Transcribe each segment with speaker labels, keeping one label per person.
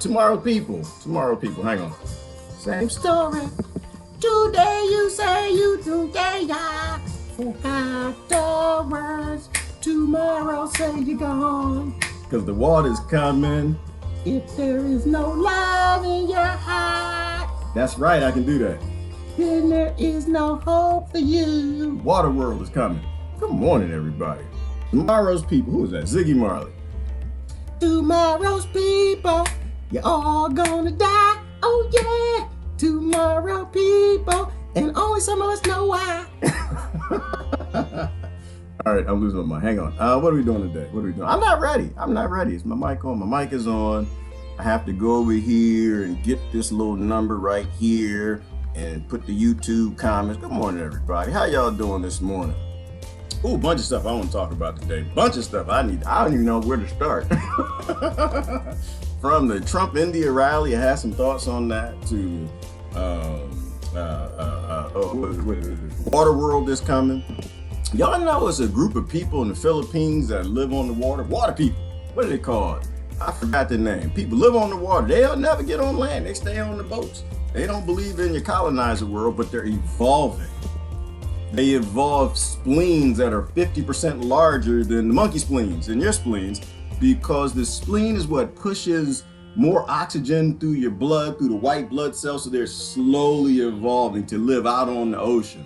Speaker 1: Tomorrow people, hang on. Same story. Today you say you today I forgot the words. Tomorrow say you're gone. Cause the water's coming. If there is no love in your heart. That's right, I can do that. Then there is no hope for you. Water world is coming. Good morning, everybody. Tomorrow's people, who is that? Ziggy Marley. Tomorrow's people, you're all gonna die. Oh yeah, tomorrow people, and only some of us know why. All right, I'm losing my mind. Hang on. What are we doing today? I'm not ready. Is my mic on? My mic is on. I have to go over here and get this little number right here and put the YouTube comments. Good morning, everybody. How y'all doing this morning? Ooh, bunch of stuff I want to talk about today. Bunch of stuff I don't even know where to start. From the Trump India rally, I had some thoughts on that, to water world is coming. Y'all know it's a group of people in the Philippines that live on the water. Water people. What are they called? I forgot the name. People live on the water. They'll never get on land. They stay on the boats. They don't believe in your colonizer world, but they're evolving. They evolved spleens that are 50% larger than the monkey spleens and your spleens, because the spleen is what pushes more oxygen through your blood, through the white blood cells, so they're slowly evolving to live out on the ocean.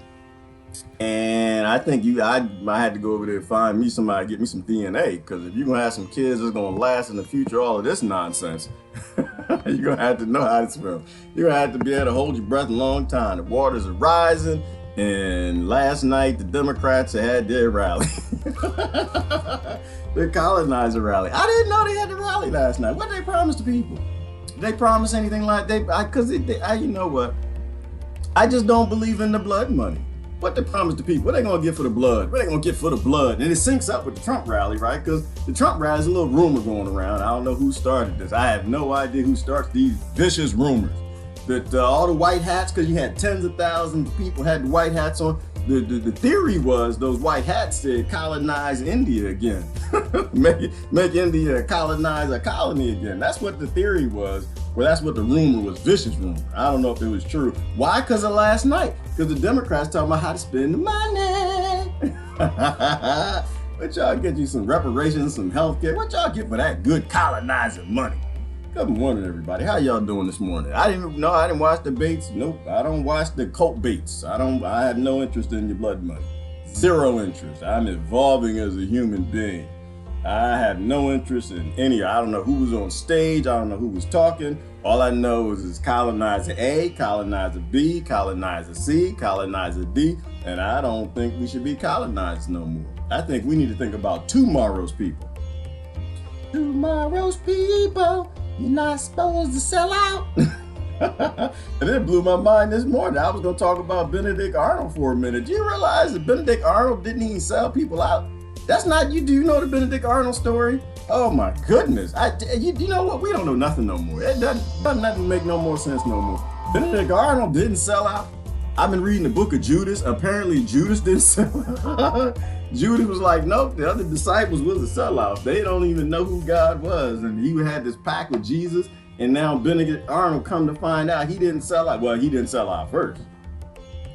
Speaker 1: And I think I had to go over there and find me somebody, get me some DNA, because if you're gonna have some kids that's gonna last in the future, all of this nonsense, you're gonna have to know how to swim. You're gonna have to be able to hold your breath a long time. The waters are rising. And last night, the Democrats had their rally. Their colonizer rally. I didn't know they had the rally last night. What did they promise to people? Did they promise anything like you know what? I just don't believe in the blood money. What they promise to people? What they gonna get for the blood? What they gonna get for the blood? And it syncs up with the Trump rally, right? Because the Trump rally is a little rumor going around. I don't know who started this. I have no idea who starts these vicious rumors. That all the white hats, because you had tens of thousands of people had the white hats on. The theory was those white hats said colonize India again. make India colonize a colony again. That's what the theory was. Well, that's what the rumor was, vicious rumor. I don't know if it was true. Why? Because of last night. Because the Democrats talking about how to spend the money. What y'all get you some reparations, some health care? What y'all get for that good colonizing money? Good morning, everybody. How y'all doing this morning? I didn't watch the baits. Nope, I don't watch the cult baits. I have no interest in your blood money. Zero interest. I'm evolving as a human being. I have no interest in any. I don't know who was on stage. I don't know who was talking. All I know is colonizer A, colonizer B, colonizer C, colonizer D, and I don't think we should be colonized no more. I think we need to think about tomorrow's people. Tomorrow's people. You're not supposed to sell out. And it blew my mind this morning. I was going to talk about Benedict Arnold for a minute. Do you realize that Benedict Arnold didn't even sell people out? That's not you. Do you know the Benedict Arnold story? Oh my goodness. You know what? We don't know nothing no more. It doesn't make no more sense no more. Benedict Arnold didn't sell out. I've been reading the book of Judas. Apparently Judas didn't sell out. Judas was like, nope, the other disciples was a sellout. They don't even know who God was. And he had this pact with Jesus. And now Benedict Arnold come to find out he didn't sell out. Well, he didn't sell out first.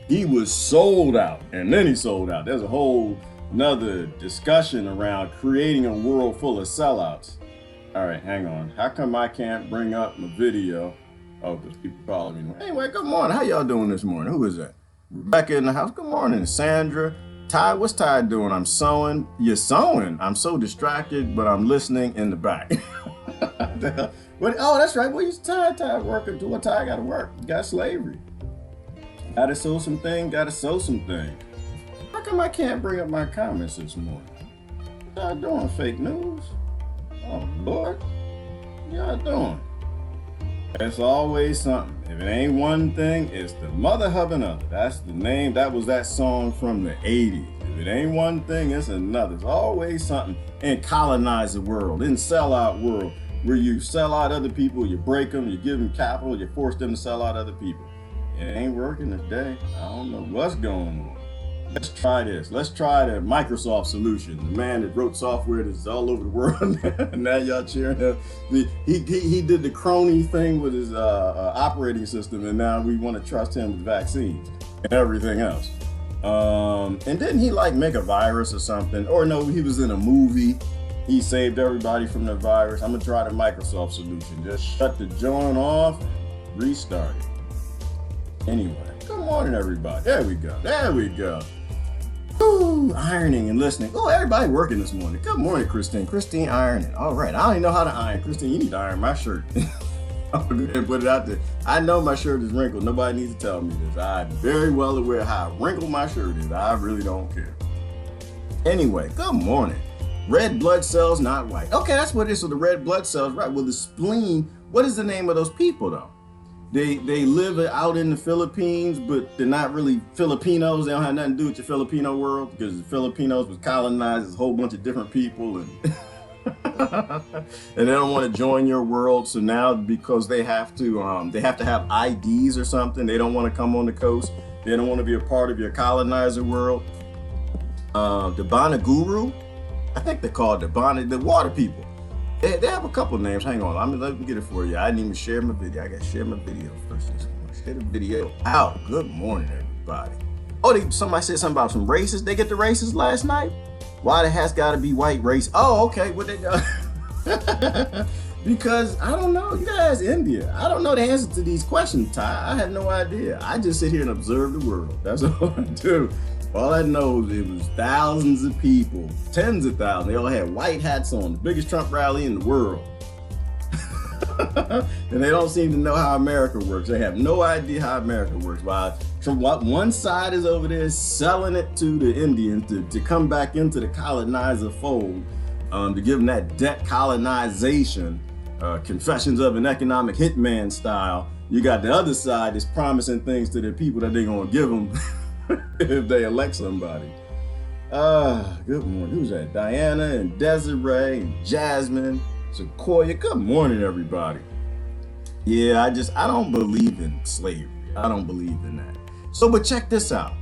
Speaker 1: He was sold out. And then he sold out. There's a whole another discussion around creating a world full of sellouts. All right, hang on. How come I can't bring up my video? Oh, because people calling me. Anyway, good morning. How y'all doing this morning? Who is that? Rebecca in the house. Good morning. Sandra. Ty, what's Ty doing? I'm sewing. You're sewing? I'm so distracted, but I'm listening in the back. Oh, that's right. Well, you Ty working. Do what Ty got to work. You got slavery. Got to sew some thing. How come I can't bring up my comments this morning? What y'all doing? Fake news? Oh, Lord. What y'all doing? It's always something. If it ain't one thing, it's the mother of another. That's the name. That was that song from the 80s. If it ain't one thing, it's another. It's always something in colonize the world, in sellout world, where you sell out other people, you break them, you give them capital, you force them to sell out other people. It ain't working today. I don't know what's going on. Let's try this. Let's try the Microsoft solution. The man that wrote software that's all over the world. Now y'all cheering him. He did the crony thing with his operating system, and now we want to trust him with vaccines and everything else. And didn't he like make a virus or something? Or no, he was in a movie. He saved everybody from the virus. I'm gonna try the Microsoft solution. Just shut the joint off and restart it. Anyway, good morning, everybody. There we go. There we go. Ooh, ironing and listening. Oh, everybody working this morning. Good morning, Christine. Christine ironing. All right. I don't even know how to iron. Christine, you need to iron my shirt. I'm gonna go ahead and put it out there. I know my shirt is wrinkled. Nobody needs to tell me this. I'm very well aware how wrinkled my shirt is. I really don't care. Anyway, good morning. Red blood cells, not white. Okay, that's what it is. So the red blood cells, right? Well, the spleen, what is the name of those people, though? They live out in the Philippines, but they're not really Filipinos. They don't have nothing to do with your Filipino world, because the Filipinos was colonized as a whole bunch of different people, and and they don't want to join your world. So now, because they have to have IDs or something, they don't want to come on the coast. They don't want to be a part of your colonizer world. The Banaguru, I think they're called the water people. They have a couple names. Hang on, let me get it for you. I didn't even share my video. I got to share my video first. Share the video. Ow, good morning, everybody. Oh, somebody said something about some races. They get the races last night? Why the hat's got to be white race? Oh, okay. What they got? Because I don't know. You guys, India. I don't know the answer to these questions, Ty. I have no idea. I just sit here and observe the world. That's all I do. All I know is it was thousands of people, tens of thousands. They all had white hats on, the biggest Trump rally in the world. And they don't seem to know how America works. They have no idea how America works. While one side is over there selling it to the Indians to come back into the colonizer fold, to give them that debt colonization, confessions of an economic hitman style. You got the other side that's promising things to the people that they're going to give them if they elect somebody. Good morning. Who's that? Diana and Desiree and Jasmine, Sequoia. Good morning, everybody. Yeah, I don't believe in slavery. I don't believe in that. So, but check this out.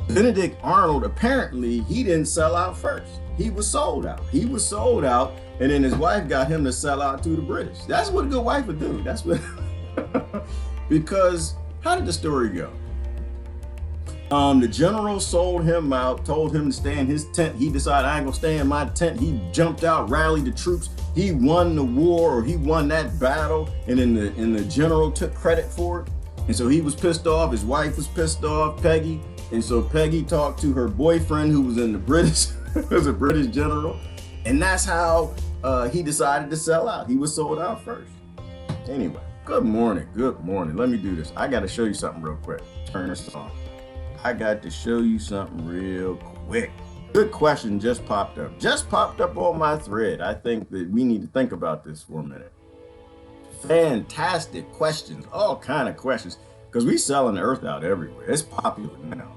Speaker 1: Benedict Arnold, apparently he didn't sell out first. He was sold out. He was sold out, and then his wife got him to sell out to the British. That's what a good wife would do. That's what, because how did the story go? The general sold him out, told him to stay in his tent. He decided, I ain't gonna stay in my tent. He jumped out, rallied the troops. He won the war, or he won that battle, and then the general took credit for it. And so he was pissed off. His wife was pissed off, Peggy. And so Peggy talked to her boyfriend, who was in the British, was a British general. And that's how he decided to sell out. He was sold out first. Anyway, good morning. Good morning. Let me do this. I got to show you something real quick. Turn this on. I got to show you something real quick. Good question just popped up. Just popped up on my thread. I think that we need to think about this for a minute. Fantastic questions, all kind of questions, because we selling the earth out everywhere. It's popular now.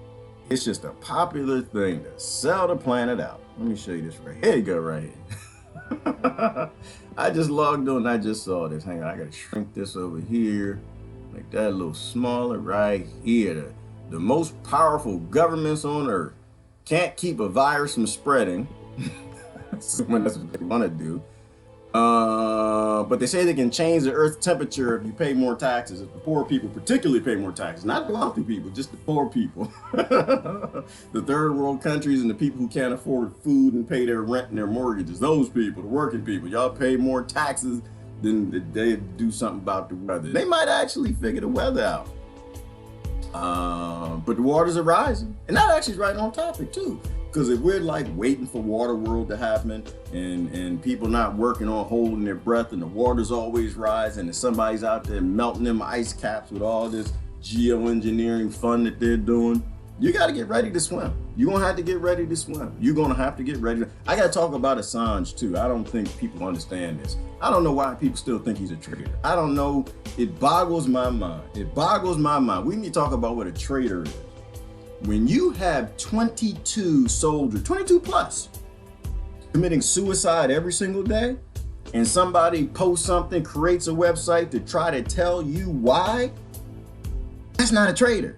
Speaker 1: It's just a popular thing to sell the planet out. Let me show you this right here. Here you go, right here. I just logged on and I just saw this. Hang on, I gotta shrink this over here. Make that a little smaller right here. The most powerful governments on earth can't keep a virus from spreading. Assuming that's what they want to do. But they say they can change the earth's temperature if you pay more taxes. If the poor people particularly pay more taxes. Not the wealthy people, just the poor people. The third world countries and the people who can't afford food and pay their rent and their mortgages. Those people, the working people, y'all pay more taxes than they do something about the weather. They might actually figure the weather out. But the waters are rising, and that actually is right on topic too. Because if we're like waiting for water world to happen, and people not working on holding their breath, and the water's always rising, and somebody's out there melting them ice caps with all this geoengineering fun that they're doing, you got to get ready to swim. You're gonna have to get ready to swim. You're gonna have to get ready. I got to talk about Assange too. I don't think people understand this. I don't know why people still think he's a traitor. I don't know. It boggles my mind. It boggles my mind. We need to talk about what a traitor is. When you have 22 soldiers, 22 plus, committing suicide every single day, and somebody posts something, creates a website to try to tell you why, that's not a traitor.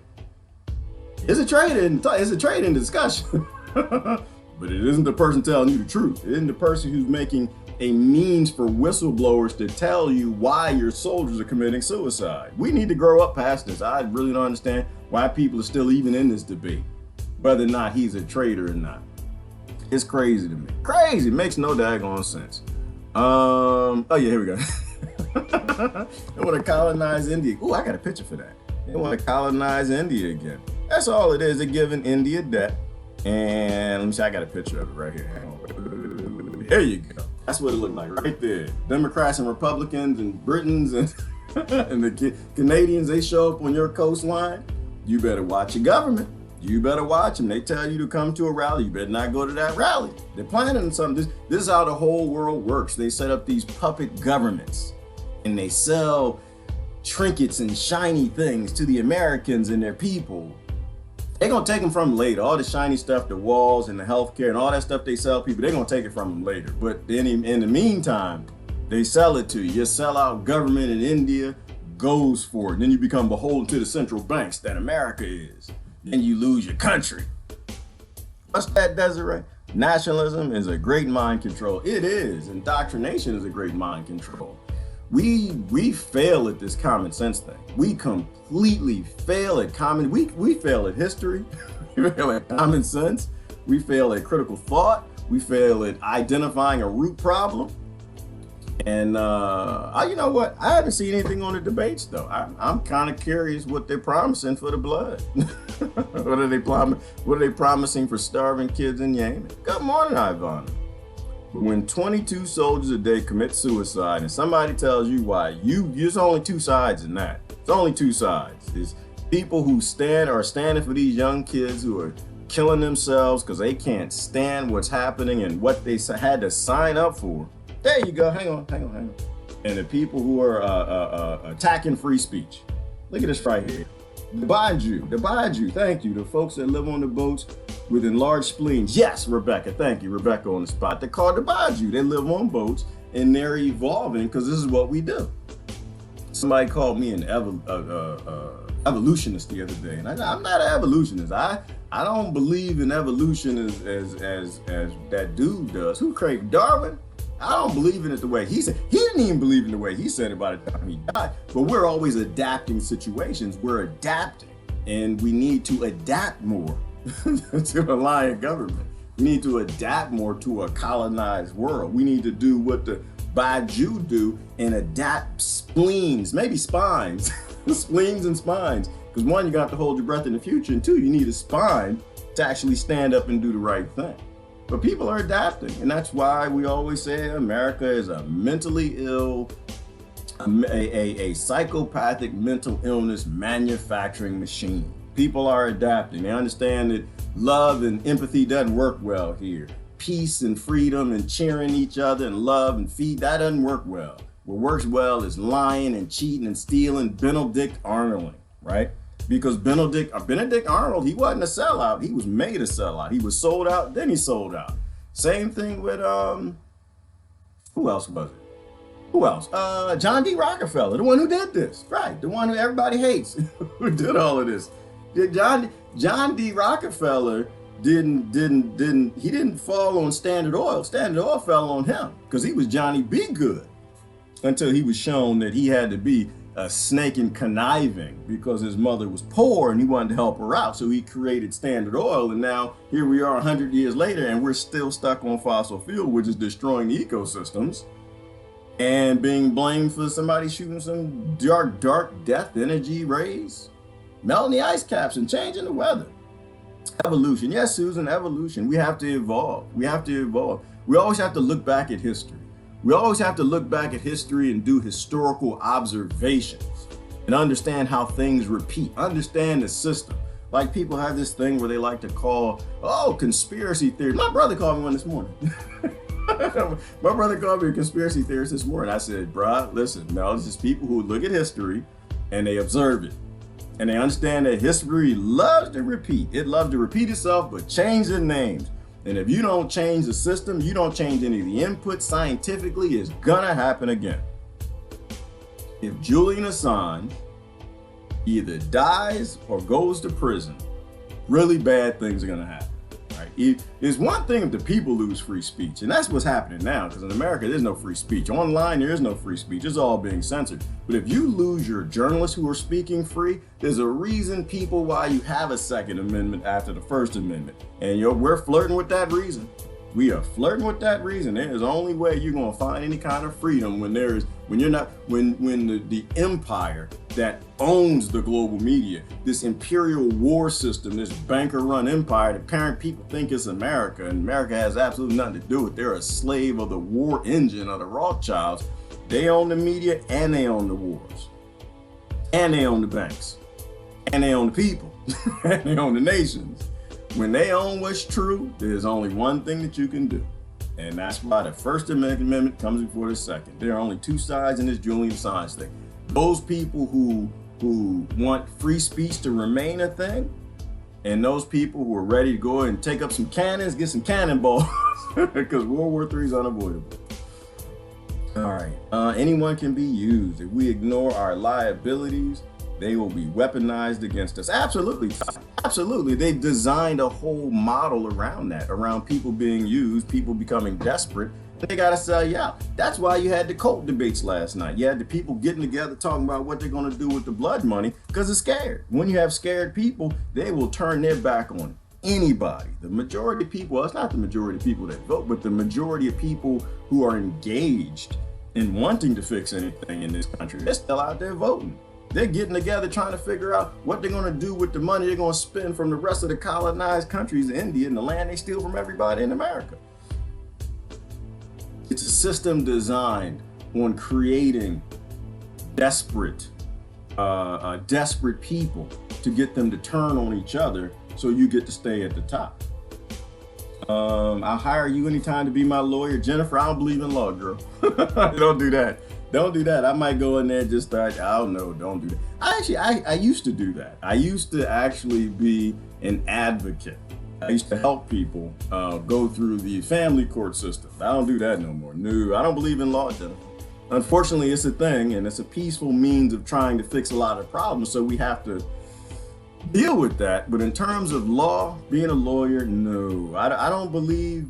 Speaker 1: It's a trade in discussion. But it isn't the person telling you the truth. It isn't the person who's making a means for whistleblowers to tell you why your soldiers are committing suicide. We need to grow up past this. I really don't understand why people are still even in this debate, whether or not he's a traitor or not. It's crazy to me. Crazy. It makes no daggone sense. Oh yeah, here we go. They want to colonize India. Ooh, I got a picture for that. They want to colonize India again. That's all it is. They're giving India debt. And let me see, I got a picture of it right here. Hang on. There you go. That's what it looked like right there. Democrats and Republicans and Britons and, and the Canadians, they show up on your coastline. You better watch your government. You better watch them. They tell you to come to a rally. You better not go to that rally. They're planning something. This is how the whole world works. They set up these puppet governments and they sell trinkets and shiny things to the Americans and their people. They're going to take them from them later. All the shiny stuff, the walls and the healthcare and all that stuff they sell people, they're going to take it from them later. But then in the meantime, they sell it to you. Your sellout government in India goes for it. And then you become beholden to the central banks that America is. Then you lose your country. What's that, Desiree? Nationalism is a great mind control. It is. Indoctrination is a great mind control. We fail at this common sense thing. We completely fail at we fail at history. We fail at common sense. We fail at critical thought. We fail at identifying a root problem. And you know what? I haven't seen anything on the debates though. I'm kind of curious what they're promising for the blood. What are they promising for starving kids in Yemen? Good morning, Ivana. When 22 soldiers a day commit suicide and somebody tells you why, there's only two sides in that. It's only two sides. There's people who are standing for these young kids who are killing themselves because they can't stand what's happening and what they had to sign up for. There you go. Hang on. And the people who are attacking free speech. Look at this right here. The Baju, thank you. The folks that live on the boats with enlarged spleens. Yes, Rebecca, thank you. Rebecca on the spot. They're called the Baju. They live on boats and they're evolving because this is what we do. Somebody called me an evolutionist the other day, and I'm not an evolutionist. I don't believe in evolution as that dude does. Who created Darwin? I don't believe in it the way he said. He didn't even believe in the way he said it by the time he died. But we're always adapting situations. We're adapting, and we need to adapt more to a lying government. We need to adapt more to a colonized world. We need to do what the Baju do and adapt spleens, maybe spines, spleens and spines. Because one, you got to hold your breath in the future, and two, you need a spine to actually stand up and do the right thing. But people are adapting, and that's why we always say America is a mentally ill, a psychopathic mental illness manufacturing machine. People are adapting. They understand that love and empathy doesn't work well here. Peace and freedom and cheering each other and love and feed, that doesn't work well. What works well is lying and cheating and stealing. Benedict Arnolding, right? Because Benedict Arnold, he wasn't a sellout. He was made a sellout. He was sold out, then he sold out. Same thing with, who else was it? Who else? John D. Rockefeller, the one who did this, right? The one who everybody hates, who did all of this. John D. Rockefeller didn't fall on Standard Oil. Standard Oil fell on him because he was Johnny Be Good until he was shown that he had to be a snake and conniving because his mother was poor and he wanted to help her out. So he created Standard Oil, and now here we are 100 years later and we're still stuck on fossil fuel, which is destroying the ecosystems and being blamed for somebody shooting some dark death energy rays, melting the ice caps and changing the weather. Evolution. Yes, Susan, evolution. We have to evolve. We always have to look back at history. We always have to look back at history and do historical observations and understand how things repeat, understand the system. Like people have this thing where they like to call, conspiracy theories. My brother called me one this morning. My brother called me a conspiracy theorist this morning. I said, bruh, listen, no, it's just people who look at history and they observe it. And they understand that history loves to repeat. It loves to repeat itself, but change the names. And if you don't change the system, you don't change any of the input scientifically, it's gonna happen again. If Julian Assange either dies or goes to prison, Really bad things are gonna happen. Right? It's one thing if the people lose free speech, and that's what's happening now, because in America, there's no free speech. Online, there is no free speech. It's all being censored. But if you lose your journalists who are speaking free, there's a reason, people, why you have a Second Amendment after the First Amendment. And we're flirting with that reason. We are flirting with that reason. There's the only way you're gonna find any kind of freedom when the empire that owns the global media, this imperial war system, this banker-run empire, the parent people think it's America, and America has absolutely nothing to do with it. They're a slave of the war engine of the Rothschilds. They own the media, and they own the wars, and they own the banks, and they own the people, and they own the nations. When they own what's true, there's only one thing that you can do. And that's why the First Amendment comes before the Second. There are only two sides in this Julian Assange thing. Those people who want free speech to remain a thing, and those people who are ready to go and take up some cannons, get some cannonballs, because World War III is unavoidable. All right, anyone can be used. If we ignore our liabilities, they will be weaponized against us. Absolutely, absolutely. They've designed a whole model around that, around people being used, people becoming desperate. They gotta sell you out. That's why you had the cult debates last night. You had the people getting together talking about what they're gonna do with the blood money, because they're scared. When you have scared people, they will turn their back on anybody. The majority of people, well, it's not the majority of people that vote, but the majority of people who are engaged in wanting to fix anything in this country, they're still out there voting. They're getting together trying to figure out what they're going to do with the money they're going to spend from the rest of the colonized countries, India, and the land they steal from everybody in America. It's a system designed on creating desperate people to get them to turn on each other so you get to stay at the top. I'll hire you anytime to be my lawyer. Jennifer, I don't believe in law, girl. Don't do that. Don't do that. I might go in there and just start, I don't know, don't do that. I used to do that. I used to actually be an advocate. I used to help people go through the family court system. I don't do that no more. No, I don't believe in law, Jennifer. Unfortunately, it's a thing, and it's a peaceful means of trying to fix a lot of problems, so we have to deal with that. But in terms of law, being a lawyer, no. I don't believe,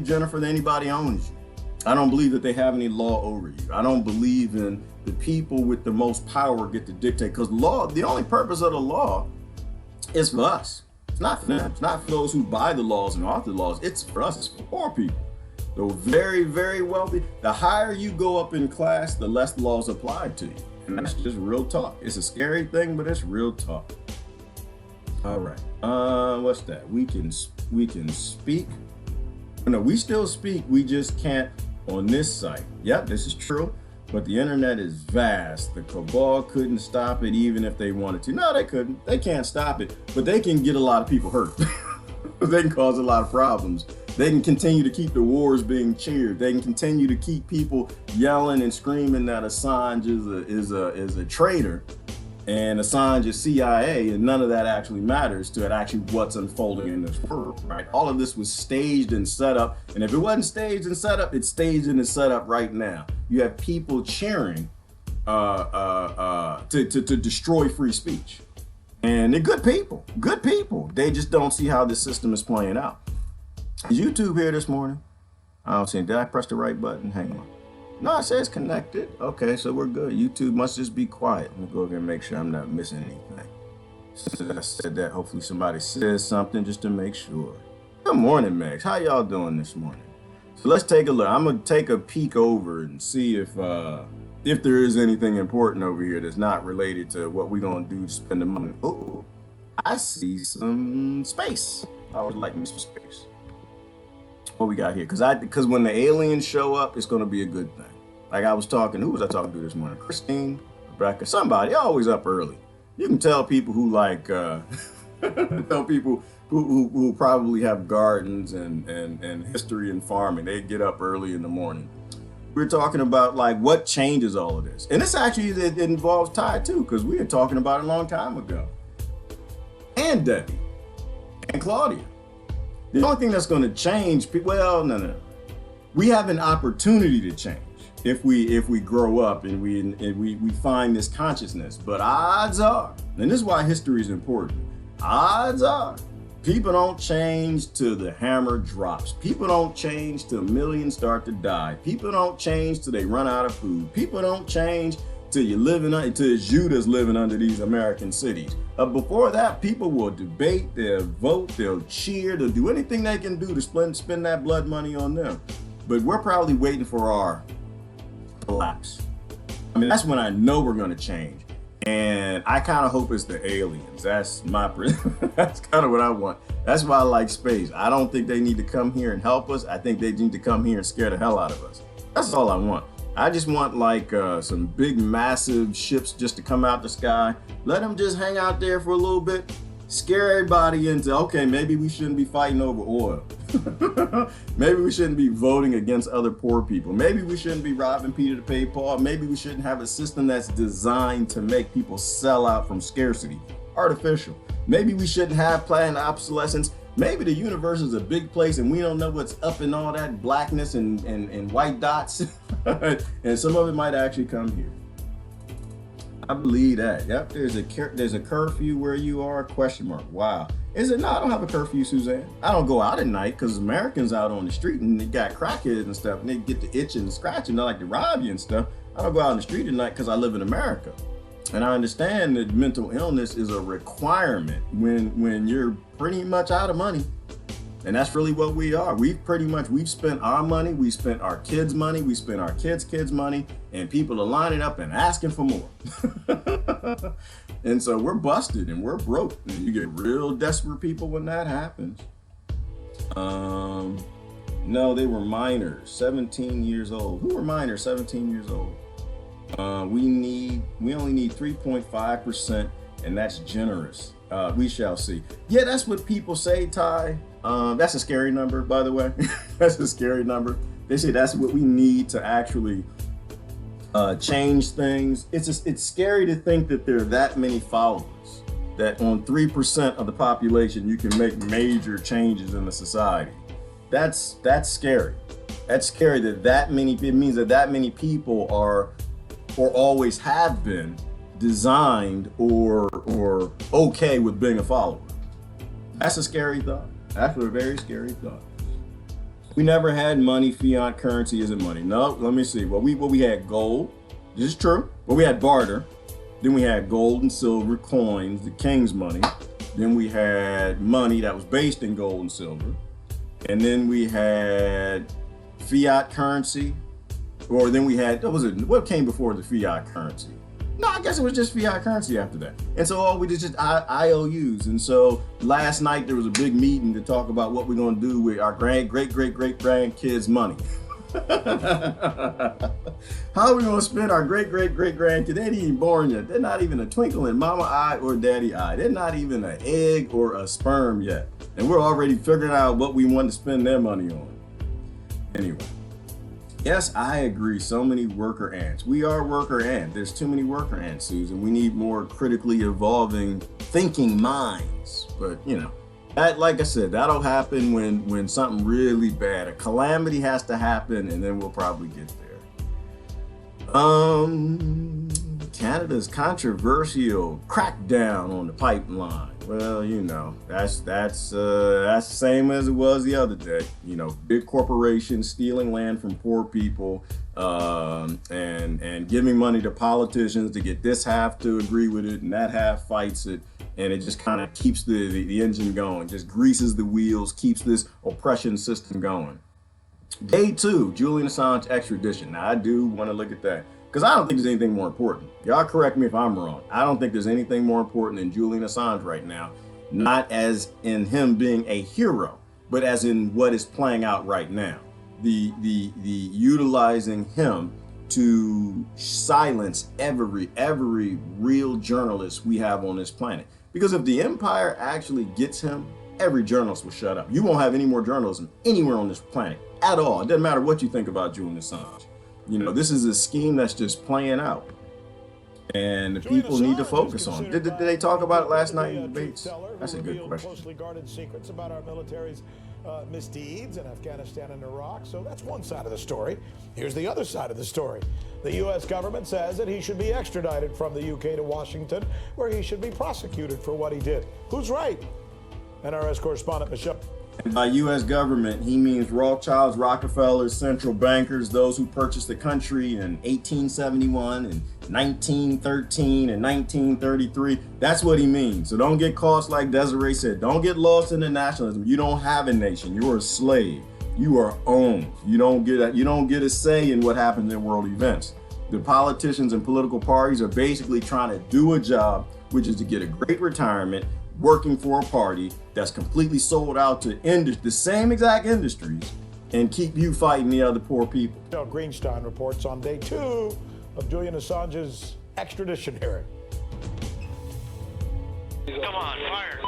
Speaker 1: Jennifer, that anybody owns you. I don't believe that they have any law over you. I don't believe in the people with the most power get to dictate, because law, the only purpose of the law is for us. It's not for them. It's not for those who buy the laws and author the laws. It's for us. It's for poor people. The very, very wealthy. The higher you go up in class, the less laws apply to you. And that's just real talk. It's a scary thing, but it's real talk. All right. What's that? We can speak. No, we still speak. We just can't on this site. Yep, this is true. But the internet is vast. The cabal couldn't stop it even if they wanted to. No, they couldn't. They can't stop it. But they can get a lot of people hurt. They can cause a lot of problems. They can continue to keep the wars being cheered. They can continue to keep people yelling and screaming that Assange is a traitor and Assange is CIA, and none of that actually matters to actually what's unfolding in this world, right? All of this was staged and set up, and if it wasn't staged and set up, it's staged and it's set up right now. You have people cheering to destroy free speech, and they're good people. Good people. They just don't see how this system is playing out. Is YouTube here this morning? I don't see it. Did I press the right button? Hang on. No, it says connected. Okay, so we're good. YouTube must just be quiet. Let me go over and make sure I'm not missing anything. Since I said that, hopefully somebody says something just to make sure. Good morning, Max. How y'all doing this morning? So let's take a look. I'm gonna take a peek over and see if there is anything important over here that's not related to what we're gonna do to spend the money. Oh, I see some space. I would like me some space. What we got here? Because when the aliens show up, it's gonna be a good thing. Like I was talking, who was I talking to this morning? Christine, Rebecca, somebody, always up early. You can tell people who like, tell people who probably have gardens and history in farming. They get up early in the morning. We're talking about like what changes all of this. And this actually, it involves Ty too, because we were talking about it a long time ago. And Debbie, and Claudia. The only thing that's going to change, well, no. We have an opportunity to change if we grow up and we find this consciousness. But odds are, and this is why history is important, odds are People don't change till the hammer drops. People don't change till millions start to die. People don't change till they run out of food. People don't change till it's you that's living under these American cities. Before that, people will debate, they'll vote, they'll cheer, they'll do anything they can do to spend that blood money on them. But we're probably waiting for our collapse. I mean, that's when I know we're going to change. And I kind of hope it's the aliens. That's that's kind of what I want. That's why I like space. I don't think they need to come here and help us. I think they need to come here and scare the hell out of us. That's all I want. I just want like some big, massive ships just to come out the sky. Let them just hang out there for a little bit. Scare everybody into, okay, maybe we shouldn't be fighting over oil. Maybe we shouldn't be voting against other poor people. Maybe we shouldn't be robbing Peter to pay Paul. Maybe we shouldn't have a system that's designed to make people sell out from scarcity. Artificial. Maybe we shouldn't have planned obsolescence. Maybe the universe is a big place and we don't know what's up in all that blackness and white dots. And some of it might actually come here. I believe that. Yep, there's a curfew where you are, question mark. Wow. Is it? No, I don't have a curfew, Suzanne. I don't go out at night because Americans out on the street and they got crackheads and stuff and they get the itching and scratching. They like to rob you and stuff. I don't go out on the street at night because I live in America. And I understand that mental illness is a requirement when you're pretty much out of money. And that's really what we are. We've spent our money, we spent our kids' money, we spent our kids' money, and people are lining up and asking for more. And so we're busted and we're broke. And you get real desperate people when that happens. No, they were minors, 17 years old. Who were minors, 17 years old? We only need 3.5%, and that's generous. We shall see. Yeah, that's what people say, Ty. That's a scary number, by the way. That's a scary number. They say that's what we need to actually change things. It's scary to think that there are that many followers, that on 3% of the population you can make major changes in the society. That's scary. That's scary that many, it means that many people are, or always have been, designed or okay with being a follower. That's a scary thought. That's a very scary thought. We never had money. Fiat currency isn't money. No, let me see. Well, we had gold. This is true. But we had barter. Then we had gold and silver coins, the king's money. Then we had money that was based in gold and silver. And then we had fiat currency. Or then we had, what came before the fiat currency? No, I guess it was just fiat currency after that. And so all we did just IOUs. And so last night there was a big meeting to talk about what we're going to do with our great-great-great-great-grandkids' money. How are we going to spend our great-great-great-grandkids? They ain't even born yet. They're not even a twinkle in mama eye or daddy eye. They're not even an egg or a sperm yet. And we're already figuring out what we want to spend their money on. Anyway. Yes, I agree. So many worker ants. We are worker ants. There's too many worker ants, Susan. We need more critically evolving thinking minds. But, you know, that, like I said, that'll happen when something really bad, a calamity has to happen, and then we'll probably get there. Canada's controversial crackdown on the pipeline. Well, you know, that's the same as it was the other day. You know, big corporations stealing land from poor people, and giving money to politicians to get this half to agree with it and that half fights it, and it just kind of keeps the engine going, just greases the wheels, keeps this oppression system going. Day 2, Julian Assange extradition. Now I do want to look at that, because I don't think there's anything more important. Y'all correct me if I'm wrong. I don't think there's anything more important than Julian Assange right now. Not as in him being a hero, but as in what is playing out right now. The utilizing him to silence every real journalist we have on this planet. Because if the empire actually gets him, every journalist will shut up. You won't have any more journalism anywhere on this planet at all. It doesn't matter what you think about Julian Assange. You know, this is a scheme that's just playing out, and the people need to focus on it. Did they talk about it last night in the debates? That's a good question.
Speaker 2: Closely guarded secrets about our military's misdeeds in Afghanistan and Iraq. So that's one side of the story. Here's the other side of the story. The U.S. government says that he should be extradited from the UK to Washington, where he should be prosecuted for what he did. Who's right? NRS correspondent Michelle.
Speaker 1: And by U.S. government, he means Rothschilds, Rockefellers, central bankers, those who purchased the country in 1871 and 1913 and 1933. That's what he means. So don't get caught, like Desiree said. Don't get lost in the nationalism. You don't have a nation. You're a slave. You are owned. You don't get a say in what happens in world events. The politicians and political parties are basically trying to do a job, which is to get a great retirement, working for a party that's completely sold out to the same exact industries and keep you fighting the other poor people.
Speaker 2: Michelle Greenstein reports on day 2 of Julian Assange's extradition hearing.
Speaker 3: Come on, fire.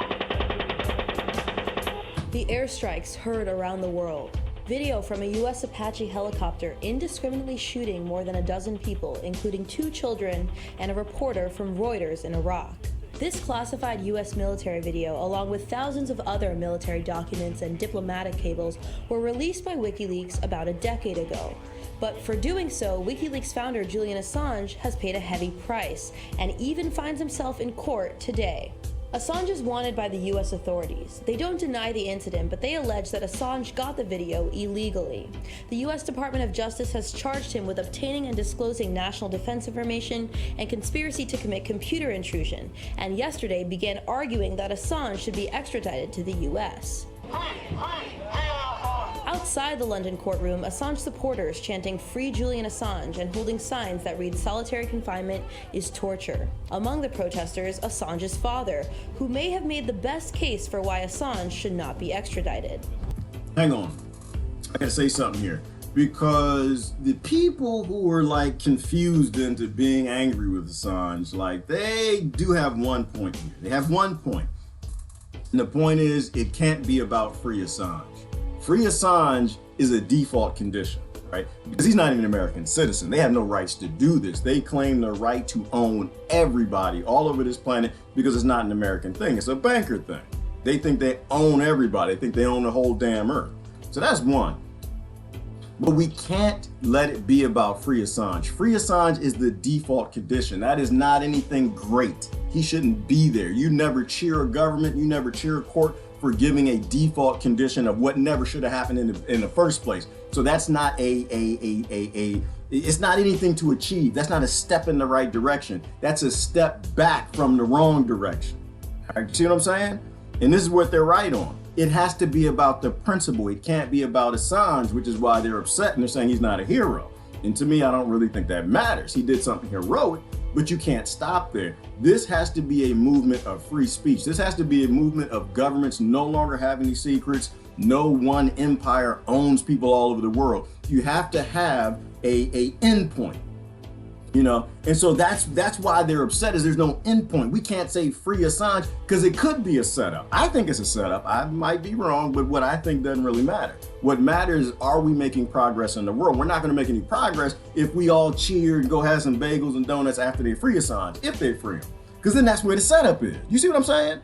Speaker 4: The airstrikes heard around the world. Video from a U.S. Apache helicopter indiscriminately shooting more than a dozen people, including 2 children and a reporter from Reuters in Iraq. This classified U.S. military video, along with thousands of other military documents and diplomatic cables, were released by WikiLeaks about a decade ago. But for doing so, WikiLeaks founder Julian Assange has paid a heavy price and even finds himself in court today. Assange is wanted by the U.S. authorities. They don't deny the incident, but they allege that Assange got the video illegally. The U.S. Department of Justice has charged him with obtaining and disclosing national defense information and conspiracy to commit computer intrusion, and yesterday began arguing that Assange should be extradited to the U.S. Outside the London courtroom, Assange supporters chanting "Free Julian Assange" and holding signs that read "Solitary confinement is torture." Among the protesters, Assange's father, who may have made the best case for why Assange should not be extradited.
Speaker 1: Hang on, I gotta say something here, because the people who are like confused into being angry with Assange, like they do have one point here. They have one point, and the point is it can't be about free Assange. Free Assange is a default condition, right? Because he's not even an American citizen. They have no rights to do this. They claim the right to own everybody all over this planet because it's not an American thing. It's a banker thing. They think they own everybody. They think they own the whole damn earth. So that's one. But we can't let it be about free Assange. Free Assange is the default condition. That is not anything great. He shouldn't be there. You never cheer a government. You never cheer a court for giving a default condition of what never should have happened in the first place. So that's not it's not anything to achieve. That's not a step in the right direction. That's a step back from the wrong direction. All right, see what I'm saying? And this is what they're right on. It has to be about the principle. It can't be about Assange, which is why they're upset and they're saying he's not a hero. And to me, I don't really think that matters. He did something heroic, but you can't stop there. This has to be a movement of free speech. This has to be a movement of governments no longer having any secrets. No one empire owns people all over the world. You have to have a endpoint, you know? And so that's why they're upset, is there's no endpoint. We can't say free Assange because it could be a setup. I think it's a setup. I might be wrong, but what I think doesn't really matter. What matters is, are we making progress in the world? We're not going to make any progress if we all cheer and go have some bagels and donuts after they free Assange, if they free him. Because then that's where the setup is. You see what I'm saying?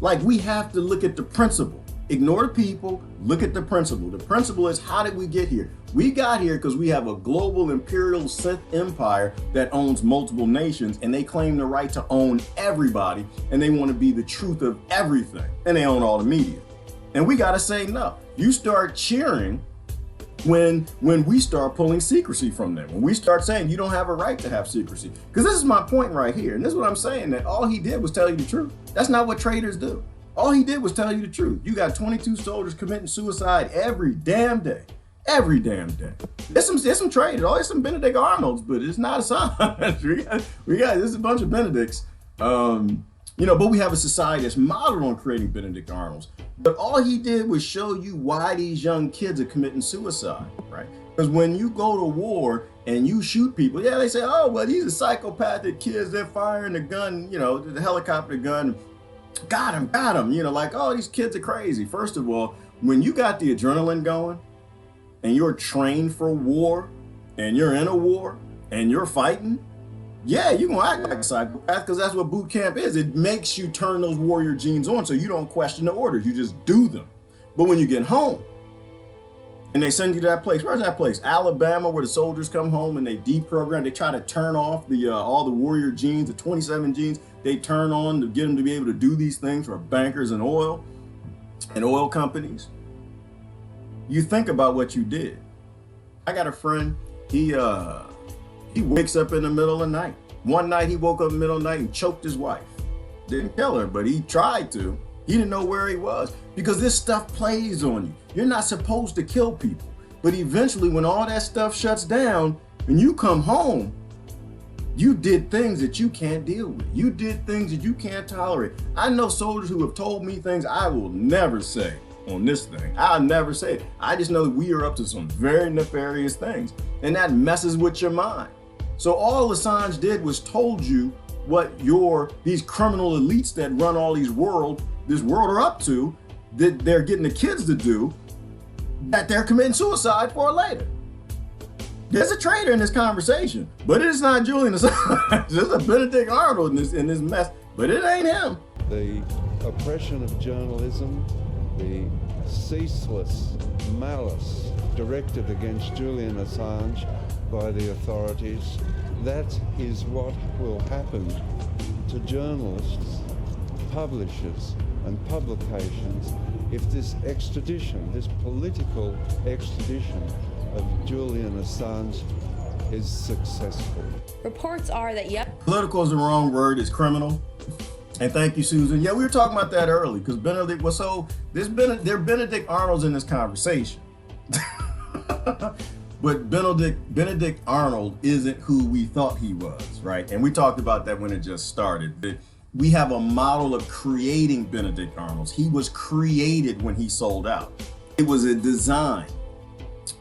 Speaker 1: Like, we have to look at the principle. Ignore the people, look at the principle. The principle is, how did we get here? We got here because we have a global imperial Sith empire that owns multiple nations, and they claim the right to own everybody, and they want to be the truth of everything, and they own all the media. And we got to say no. You start cheering when we start pulling secrecy from them, when we start saying you don't have a right to have secrecy. Because this is my point right here, and this is what I'm saying, that all he did was tell you the truth. That's not what traitors do. All he did was tell you the truth. You got 22 soldiers committing suicide every damn day. Every damn day. There's some traitors. Oh, there's some Benedict Arnolds, but it's not Assange. we got this is a bunch of Benedicts. You know, but we have a society that's modeled on creating Benedict Arnolds. But all he did was show you why these young kids are committing suicide, right? Because when you go to war and you shoot people, yeah, they say, oh, well, these are psychopathic kids. They're firing the gun, you know, the helicopter gun. Got him, you know, like, oh, these kids are crazy. First of all, when you got the adrenaline going and you're trained for war and you're in a war and you're fighting, yeah, you're gonna act like a psychopath, because that's what boot camp is. It makes you turn those warrior genes on so you don't question the orders, you just do them. But when you get home and they send you to that place, where's that place? Alabama, where the soldiers come home and they deprogram, they try to turn off the all the warrior genes, the 27 genes, they turn on to get them to be able to do these things for bankers and oil. and oil companies, you think about what you did. I got a friend, he wakes up in the middle of the night. One night he woke up in the middle of the night and choked his wife. Didn't kill her, but he tried to. He didn't know where he was because this stuff plays on you. You're not supposed to kill people. But eventually when all that stuff shuts down and you come home, you did things that you can't deal with. You did things that you can't tolerate. I know soldiers who have told me things I will never say on this thing. I'll never say it. I just know that we are up to some very nefarious things, and that messes with your mind. So all Assange did was told you what these criminal elites that run all this world are up to, that they're getting the kids to do, that they're committing suicide for later. There's a traitor in this conversation, but it is not Julian Assange. There's a Benedict Arnold in this mess, but it ain't him.
Speaker 3: The oppression of journalism, the ceaseless malice directed against Julian Assange by the authorities, that is what will happen to journalists, publishers, and publications if this extradition, this political extradition of Julian Assange is successful.
Speaker 4: Reports are that,
Speaker 1: Political is the wrong word, it's criminal. And thank you, Susan. Yeah, we were talking about that early because Benedict was they're Benedict Arnolds in this conversation. But Benedict Arnold isn't who we thought he was, right? And we talked about that when it just started. That we have a model of creating Benedict Arnolds. He was created when he sold out. It was a design.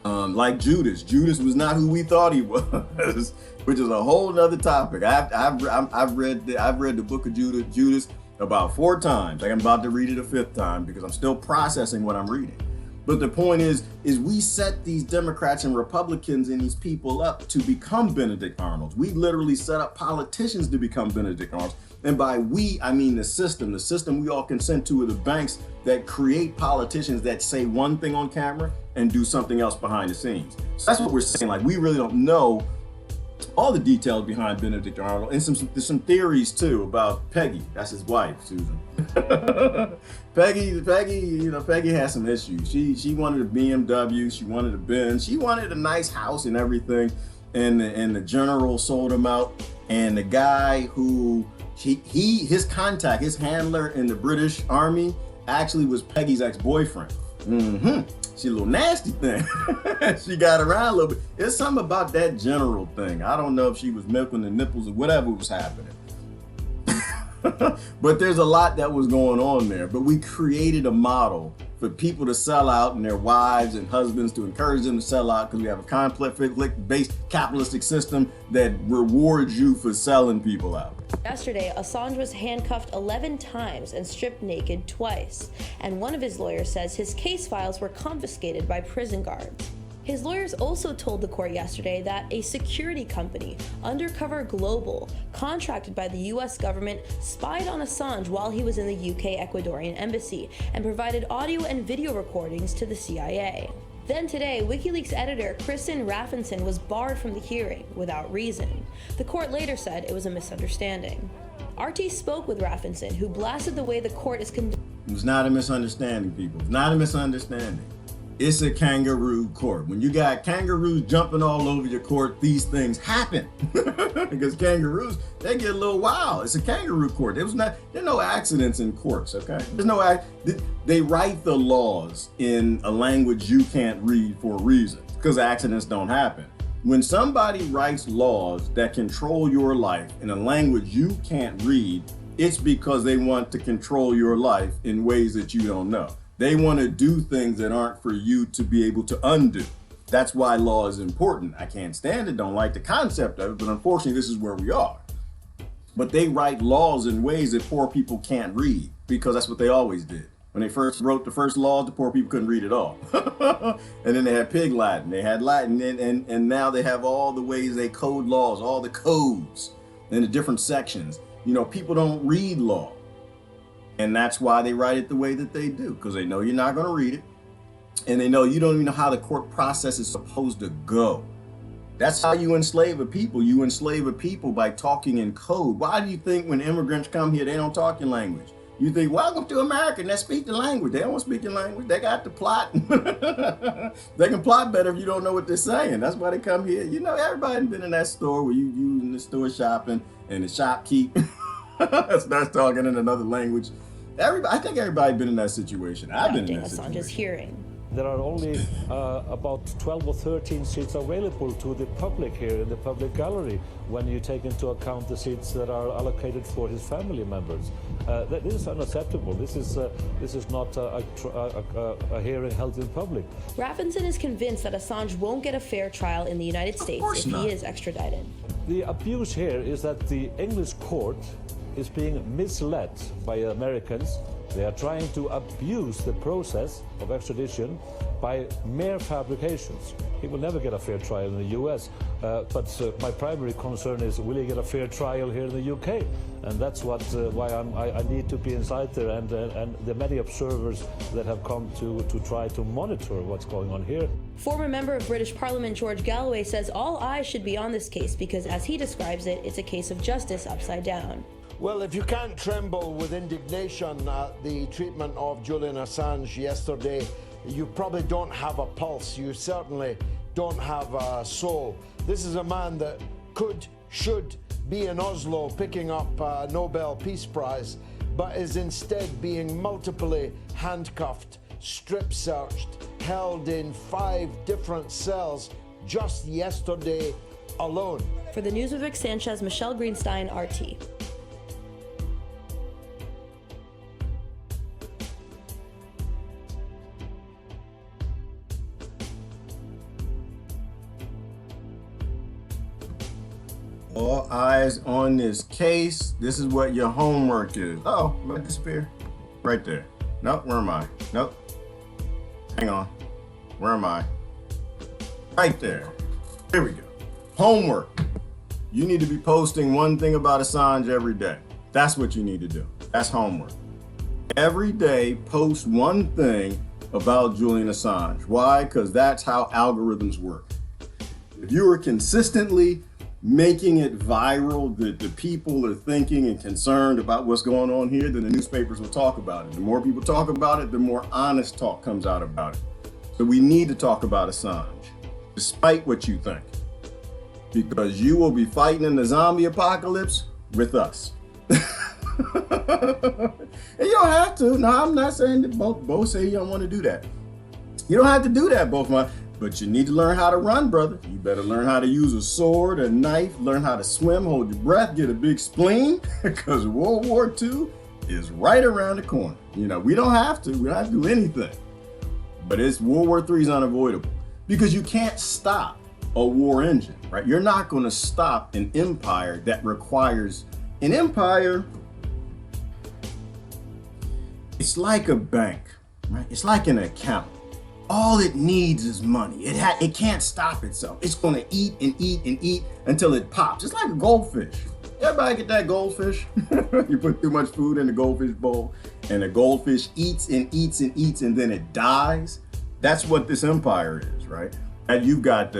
Speaker 1: Like Judas. Judas was not who we thought he was, which is a whole nother topic. I've read the book of Judas about 4 times. I'm about to read it a 5th time because I'm still processing what I'm reading. But the point is we set these Democrats and Republicans and these people up to become Benedict Arnolds. We literally set up politicians to become Benedict Arnolds. And by we, I mean the system. The system we all consent to are the banks that create politicians that say one thing on camera and do something else behind the scenes. So that's what we're saying. Like, we really don't know all the details behind Benedict Arnold, and there's some theories too about Peggy. That's his wife, Susan. Peggy has some issues. She wanted a BMW, she wanted a Benz, she wanted a nice house and everything, and the general sold him out. And the guy who his contact, his handler in the British Army, actually was Peggy's ex-boyfriend. She's a little nasty thing. She got around a little bit. There's something about that general thing. I don't know if she was milking the nipples or whatever was happening. But there's a lot that was going on there. But we created a model for people to sell out and their wives and husbands to encourage them to sell out because we have a conflict-based capitalistic system that rewards you for selling people out.
Speaker 4: Yesterday, Assange was handcuffed 11 times and stripped naked twice, and one of his lawyers says his case files were confiscated by prison guards. His lawyers also told the court yesterday that a security company, Undercover Global, contracted by the US government, spied on Assange while he was in the UK Ecuadorian embassy and provided audio and video recordings to the CIA. Then today, WikiLeaks editor Kristen Raffinson was barred from the hearing without reason. The court later said it was a misunderstanding. RT spoke with Raffinson, who blasted the way the court is conducted.
Speaker 1: It was not a misunderstanding, people. It's not a misunderstanding. It's a kangaroo court. When you got kangaroos jumping all over your court, these things happen. Because kangaroos, they get a little wild. It's a kangaroo court. There are no accidents in courts, okay? They write the laws in a language you can't read for a reason, because accidents don't happen. When somebody writes laws that control your life in a language you can't read, it's because they want to control your life in ways that you don't know. They want to do things that aren't for you to be able to undo. That's why law is important. I can't stand it, don't like the concept of it, but unfortunately this is where we are. But they write laws in ways that poor people can't read, because that's what they always did. When they first wrote the first laws, the poor people couldn't read at all. And then they had Pig Latin, they had Latin, and now they have all the ways they code laws, all the codes in the different sections. You know, people don't read law. And that's why they write it the way that they do, because they know you're not going to read it. And they know you don't even know how the court process is supposed to go. That's how you enslave a people. You enslave a people by talking in code. Why do you think when immigrants come here, they don't talk your language? You think, welcome to America, and they speak the language. They don't speak the language. They got the plot. They can plot better if you don't know what they're saying. That's why they come here. You know, everybody's been in that store where you in the store shopping and the shopkeep starts talking in another language. I think everybody's been in that situation. I've been in that situation.
Speaker 4: Assange's hearing.
Speaker 5: There are only about 12 or 13 seats available to the public here in the public gallery when you take into account the seats that are allocated for his family members. This is unacceptable. This is not a hearing held in public.
Speaker 4: Raffinson is convinced that Assange won't get a fair trial in the United States if he is extradited.
Speaker 5: The abuse here is that the English court is being misled by Americans. They are trying to abuse the process of extradition by mere fabrications. He will never get a fair trial in the US, but my primary concern is, will he get a fair trial here in the UK? And that's why I need to be inside there, and the many observers that have come to try to monitor what's going on here.
Speaker 4: Former member of British Parliament George Galloway says all eyes should be on this case because, as he describes it, it's a case of justice upside down.
Speaker 6: Well, if you can't tremble with indignation at the treatment of Julian Assange yesterday, you probably don't have a pulse. You certainly don't have a soul. This is a man that should be in Oslo picking up a Nobel Peace Prize, but is instead being multiply handcuffed, strip searched, held in 5 different cells just yesterday alone.
Speaker 4: For the News with Rick Sanchez, Michelle Greenstein, RT.
Speaker 1: All eyes on this case. This is what your homework is. Oh, let it disappear. Right there. Nope, where am I? Nope. Hang on. Where am I? Right there. Here we go. Homework. You need to be posting one thing about Assange every day. That's what you need to do. That's homework. Every day, post one thing about Julian Assange. Why? Because that's how algorithms work. If you are consistently making it viral, that the people are thinking and concerned about what's going on here, then the newspapers will talk about it. The more people talk about it, the more honest talk comes out about it. So we need to talk about Assange, despite what you think, because you will be fighting in the zombie apocalypse with us. And you don't have to. No, I'm not saying that both say you don't want to do that. You don't have to do that, but you need to learn how to run, brother. You better learn how to use a sword, a knife, learn how to swim, hold your breath, get a big spleen, because World War II is right around the corner. You know, we don't have to do anything. But World War III is unavoidable because you can't stop a war engine, right? You're not going to stop an empire that requires an empire. It's like a bank, right? It's like an account. All it needs is money. It can't stop itself. It's going to eat and eat and eat until it pops. It's like a goldfish. Everybody get that goldfish? You put too much food in the goldfish bowl and the goldfish eats and eats and eats and then it dies. That's what this empire is, right? And you've got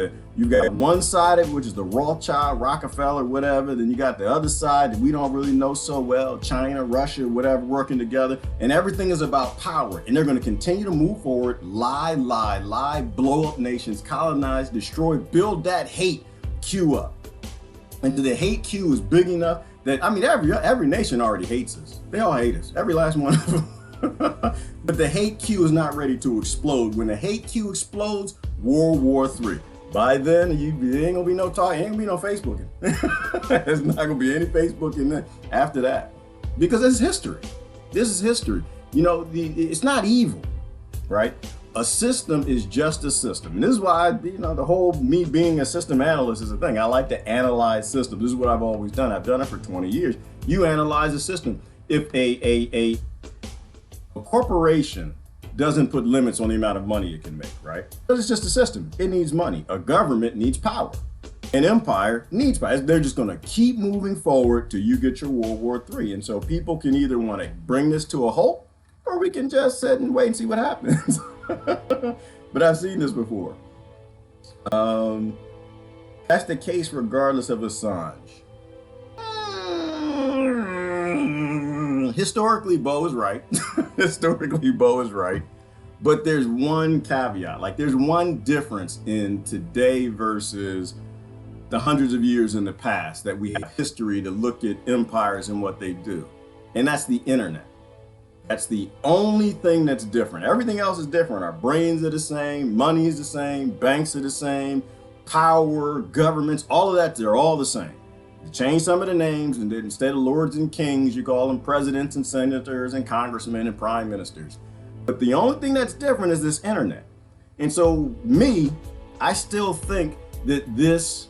Speaker 1: one side of it, which is the Rothschild, Rockefeller, whatever. Then you got the other side that we don't really know so well, China, Russia, whatever, working together. And everything is about power. And they're going to continue to move forward, lie, blow up nations, colonize, destroy, build that hate queue up. And the hate queue is big enough that, I mean, every nation already hates us. They all hate us, every last one of them. But the hate queue is not ready to explode. When the hate queue explodes, World War III. By then, there ain't gonna be no talk, ain't gonna be no Facebooking. There's not gonna be any Facebooking then after that. Because it's history. This is history. You know, it's not evil, right? A system is just a system. And this is why, the whole me being a system analyst is a thing. I like to analyze systems. This is what I've always done. I've done it for 20 years. You analyze a system. If a corporation doesn't put limits on the amount of money it can make, right? Because it's just a system. It needs money. A government needs power. An empire needs power. They're just going to keep moving forward till you get your World War III. And so people can either want to bring this to a halt, or we can just sit and wait and see what happens. But I've seen this before. That's the case regardless of Assange. Historically, Bo is right. Historically, Bo is right. But there's one caveat. Like, there's one difference in today versus the hundreds of years in the past that we have history to look at empires and what they do. And that's the internet. That's the only thing that's different. Everything else is different. Our brains are the same. Money is the same. Banks are the same. Power, governments, all of that, they're all the same. You change some of the names, and then instead of lords and kings, you call them presidents and senators and congressmen and prime ministers. But the only thing that's different is this internet. And so I still think that this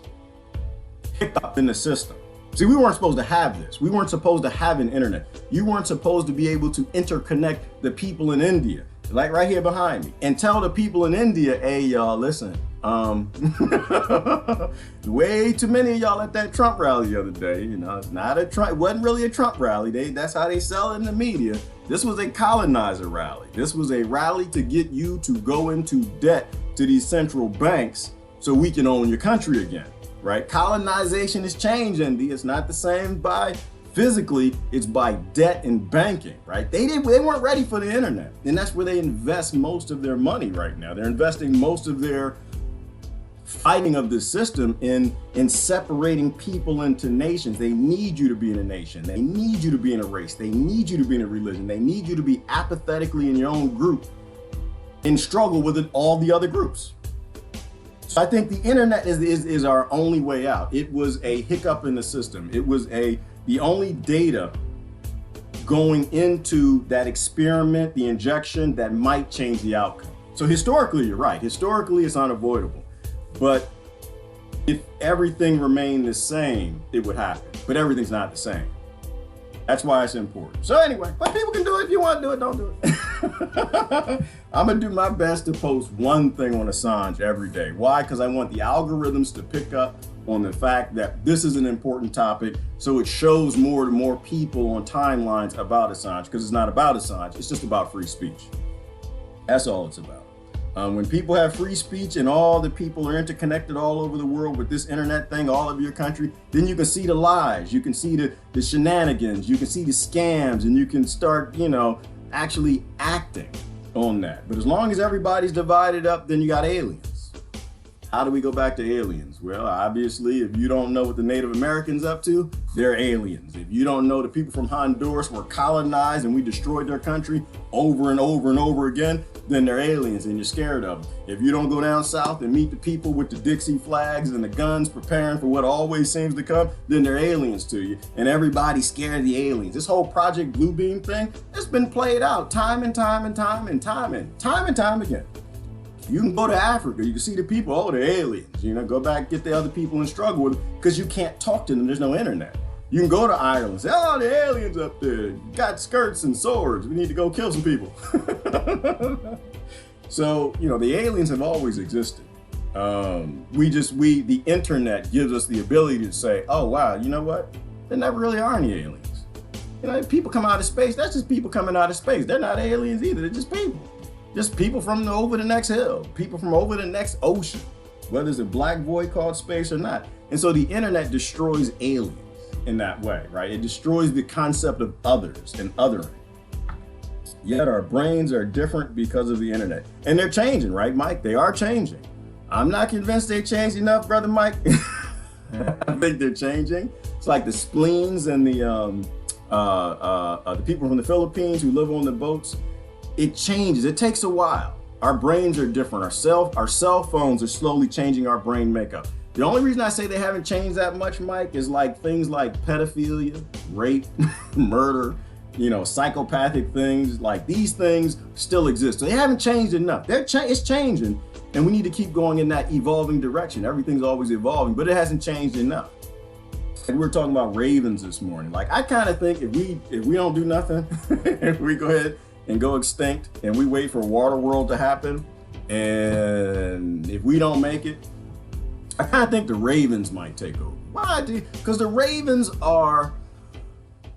Speaker 1: hiccup in the system. See, we weren't supposed to have this. We weren't supposed to have an internet. You weren't supposed to be able to interconnect the people in India, like right here behind me, and tell the people in India, hey, y'all, listen, way too many of y'all at that Trump rally the other day. You know, it's not a Trump, it wasn't really a Trump rally. That's how they sell it in the media. This was a colonizer rally. This was a rally to get you to go into debt to these central banks so we can own your country again, right? Colonization has changed, Indy. It's not the same by physically, it's by debt and banking, right? They weren't ready for the internet. And that's where they invest most of their money right now. They're investing most of their fighting of the system in separating people into nations. They need you to be in a nation. They need you to be in a race. They need you to be in a religion. They need you to be apathetically in your own group and struggle with all the other groups. So I think the internet is our only way out. It was a hiccup in the system. It was the only data going into that experiment, the injection that might change the outcome. So historically, you're right. Historically, it's unavoidable. But if everything remained the same, it would happen. But everything's not the same. That's why it's important. So anyway, but people can do it. If you want to do it, don't do it. I'm going to do my best to post one thing on Assange every day. Why? Because I want the algorithms to pick up on the fact that this is an important topic, so it shows more and more people on timelines about Assange, because it's not about Assange, it's just about free speech. That's all it's about. When people have free speech and all the people are interconnected all over the world with this internet thing, all over your country, then you can see the lies, you can see the shenanigans, you can see the scams, and you can start, actually acting on that. But as long as everybody's divided up, then you got aliens. How do we go back to aliens? Well, obviously, if you don't know what the Native Americans up to, they're aliens. If you don't know the people from Honduras were colonized and we destroyed their country over and over and over again, then they're aliens and you're scared of them. If you don't go down south and meet the people with the Dixie flags and the guns preparing for what always seems to come, then they're aliens to you. And everybody's scared of the aliens. This whole Project Bluebeam thing, it's been played out time and time and time and time again. You can go to Africa, you can see the people, oh, they're aliens. Go back, get the other people and struggle with them because you can't talk to them, there's no internet. You can go to Ireland and say, oh, the aliens up there, got skirts and swords, we need to go kill some people. So, the aliens have always existed. The internet gives us the ability to say, oh, wow, you know what? There never really are any aliens. People come out of space, that's just people coming out of space. They're not aliens either, they're just people. Just people from over the next hill, people from over the next ocean, whether it's a black void called space or not. And so the internet destroys aliens in that way, right? It destroys the concept of others and othering. Yet our brains are different because of the internet. And they're changing, right, Mike? They are changing. I'm not convinced they changed enough, brother Mike. I think they're changing. It's like the spleens and the people from the Philippines who live on the boats. It changes. It takes a while. Our brains are different. Our cell phones are slowly changing our brain makeup. The only reason I say they haven't changed that much, Mike, is like things like pedophilia, rape, murder, psychopathic things. Like these things still exist. So they haven't changed enough. It's changing, and we need to keep going in that evolving direction. Everything's always evolving, but it hasn't changed enough. We were talking about ravens this morning. Like I kind of think if we don't do nothing, if we go ahead and go extinct and we wait for Waterworld to happen, and if we don't make it, I kind of think the ravens might take over. Why? Because the ravens are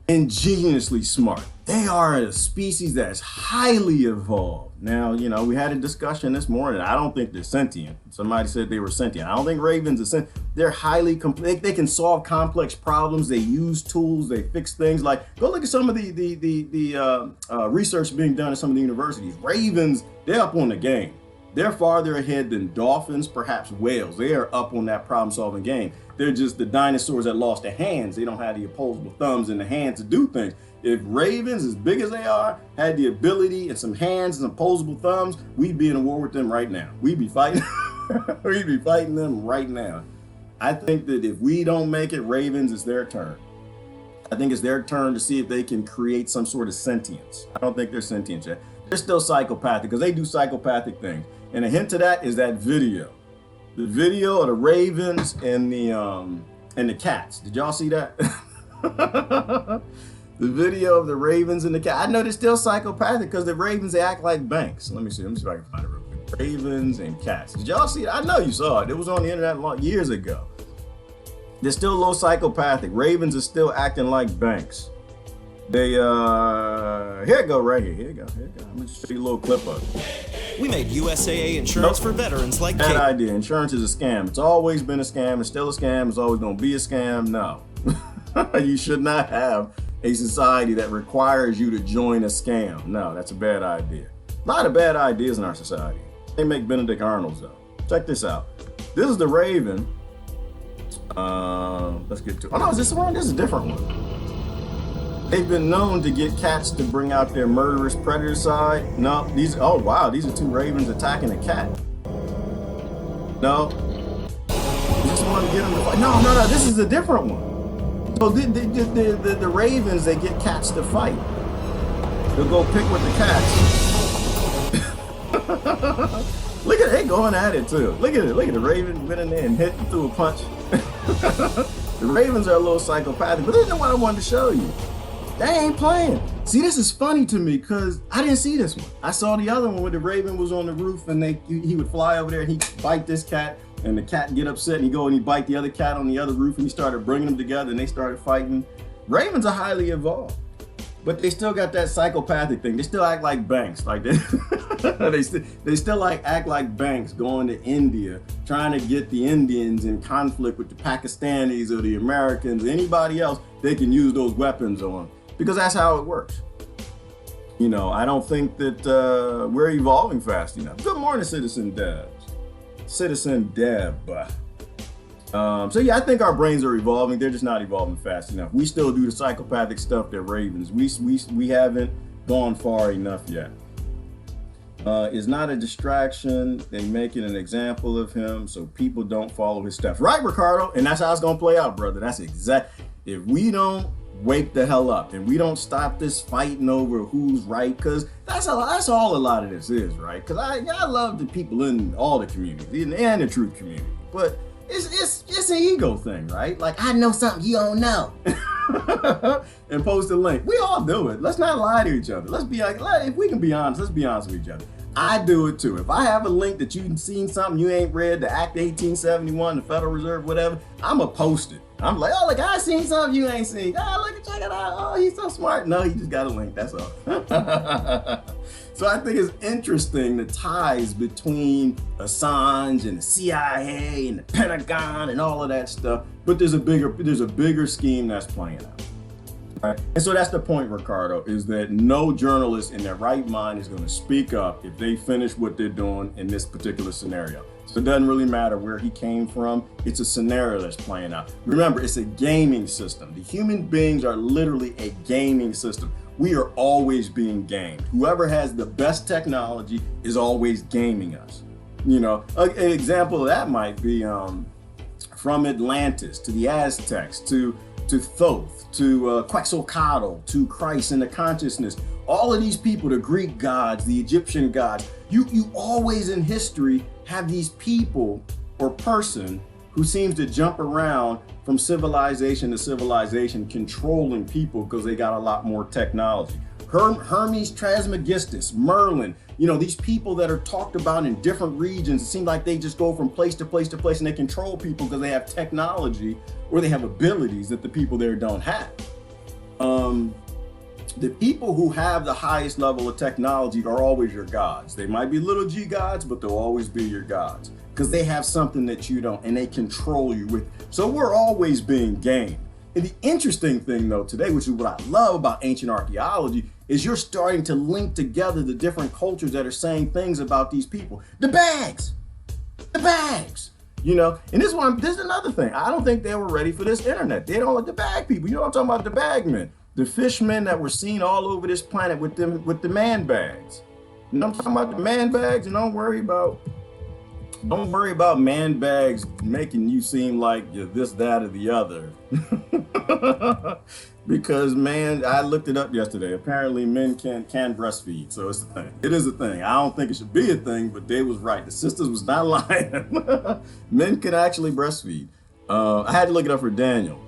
Speaker 1: ingeniously smart. They are a species that's highly evolved. Now, you know, we had a discussion this morning. I don't think they're sentient. Somebody said they were sentient. I don't think ravens are sentient. They're highly complex. They can solve complex problems. They use tools. They fix things. Like, go look at some of the research being done at some of the universities. Ravens, they're up on the game. They're farther ahead than dolphins, perhaps whales. They are up on that problem-solving game. They're just the dinosaurs that lost their hands. They don't have the opposable thumbs in the hands to do things. If ravens, as big as they are, had the ability and some hands and opposable thumbs, we'd be in a war with them right now. We'd be fighting. We'd be fighting them right now. I think that if we don't make it, ravens, it's their turn. I think it's their turn to see if they can create some sort of sentience. I don't think they're sentient yet. They're still psychopathic because they do psychopathic things. And a hint to that is that video. The video of the ravens and the cats. Did y'all see that? The video of the ravens and the cat. I know they're still psychopathic because the ravens, they act like banks. Let me see if I can find it real quick. Ravens and cats. Did y'all see it? I know you saw it. It was on the internet years ago. They're still a little psychopathic. Ravens are still acting like banks. They, here it go right here. Here you go. I'm gonna just show you a little clip of it.
Speaker 7: We made USAA insurance for veterans like
Speaker 1: Bad idea. Insurance is a scam. It's always been a scam. It's still a scam. It's always gonna be a scam. No. You should not have a society that requires you to join a scam. No, that's a bad idea. A lot of bad ideas in our society. They make Benedict Arnolds though. Check this out. This is the raven. Let's get to it. Oh no, is this one? This is a different one. They've been known to get cats to bring out their murderous predator side. No, these, oh wow, these are two ravens attacking a cat. No. Just want to get them to fight. No, this is a different one. So the ravens, they get cats to fight. They'll go pick with the cats. Look at it, they going at it too. Look at the raven went in there and hit through a punch. The ravens are a little psychopathic, but this is what I wanted to show you. They ain't playing. See, this is funny to me because I didn't see this one. I saw the other one where the raven was on the roof and he would fly over there and he'd bite this cat and the cat get upset and he'd bite the other cat on the other roof and he started bringing them together and they started fighting. Ravens are highly evolved, but they still got that psychopathic thing. They still act like banks. Like they still act like banks going to India, trying to get the Indians in conflict with the Pakistanis or the Americans, anybody else they can use those weapons on. Because that's how it works. You know, I don't think that we're evolving fast enough. Good morning, Citizen Deb. Citizen Deb. So yeah, I think our brains are evolving. They're just not evolving fast enough. We still do the psychopathic stuff that ravens. We haven't gone far enough yet. Is not a distraction. They making an example of him so people don't follow his steps. Right, Ricardo? And that's how it's gonna play out, brother. That's exact. If we don't wake the hell up and we don't stop this fighting over who's right, because that's all a lot of this is, right? Because I love the people in all the communities and the truth community, but it's an ego thing, right? Like, I know something you don't know. And post a link. We all do it. Let's not lie to each other. Let's be like, if we can be honest, let's be honest with each other. I do it too. If I have a link that you've seen something you ain't read, the Act 1871, the Federal Reserve, whatever, I'ma post it. I'm like, oh, look, I seen something you ain't seen. Oh, look, check it out. Oh, he's so smart. No, he just got a link. That's all. So I think it's interesting the ties between Assange and the CIA and the Pentagon and all of that stuff. But there's a bigger scheme that's playing out. Right? And so that's the point, Ricardo, is that no journalist in their right mind is going to speak up if they finish what they're doing in this particular scenario. So it doesn't really matter where he came from. It's a scenario that's playing out. Remember, it's a gaming system. The human beings are literally a gaming system. We are always being gamed. Whoever has the best technology is always gaming us. You know, an example of that might be from Atlantis to the Aztecs to Thoth to Quetzalcoatl to Christ and the consciousness. All of these people, the Greek gods, the Egyptian gods, you always in history have these people or person who seems to jump around from civilization to civilization, controlling people because they got a lot more technology. Hermes Trismegistus, Merlin, you know, these people that are talked about in different regions, it seems like they just go from place to place to place and they control people because they have technology or they have abilities that the people there don't have. The people who have the highest level of technology are always your gods. They might be little g gods, but they'll always be your gods because they have something that you don't, and they control you with. So we're always being gamed. And the interesting thing though today, which is what I love about ancient archaeology, is you're starting to link together the different cultures that are saying things about these people. The bags, you know, and this is another thing. I don't think they were ready for this internet. They don't like the bag people. You know what I'm talking about? The bagmen. The fishmen that were seen all over this planet with the man bags. You know what I'm talking about? The man bags, and don't worry about man bags making you seem like you're this, that, or the other. Because man, I looked it up yesterday. Apparently men can breastfeed, so it's a thing. It is a thing. I don't think it should be a thing, but they was right. The sisters was not lying. Men can actually breastfeed. I had to look it up for Daniel.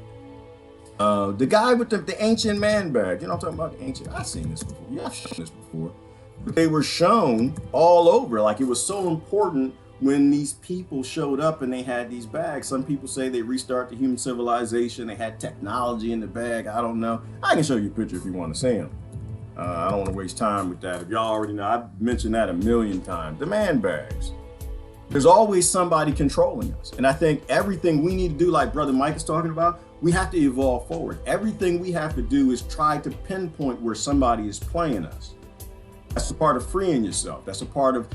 Speaker 1: The guy with the ancient man bag, you know what I'm talking about? The ancient, I've seen this before. Yeah, I've shown this before. But they were shown all over. Like, it was so important when these people showed up and they had these bags. Some people say they restart the human civilization. They had technology in the bag. I don't know. I can show you a picture if you want to see them. I don't want to waste time with that. If y'all already know, I've mentioned that a million times. The man bags. There's always somebody controlling us. And I think everything we need to do, like Brother Mike is talking about, we have to evolve forward. Everything we have to do is try to pinpoint where somebody is playing us. That's a part of freeing yourself. That's a part of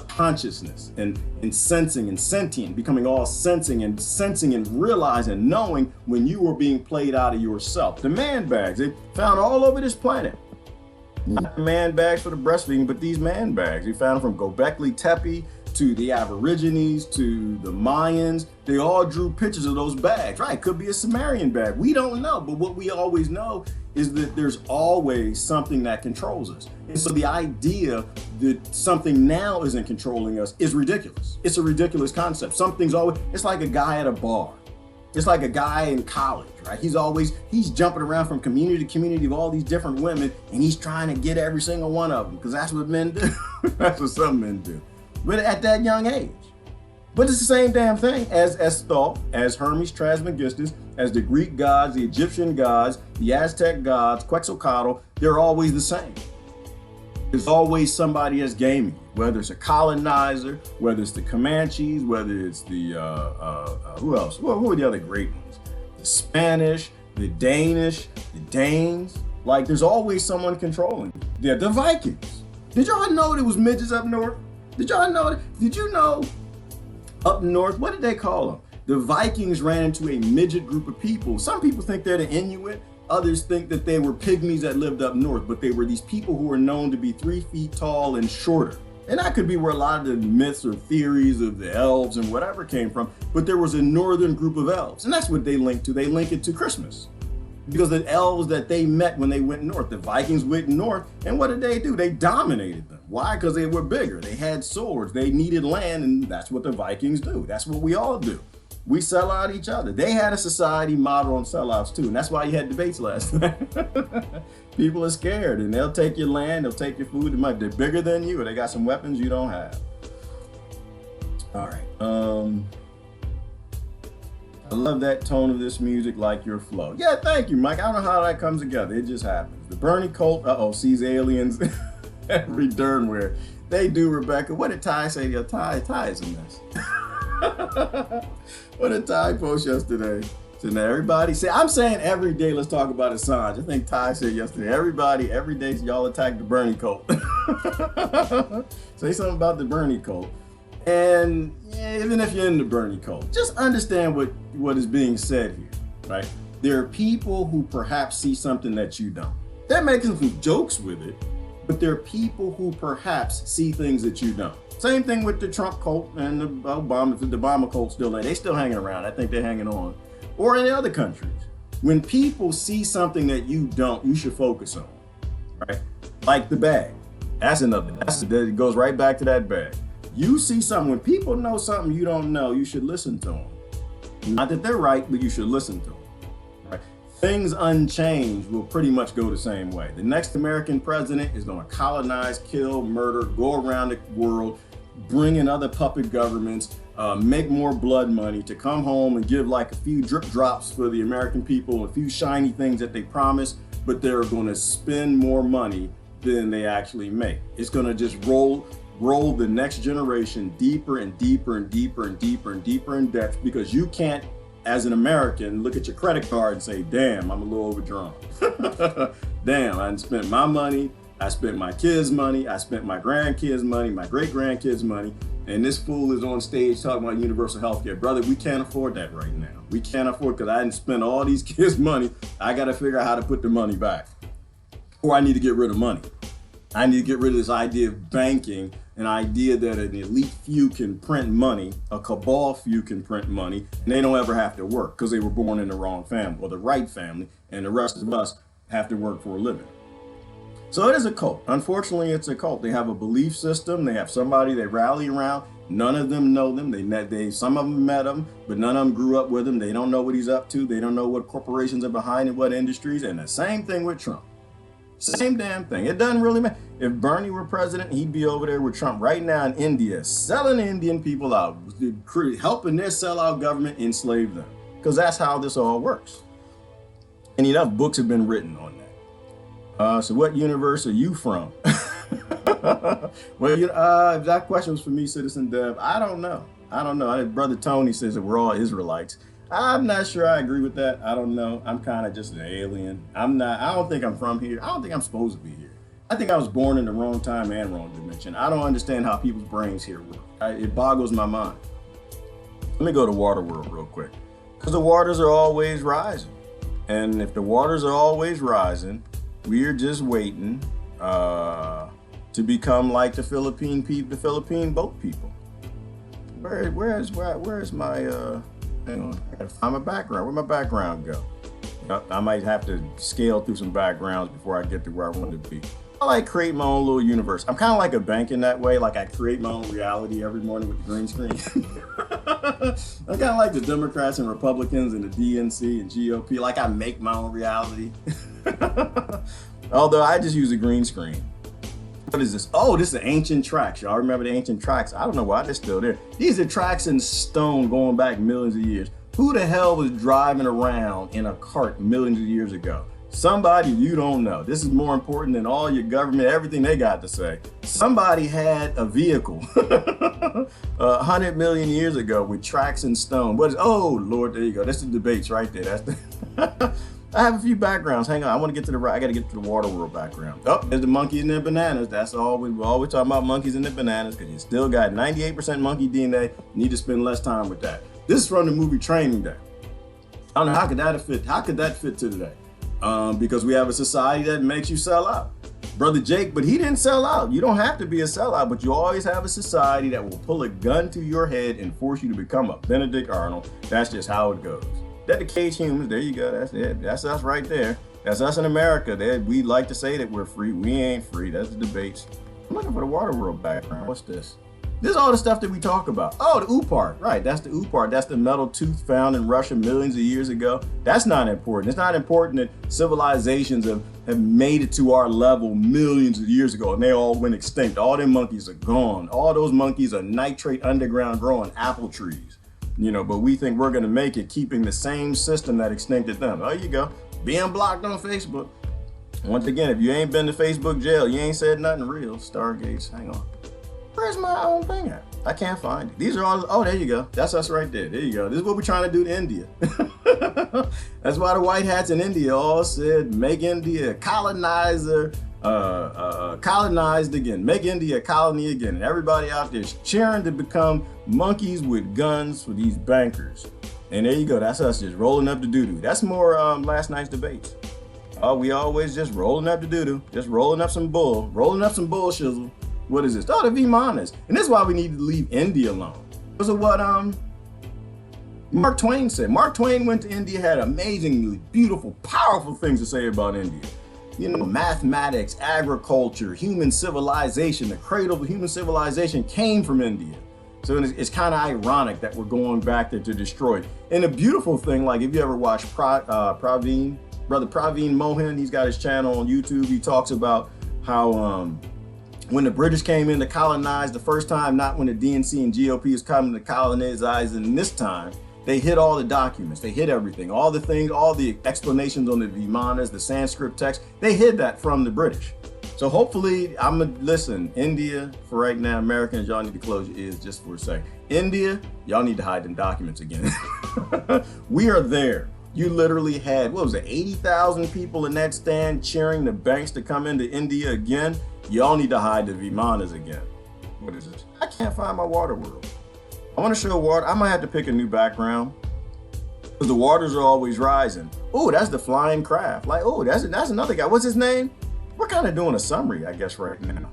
Speaker 1: consciousness and sensing and sentient, becoming all sensing and realizing, knowing when you are being played out of yourself. The man bags, they found all over this planet. Not man bags for the breastfeeding, but these man bags. We found them from Göbekli Tepe to the Aborigines to the Mayans. They all drew pictures of those bags, right? Could be a Sumerian bag. We don't know, but what we always know is that there's always something that controls us. And so the idea that something now isn't controlling us is ridiculous. It's a ridiculous concept. Something's always, it's like a guy at a bar. It's like a guy in college, right? He's jumping around from community to community of all these different women, and he's trying to get every single one of them, because that's what men do. That's what some men do. But at that young age. But it's the same damn thing as Thoth, as Hermes Trismegistus, as the Greek gods, the Egyptian gods, the Aztec gods, Quetzalcoatl. They're always the same. There's always somebody that's gaming, whether it's a colonizer, whether it's the Comanches, whether it's the, who else? Who are the other great ones? The Spanish, the Danish, the Danes. Like, there's always someone controlling. Yeah, the Vikings. Did y'all know there was midgets up north? Did y'all know that? Did you know up north, what did they call them? The Vikings ran into a midget group of people. Some people think they're the Inuit. Others think that they were pygmies that lived up north, but they were these people who were known to be 3 feet tall and shorter. And that could be where a lot of the myths or theories of the elves and whatever came from, but there was a northern group of elves, and that's what they link to. They link it to Christmas. Because the elves that they met when they went north, the Vikings went north, and what did they do? They dominated them. Why? Because they were bigger. They had swords. They needed land, and that's what the Vikings do. That's what we all do. We sell out each other. They had a society modeled on sellouts too, and that's why you had debates last night. People are scared, and they'll take your land, they'll take your food. They're bigger than you, or they got some weapons you don't have. All right. I love that tone of this music, like your flow. Yeah, thank you, Mike. I don't know how that comes together. It just happens. The Bernie cult, sees aliens every darn where. They do, Rebecca. What did Ty say? Ty is a mess. What did Ty post yesterday? So now everybody say, I'm saying every day, let's talk about Assange. I think Ty said yesterday, everybody, every day, y'all attack the Bernie cult. Say something about the Bernie cult. And even if you're in the Bernie cult, just understand what is being said here, right? There are people who perhaps see something that you don't. They're making some jokes with it, but there are people who perhaps see things that you don't. Same thing with the Trump cult and the Obama cult still there. They still hanging around. I think they're hanging on. Or in the other countries. When people see something that you don't, you should focus on, right? Like the bag. That's another, it goes right back to that bag. You see something, when people know something you don't know, you should listen to them. Not that they're right, but you should listen to them. Right? Things unchanged will pretty much go the same way. The next American president is going to colonize, kill, murder, go around the world, bring in other puppet governments, make more blood money, to come home and give like a few drip drops for the American people, a few shiny things that they promise, but they're going to spend more money than they actually make. It's going to just roll the next generation deeper and deeper and deeper and deeper and deeper in debt, because you can't, as an American, look at your credit card and say, damn, I'm a little overdrawn. Damn, I spent my money, I spent my kids' money, I spent my grandkids' money, my great-grandkids' money, and this fool is on stage talking about universal health care. Brother, we can't afford that right now. We can't afford, because I didn't spend all these kids' money. I got to figure out how to put the money back. Or I need to get rid of money. I need to get rid of this idea of banking, an idea that an elite few can print money, a cabal few can print money, and they don't ever have to work because they were born in the wrong family or the right family, and the rest of us have to work for a living. So it is a cult. Unfortunately, it's a cult. They have a belief system. They have somebody they rally around. None of them know them. Some of them met him, but none of them grew up with him. They don't know what he's up to. They don't know what corporations are behind and what industries. And the same thing with Trump. Same damn thing. It doesn't really matter. If Bernie were president, he'd be over there with Trump right now in India, selling Indian people out, helping their sellout government enslave them. Because that's how this all works. And enough books have been written on that. So what universe are you from? Well, if that question was for me, Citizen Dev, I don't know. Brother Tony says that we're all Israelites. I'm not sure I agree with that. I don't know. I'm kind of just an alien. I don't think I'm from here. I don't think I'm supposed to be here. I think I was born in the wrong time and wrong dimension. I don't understand how people's brains here work. It boggles my mind. Let me go to Waterworld real quick. Because the waters are always rising. And if the waters are always rising, we're just waiting to become like the Philippine boat people. Where's my hang on, I gotta find my background. Where'd my background go? I might have to scale through some backgrounds before I get to where I want to be. I like create my own little universe. I'm kind of like a bank in that way. Like I create my own reality every morning with the green screen. I'm kind of like the Democrats and Republicans and the DNC and GOP. Like I make my own reality. Although I just use a green screen. What is this? Oh, this is the ancient tracks. Y'all remember the ancient tracks? I don't know why they're still there. These are tracks in stone going back millions of years. Who the hell was driving around in a cart millions of years ago? Somebody you don't know. This is more important than all your government, everything they got to say. Somebody had a vehicle 100 million years ago with tracks in stone. Oh, Lord, there you go. That's the debates right there. That's the I have a few backgrounds. Hang on, I got to get to the Waterworld background. Oh, there's the monkeys and their bananas. That's all. We're always talking about monkeys and their bananas because you still got 98% monkey DNA. You need to spend less time with that. This is from the movie Training Day. I don't know, how could that fit to today? Because we have a society that makes you sell out. Brother Jake, but he didn't sell out. You don't have to be a sellout, but you always have a society that will pull a gun to your head and force you to become a Benedict Arnold. That's just how it goes. Dedicated humans, there you go, that's it. That's us right there. That's us in America. We like to say that we're free. We ain't free. That's the debates. I'm looking for the Waterworld background. What's this? This is all the stuff that we talk about. Oh, the ooh part. Right, that's the ooh part. That's the metal tooth found in Russia millions of years ago. That's not important. It's not important that civilizations have made it to our level millions of years ago and they all went extinct. All them monkeys are gone. All those monkeys are nitrate underground growing apple trees. But we think we're going to make it keeping the same system that extincted them. There you go. Being blocked on Facebook. Once again, if you ain't been to Facebook jail, you ain't said nothing real. Stargates. Hang on. Where's my own thing at? I can't find it. These are all, oh, there you go. That's us right there. There you go. This is what we're trying to do to India. That's why the white hats in India all said, make India a colonizer, colonized again, make India a colony again. And everybody out there is cheering to become monkeys with guns for these bankers. And there you go. That's us just rolling up the doo-doo. That's more last night's debates. We always just rolling up the doo-doo, just rolling up some bullshizzle. What is this? Oh, the V-minus. And this is why we need to leave India alone. Because of what Mark Twain said. Mark Twain went to India, had amazingly beautiful, powerful things to say about India. Mathematics, agriculture, human civilization, the cradle of human civilization came from India. So it's kind of ironic that we're going back there to destroy it. And the beautiful thing, like if you ever watch Praveen, Brother Praveen Mohan, he's got his channel on YouTube. He talks about how when the British came in to colonize the first time, not when the DNC and GOP was coming to colonize, and this time, they hid all the documents, they hid everything, all the things, all the explanations on the Vimanas, the Sanskrit text, they hid that from the British. So hopefully, listen, India, for right now, Americans, y'all need to close your ears just for a second. India, y'all need to hide them documents again. We are there. You literally had, what was it, 80,000 people in that stand cheering the banks to come into India again. Y'all need to hide the Vimanas again. What is this? I can't find my water world. I want to show water. I might have to pick a new background because the waters are always rising. Oh, that's the flying craft. Like, oh, that's another guy. What's his name? We're kind of doing a summary, I guess, right now.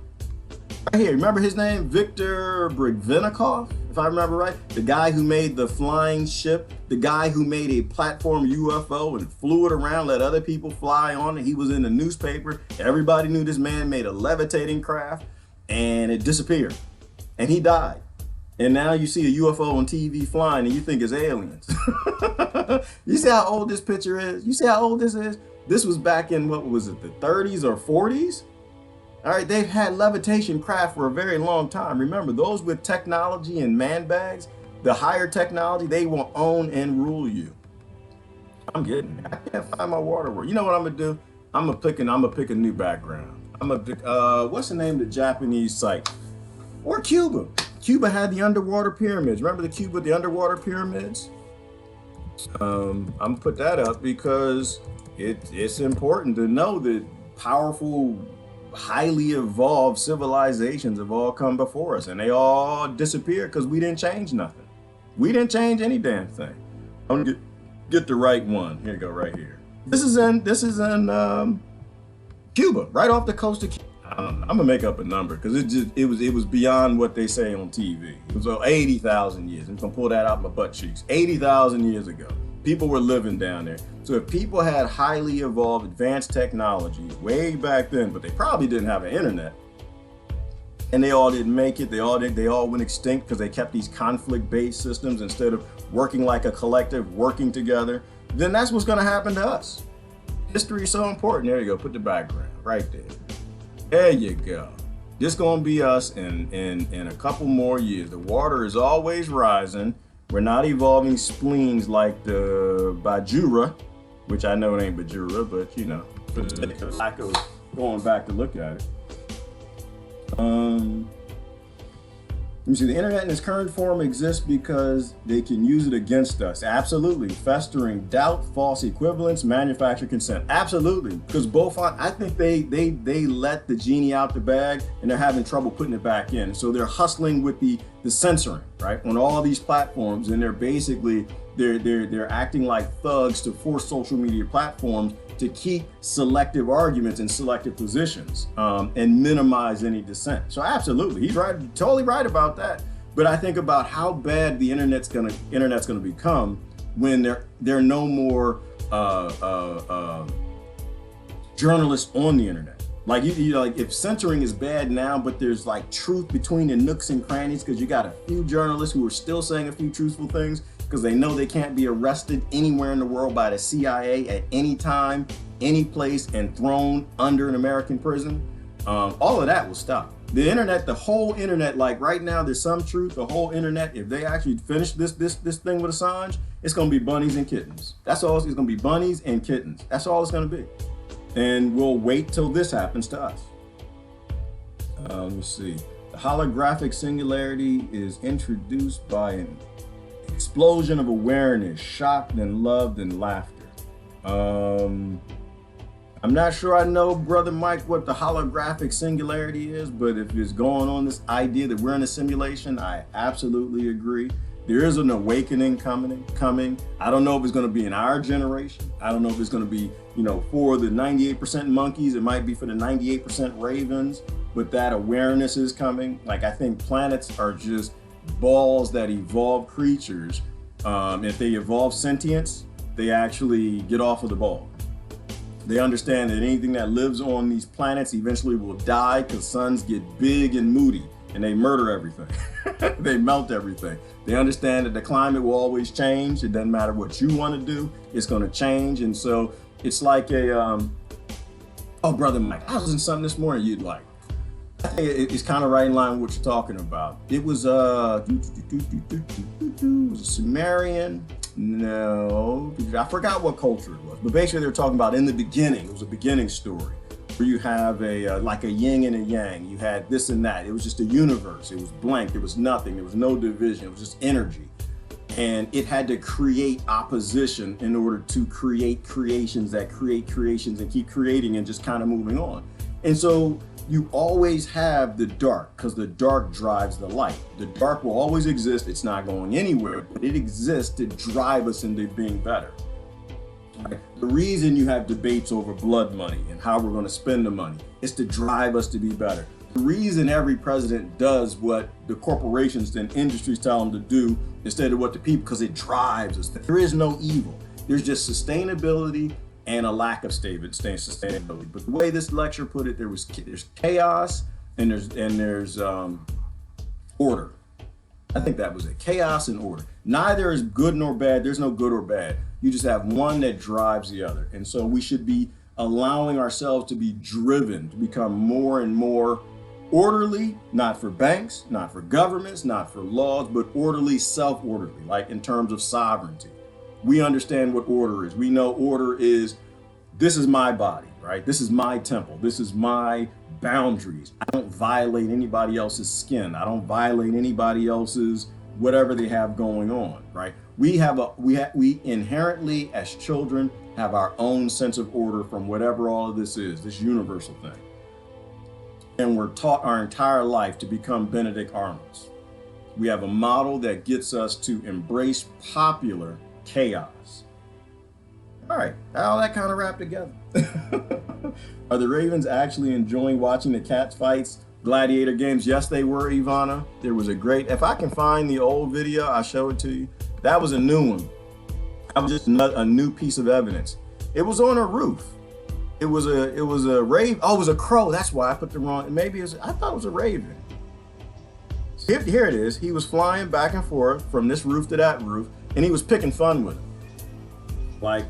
Speaker 1: Right here, remember his name? Viktor Brigvinikov, if I remember right. The guy who made the flying ship, the guy who made a platform UFO and flew it around, let other people fly on it. He was in the newspaper. Everybody knew this man made a levitating craft and it disappeared and he died. And now you see a UFO on TV flying and you think it's aliens. You see how old this picture is? You see how old this is? This was back in, what was it, the 30s or 40s? All right, they've had levitation craft for a very long time. Remember, those with technology and man bags, the higher technology, they will own and rule you. I'm getting it. I can't find my water world. You know what I'm gonna do? I'm gonna pick a new background. I'm gonna pick, what's the name of the Japanese site? Or Cuba. Cuba had the underwater pyramids. Remember the underwater pyramids? I'm gonna put that up because it's important to know that powerful, highly evolved civilizations have all come before us and they all disappeared because we didn't change nothing. We didn't change any damn thing. I'm gonna get the right one. Here you go, right here. This is in Cuba, right off the coast of Cuba. I'm gonna make up a number because it was beyond what they say on TV. It was 80,000 years. I'm gonna pull that out my butt cheeks. 80,000 years ago, people were living down there. So if people had highly evolved, advanced technology way back then, but they probably didn't have an internet, and they all didn't make it, they all went extinct because they kept these conflict-based systems instead of working like a collective, working together, then that's what's gonna happen to us. History is so important. There you go, put the background right there. There you go. This gonna be us in a couple more years. The water is always rising. We're not evolving spleens like the Bajura, which I know it ain't Bajura, but you know, for the sake of lack of going back to look at it. Let me see, the internet in its current form exists because they can use it against us. Absolutely. Festering doubt, false equivalence, manufactured consent. Absolutely. Because both, I think they let the genie out the bag and they're having trouble putting it back in. So they're hustling with the censoring, right? On all these platforms, and they're basically, they're acting like thugs to force social media platforms to keep selective arguments in selective positions and minimize any dissent. So absolutely, he's right, totally right about that. But I think about how bad the internet's gonna become when there are no more journalists on the internet. Like you know, like if censoring is bad now, but there's like truth between the nooks and crannies because you got a few journalists who are still saying a few truthful things, because they know they can't be arrested anywhere in the world by the CIA at any time, any place, and thrown under an American prison. All of that will stop. The internet, the whole internet, like right now, there's some truth. The whole internet, if they actually finish this thing with Assange, it's gonna be bunnies and kittens. That's all. It's gonna be bunnies and kittens. That's all it's gonna be. And we'll wait till this happens to us. Let me see. The holographic singularity is introduced by an explosion of awareness, shocked and loved and laughter. I'm not sure I know, Brother Mike, what the holographic singularity is, but if it's going on this idea that we're in a simulation, I absolutely agree. There is an awakening coming. I don't know if it's going to be in our generation. I don't know if it's going to be, you know, for the 98% monkeys. It might be for the 98% ravens, but that awareness is coming. Like, I think planets are just balls that evolve creatures. If they evolve sentience, they actually get off of the ball. They understand that anything that lives on these planets eventually will die because suns get big and moody and they murder everything. They melt everything. They understand that the climate will always change. It doesn't matter what you want to do, it's going to change. And so it's like a, oh, Brother Mike, I was in something this morning you'd like. I think it's kind of right in line with what you're talking about. It was a Sumerian. No, I forgot what culture it was, but basically they were talking about in the beginning. It was a beginning story where you have a like a yin and a yang. You had this and that. It was just a universe. It was blank. There was nothing. There was no division. It was just energy, and it had to create opposition in order to create creations that create creations and keep creating and just kind of moving on. And so you always have the dark, because the dark drives the light. The dark will always exist. It's not going anywhere, but it exists to drive us into being better. The reason you have debates over blood money and how we're going to spend the money is to drive us to be better. The reason every president does what the corporations and industries tell them to do instead of what the people, because it drives us. There is no evil. There's just sustainability and a lack of sustainability. But the way this lecture put it, there's chaos and there's order. I think that was it. Chaos and order. Neither is good nor bad. There's no good or bad. You just have one that drives the other. And so we should be allowing ourselves to be driven to become more and more orderly, not for banks, not for governments, not for laws, but orderly, self-orderly, like in terms of sovereignty. We understand what order is. We know order is, this is my body, right? This is my temple. This is my boundaries. I don't violate anybody else's skin. I don't violate anybody else's whatever they have going on, right? We inherently as children have our own sense of order from whatever all of this is, this universal thing. And we're taught our entire life to become Benedict Arnolds. We have a model that gets us to embrace popular chaos. All right, all that kind of wrapped together. Are the Ravens actually enjoying watching the Cats fights, gladiator games? Yes, they were, Ivana. There was a great, if I can find the old video, I'll show it to you. That was a new one. That was just a new piece of evidence. It was on a roof. It was a raven. Oh, it was a crow. That's why I put the wrong, maybe I thought it was a raven. Here it is. He was flying back and forth from this roof to that roof, and he was picking fun with him. Like,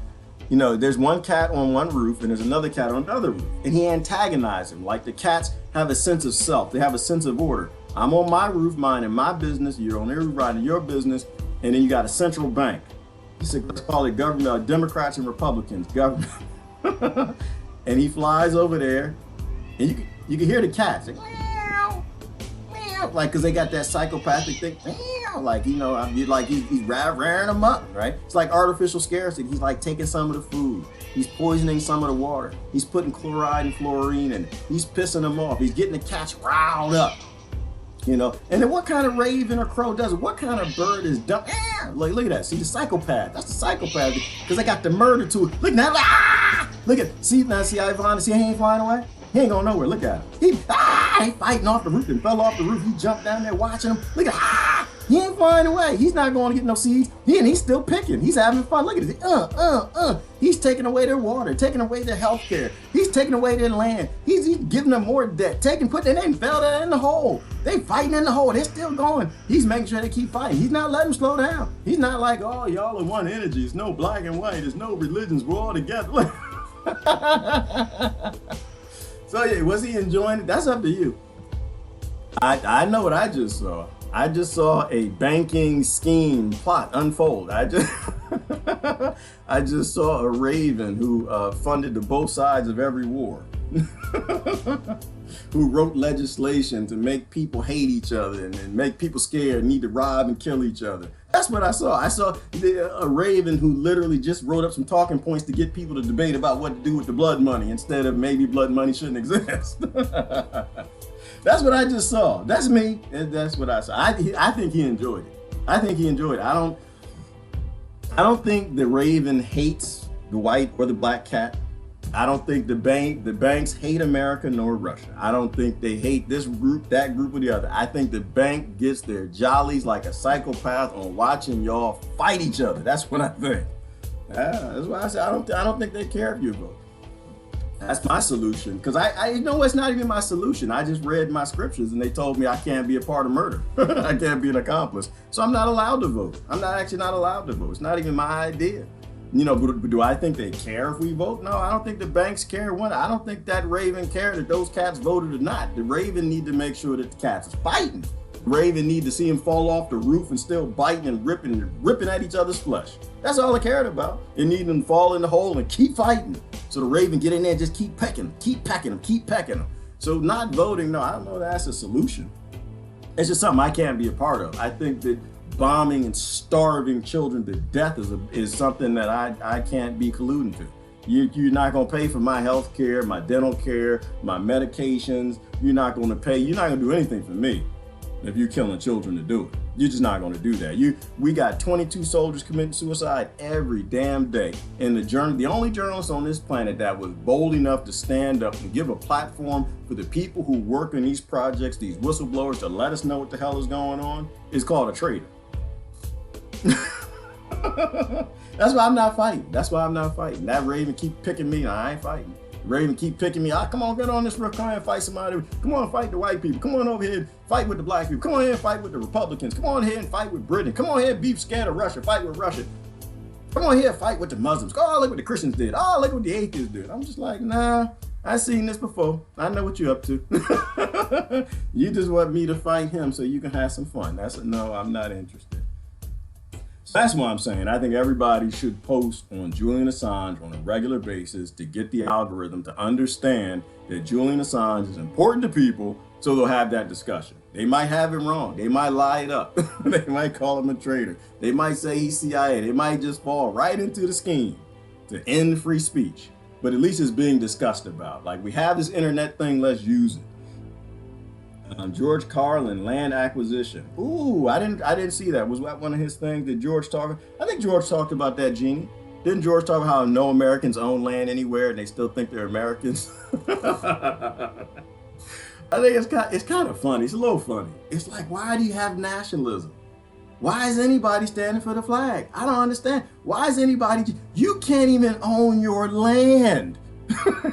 Speaker 1: you know, there's one cat on one roof and there's another cat on another roof, and he antagonized him. Like, the cats have a sense of self. They have a sense of order. I'm on my roof minding my business. You're on your roof minding your business. And then you got a central bank. He said, let's call it government, Democrats and Republicans, government. And he flies over there, and you can hear the cats. Like, meow, meow, like, because they got that psychopathic thing. Meow, like, you know, like he's raring them up, right? It's like artificial scarcity. He's like taking some of the food. He's poisoning some of the water. He's putting chloride and fluorine in it. He's pissing them off. He's getting the cats riled up. You know, and then what kind of raven or crow does it? What kind of bird is dumb? Like, look at that. See, the psychopath. That's the psychopath, because they got the murder to it. Look now. Ah! Look at, see Ivana. See, he ain't flying away. He ain't going nowhere. Look at him. He fighting off the roof and fell off the roof. He jumped down there watching him. Look at he ain't flying away. He's not going to get no seeds. He's still picking. He's having fun. Look at it. He's taking away their water, taking away their health care. He's taking away their land. He's giving them more debt. Putting it in, fell down in the hole. They fighting in the hole. They're still going. He's making sure they keep fighting. He's not letting them slow down. He's not like, oh, y'all are one energy. It's no black and white. There's no religions. We're all together. So yeah, was he enjoying it? That's up to you. I know what I just saw. I just saw a banking scheme plot unfold. I just saw a raven who funded the both sides of every war, who wrote legislation to make people hate each other and make people scared, need to rob and kill each other. That's what I saw. I saw a raven who literally just wrote up some talking points to get people to debate about what to do with the blood money instead of maybe blood money shouldn't exist. That's what I just saw. That's me. That's what I saw. I think he enjoyed it. I don't think the raven hates the white or the black cat. I don't think the banks hate America nor Russia. I don't think they hate this group, that group, or the other. I think the bank gets their jollies like a psychopath on watching y'all fight each other. That's what I think. That's why I say I don't think they care if you vote. That's my solution, because I know it's not even my solution. I just read my scriptures and they told me I can't be a part of murder. I can't be an accomplice. So I'm not allowed to vote. I'm not allowed to vote. It's not even my idea. You know, but do I think they care if we vote? No, I don't think the banks care. I don't think that Raven cared that those cats voted or not. The Raven need to make sure that the cats is fighting. The Raven need to see him fall off the roof and still biting and ripping at each other's flesh. That's all I cared about. It needed them to fall in the hole and keep fighting. So the Raven get in there and just keep pecking them. So not voting, no, I don't know that's a solution. It's just something I can't be a part of. I think that bombing and starving children to death is something that I can't be colluding to. You're not going to pay for my health care, my dental care, my medications. You're not going to do anything for me if you're killing children to do it. You're just not going to do that. We got 22 soldiers committing suicide every damn day. And the only journalist on this planet that was bold enough to stand up and give a platform for the people who work in these projects, these whistleblowers, to let us know what the hell is going on, is called a traitor. That's why I'm not fighting. That Raven keep picking me, and I ain't fighting. Raven keep picking me. Come on, get on this roof. Come on and fight somebody. Come on, fight the white people. Come on over here and fight with the black people. Come on here and fight with the Republicans. Come on here and fight with Britain. Come on here and be scared of Russia. Fight with Russia. Come on here and fight with the Muslims. Oh, look what the Christians did. Oh, look what the atheists did. I'm just like, nah, I've seen this before. I know what you're up to. You just want me to fight him so you can have some fun. No, I'm not interested. So that's why I'm saying I think everybody should post on Julian Assange on a regular basis to get the algorithm to understand that Julian Assange is important to people, so they'll have that discussion. They might have him wrong. They might lie it up. They might call him a traitor. They might say he's CIA. They might just fall right into the scheme to end free speech. But at least it's being discussed about. Like, we have this internet thing, let's use it. George Carlin, land acquisition. Ooh, I didn't see that. Was that one of his things? Did George talk? I think George talked about that, Jeannie. Didn't George talk about how no Americans own land anywhere and they still think they're Americans? I think it's kind of funny. It's a little funny. It's like, why do you have nationalism? Why is anybody standing for the flag? I don't understand. Why is anybody? You can't even own your land.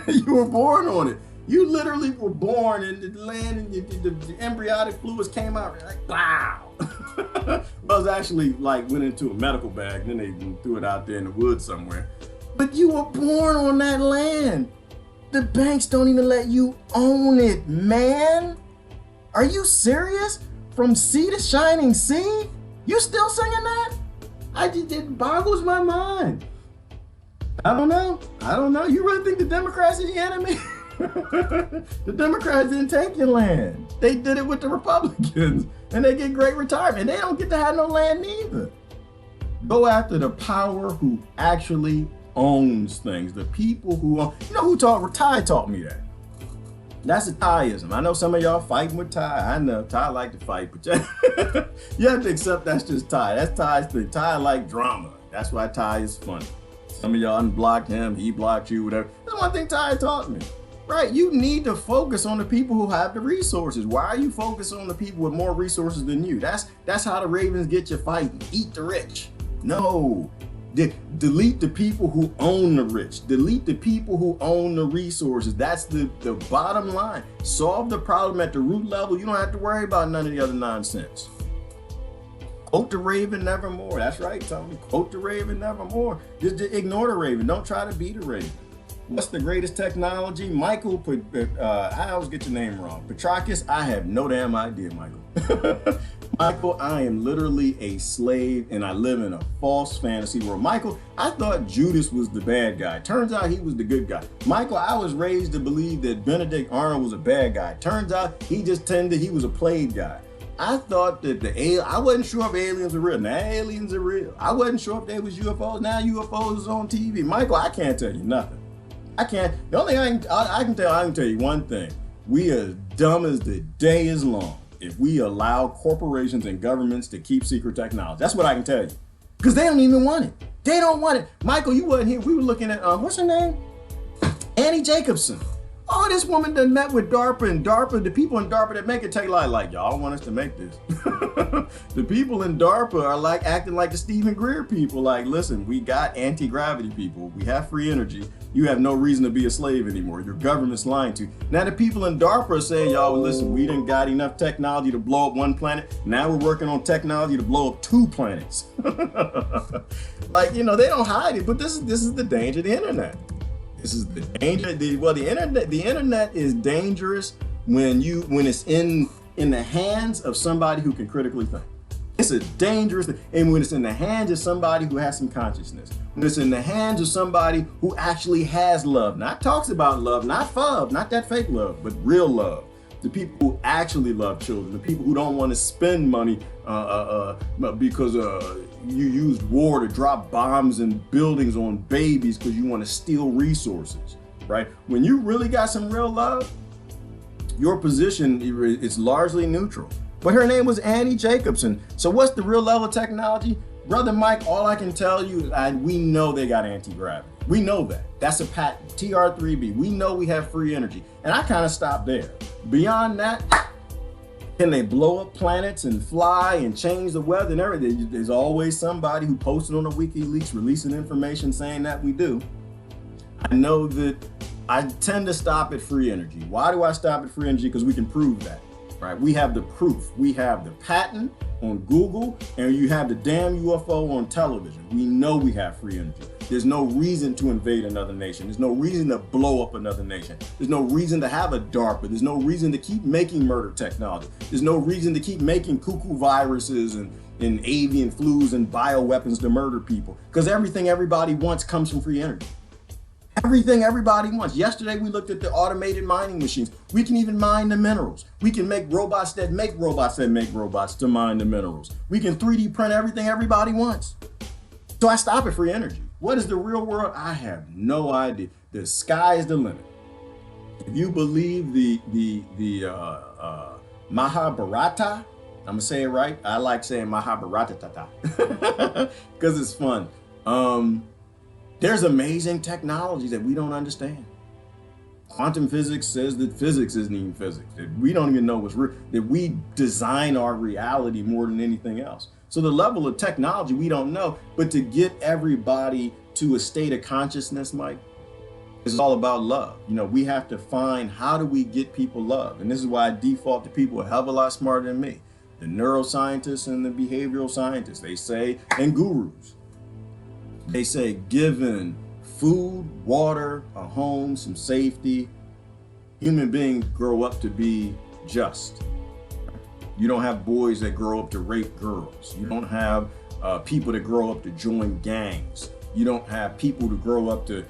Speaker 1: You were born on it. You literally were born in the land, and the embryonic fluids came out like, wow. Well, it was actually like went into a medical bag, and then they threw it out there in the woods somewhere. But you were born on that land. The banks don't even let you own it, man. Are you serious? From sea to shining sea? You still singing that? It boggles my mind. I don't know. You really think the Democrats are the enemy? The Democrats didn't take your land. They did it with the Republicans, and they get great retirement. They don't get to have no land neither. Go after the power who actually owns things. The people who own. You know who Ty taught me that. That's a Tyism. I know some of y'all fighting with Ty. I know Ty like to fight, but you have to accept that's just Ty. That's Ty's thing. Ty like drama. That's why Ty is funny. Some of y'all unblocked him. He blocked you. Whatever. That's one thing Ty taught me. Right, you need to focus on the people who have the resources. Why are you focused on the people with more resources than you? That's how the Ravens get you fighting. Eat the rich. No. Delete the people who own the rich. Delete the people who own the resources. That's the bottom line. Solve the problem at the root level. You don't have to worry about none of the other nonsense. Quote the Raven nevermore. That's right, Tony. Quote the Raven nevermore. Just ignore the Raven. Don't try to be the Raven. What's the greatest technology? Michael, I always get your name wrong. Petrakis, I have no damn idea, Michael. Michael, I am literally a slave and I live in a false fantasy world. Michael, I thought Judas was the bad guy. Turns out he was the good guy. Michael, I was raised to believe that Benedict Arnold was a bad guy. Turns out he was a played guy. I thought that I wasn't sure if aliens are real. Now aliens are real. I wasn't sure if they was UFOs. Now UFOs is on TV. Michael, I can't tell you nothing. I can't. The only thing I can tell you one thing. We are as dumb as the day is long if we allow corporations and governments to keep secret technology. That's what I can tell you. Because they don't even want it. They don't want it. Michael, you wasn't here. We were looking at, what's her name? Annie Jacobsen. Oh, this woman done met with DARPA, and DARPA, the people in DARPA that make it take like y'all want us to make this. The people in DARPA are like acting like the Stephen Greer people. Like, listen, we got anti-gravity people. We have free energy. You have no reason to be a slave anymore. Your government's lying to you. Now the people in DARPA are saying, y'all, listen, we done got enough technology to blow up one planet. Now we're working on technology to blow up 2 planets. Like, you know, they don't hide it, but this is the danger of the internet. This is the danger. The internet is dangerous when it's in the hands of somebody who can critically think. It's a dangerous thing. And when it's in the hands of somebody who has some consciousness, when it's in the hands of somebody who actually has love, not talks about love, not fub, not that fake love, but real love. The people who actually love children, the people who don't want to spend money because you used war to drop bombs and buildings on babies because you want to steal resources, right? When you really got some real love, your position is largely neutral. But her name was Annie Jacobsen. So what's the real level of technology? Brother Mike, all I can tell you is we know they got anti-gravity. We know that. That's a patent, TR3B. We know we have free energy. And I kind of stopped there. Beyond that, can they blow up planets and fly and change the weather and everything? There's always somebody who posted on the WikiLeaks releasing information saying that we do. I know that I tend to stop at free energy. Why do I stop at free energy? Because we can prove that, right? We have the proof. We have the patent on Google, and you have the damn UFO on television. We know we have free energy. There's no reason to invade another nation. There's no reason to blow up another nation. There's no reason to have a DARPA. There's no reason to keep making murder technology. There's no reason to keep making cuckoo viruses and avian flus and bioweapons to murder people. Because everything everybody wants comes from free energy. Everything everybody wants. Yesterday, we looked at the automated mining machines. We can even mine the minerals. We can make robots that make robots that make robots to mine the minerals. We can 3D print everything everybody wants. So I stop at free energy. What is the real world? I have no idea. The sky is the limit. If you believe the Mahabharata, I'm gonna say it right. I like saying Mahabharata because it's fun. There's amazing technologies that we don't understand. Quantum physics says that physics isn't even physics, that we don't even know what's real, that we design our reality more than anything else. So the level of technology we don't know, but to get everybody to a state of consciousness, Mike, is all about love. You know, we have to find how do we get people love? And this is why I default to people a hell of a lot smarter than me. The neuroscientists and the behavioral scientists, they say, and gurus. They say, given food, water, a home, some safety, human beings grow up to be just. You don't have boys that grow up to rape girls. You don't have people that grow up to join gangs. You don't have people to grow up to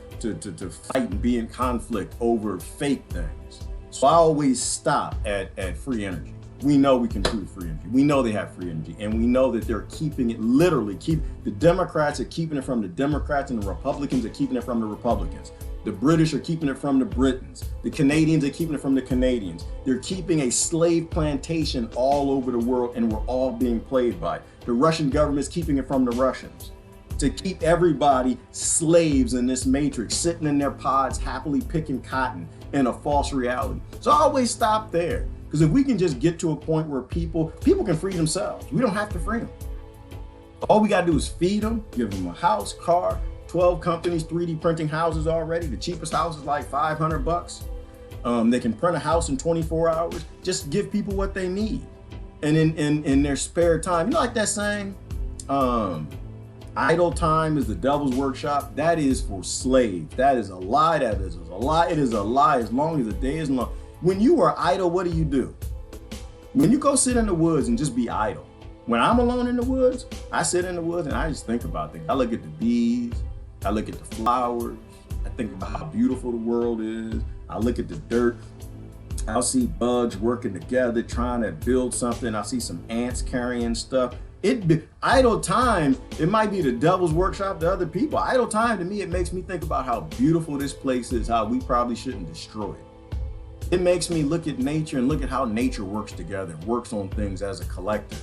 Speaker 1: fight and be in conflict over fake things. So I always stop at free energy. We know we can prove free energy. We know they have free energy, and we know that they're keeping it, literally the Democrats are keeping it from the Democrats, and the Republicans are keeping it from the Republicans. The British are keeping it from the Britons. The Canadians are keeping it from the Canadians. They're keeping a slave plantation all over the world, and we're all being played by it. The Russian government's keeping it from the Russians. To keep everybody slaves in this matrix, sitting in their pods, happily picking cotton in a false reality. So I always stop there. Because if we can just get to a point where people can free themselves, we don't have to free them. All we got to do is feed them, give them a house, car, 12 companies 3D printing houses already. The cheapest house is like $500. They can print a house in 24 hours. Just give people what they need. And in their spare time, you know, like that saying, idle time is the devil's workshop. That is for slaves. That is a lie. That is a lie. It is a lie as long as the day is long. When you are idle, what do? When you go sit in the woods and just be idle. When I'm alone in the woods, I sit in the woods and I just think about things. I look at the bees, I look at the flowers, I think about how beautiful the world is, I look at the dirt, I'll see bugs working together trying to build something, I'll see some ants carrying stuff. Idle time, it might be the devil's workshop to other people. Idle time to me, it makes me think about how beautiful this place is, how we probably shouldn't destroy it. It makes me look at nature and look at how nature works together, works on things as a collective.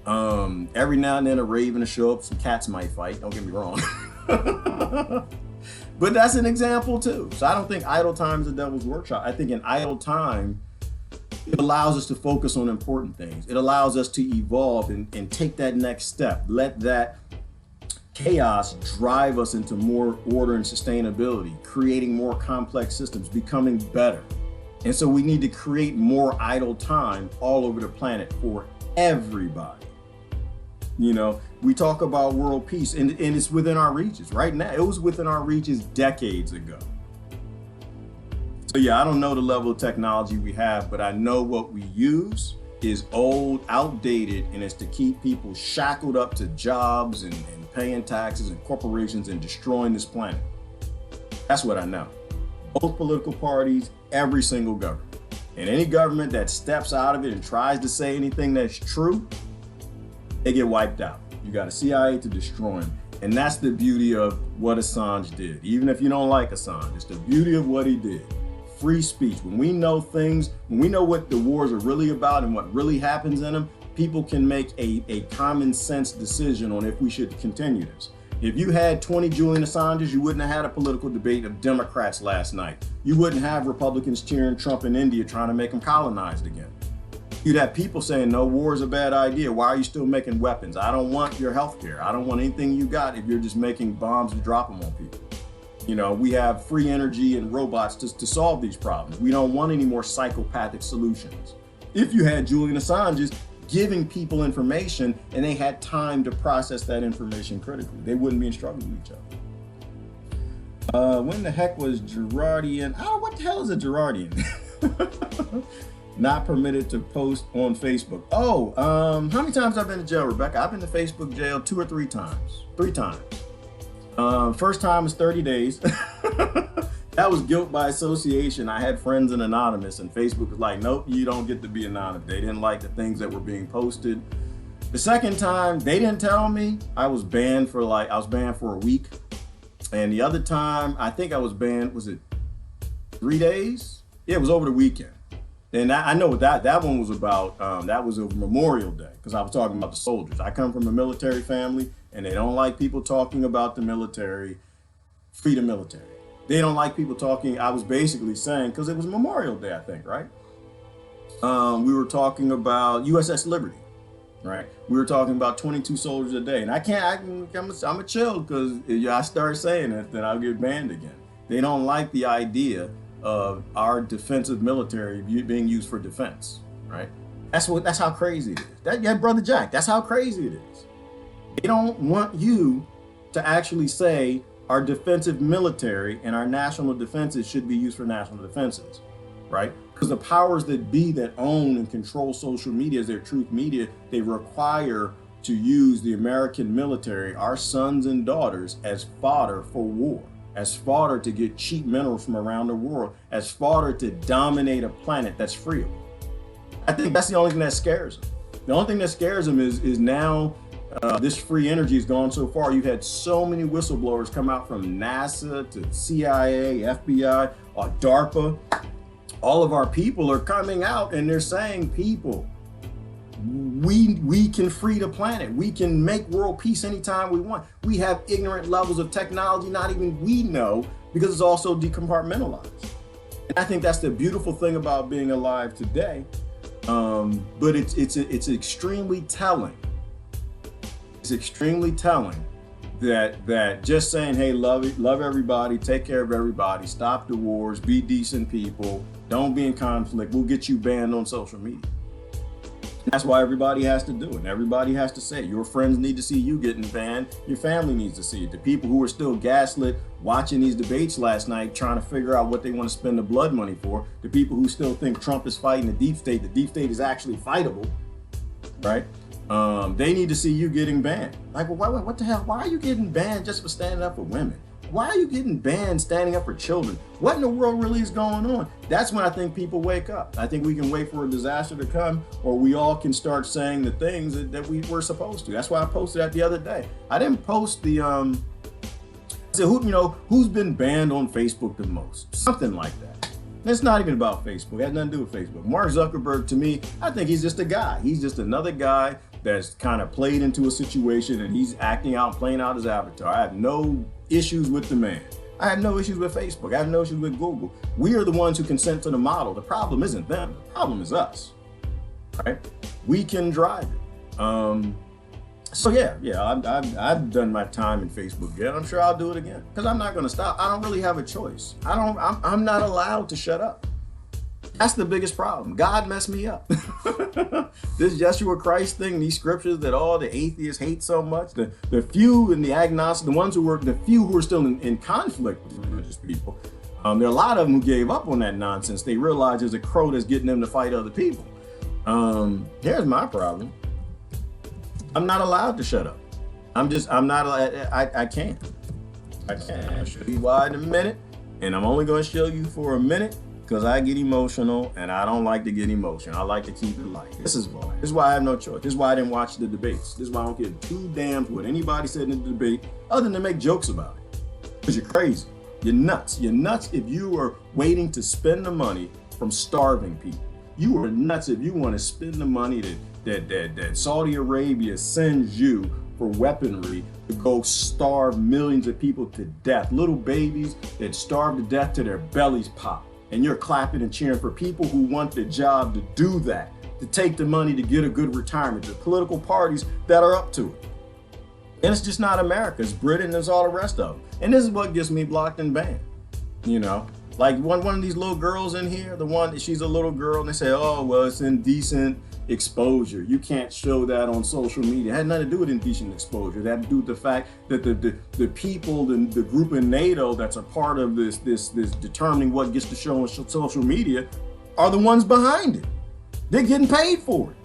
Speaker 1: Every now and then a raven will show up, some cats might fight, don't get me wrong. But that's an example too. So I don't think idle time is the devil's workshop. I think in idle time, it allows us to focus on important things. It allows us to evolve and take that next step. Let that chaos drive us into more order and sustainability, creating more complex systems, becoming better. And so we need to create more idle time all over the planet for everybody. You know, we talk about world peace and it's within our reaches right now. It was within our reaches decades ago. So yeah, I don't know the level of technology we have, but I know what we use is old, outdated, and it's to keep people shackled up to jobs and paying taxes and corporations and destroying this planet. That's what I know. Both political parties, every single government. And any government that steps out of it and tries to say anything that's true, they get wiped out. You got a CIA to destroy him. And that's the beauty of what Assange did. Even if you don't like Assange, it's the beauty of what he did. Free speech. When we know things, when we know what the wars are really about and what really happens in them, people can make a common sense decision on if we should continue this. If you had 20 Julian Assanges, you wouldn't have had a political debate of Democrats last night. You wouldn't have Republicans cheering Trump in India trying to make them colonized again. You'd have people saying, no, war is a bad idea. Why are you still making weapons? I don't want your health care. I don't want anything you got if you're just making bombs and drop them on people. You know, we have free energy and robots to solve these problems. We don't want any more psychopathic solutions. If you had Julian Assange's giving people information and they had time to process that information critically, they wouldn't be in struggle with each other. When the heck was Girardian? Oh, what the hell is a Girardian? Not permitted to post on Facebook. Oh, how many times I've been to jail, Rebecca? I've been to Facebook jail 2 or 3 times. 3 times. First time was 30 days. That was guilt by association. I had friends in Anonymous and Facebook was like, nope, you don't get to be anonymous. They didn't like the things that were being posted. The second time, they didn't tell me. I was banned for a week. And the other time, I think I was banned, was it 3 days? Yeah, it was over the weekend. And I know what that one was about. That was over Memorial Day, because I was talking about the soldiers. I come from a military family, and they don't like people talking about the military, freedom military. They don't like people talking. I was basically saying, because it was Memorial Day, I think, right? We were talking about USS Liberty, right? We were talking about 22 soldiers a day. And I'm a chill, because if I start saying it, then I'll get banned again. They don't like the idea of our defensive military being used for defense, right? That's how crazy it is. Yeah, Brother Jack, that's how crazy it is. They don't want you to actually say our defensive military and our national defenses should be used for national defenses, right? Because the powers that be that own and control social media as their truth media, they require to use the American military, our sons and daughters, as fodder for war, as fodder to get cheap minerals from around the world, as fodder to dominate a planet that's free. I think that's the only thing that scares them. The only thing that scares them is now this free energy has gone so far. You've had so many whistleblowers come out from NASA to CIA, FBI, DARPA. All of our people are coming out and they're saying, people, we can free the planet. We can make world peace anytime we want. We have ignorant levels of technology not even we know, because it's also decompartmentalized. And I think that's the beautiful thing about being alive today. But it's extremely telling. It's extremely telling that just saying, hey, love everybody, take care of everybody, stop the wars, be decent people, don't be in conflict, will get you banned on social media. That's why everybody has to do it. Everybody has to say it. Your friends need to see you getting banned. Your family needs to see it. The people who are still gaslit watching these debates last night, trying to figure out what they want to spend the blood money for. The people who still think Trump is fighting the deep state is actually fightable, right? They need to see you getting banned. Like, well, what the hell? Why are you getting banned just for standing up for women? Why are you getting banned standing up for children? What in the world really is going on? That's when I think people wake up. I think we can wait for a disaster to come, or we all can start saying the things that we were supposed to. That's why I posted that the other day. I didn't post the, I said, who's been banned on Facebook the most? Something like that. And it's not even about Facebook. It has nothing to do with Facebook. Mark Zuckerberg, to me, I think he's just a guy. He's just another guy that's kind of played into a situation and he's acting out, playing out his avatar. I have no issues with the man. I have no issues with Facebook. I have no issues with Google. We are the ones who consent to the model. The problem isn't them. The problem is us, right? We can drive it. So I've done my time in Facebook again. I'm sure I'll do it again because I'm not going to stop. I don't really have a choice. I'm not allowed to shut up. That's the biggest problem. God messed me up. This Yeshua Christ thing, these scriptures that all the atheists hate so much, the few and the agnostic, the few who are still in conflict with religious people, there are a lot of them who gave up on that nonsense. They realized there's a crow that's getting them to fight other people. Here's my problem. I'm not allowed to shut up. I can't. I'll show you why in a minute, and I'm only going to show you for a minute because I get emotional and I don't like to get emotional. I like to keep it light. This is why. This is why I have no choice. This is why I didn't watch the debates. This is why I don't give two damns what anybody said in the debate other than to make jokes about it. Because you're crazy. You're nuts. You're nuts if you are waiting to spend the money from starving people. You are nuts if you want to spend the money that Saudi Arabia sends you for weaponry to go starve millions of people to death. Little babies that starve to death till their bellies pop. And you're clapping and cheering for people who want the job to do that, to take the money to get a good retirement, the political parties that are up to it. And it's just not America, it's Britain, it's all the rest of them. And this is what gets me blocked and banned. You know, like one of these little girls in here, she's a little girl, and they say, oh, well, it's indecent exposure. You can't show that on social media. It had nothing to do with indecent exposure. It had to do with the fact that the people, the group in NATO that's a part of this determining what gets to show on social media are the ones behind it. They're getting paid for it.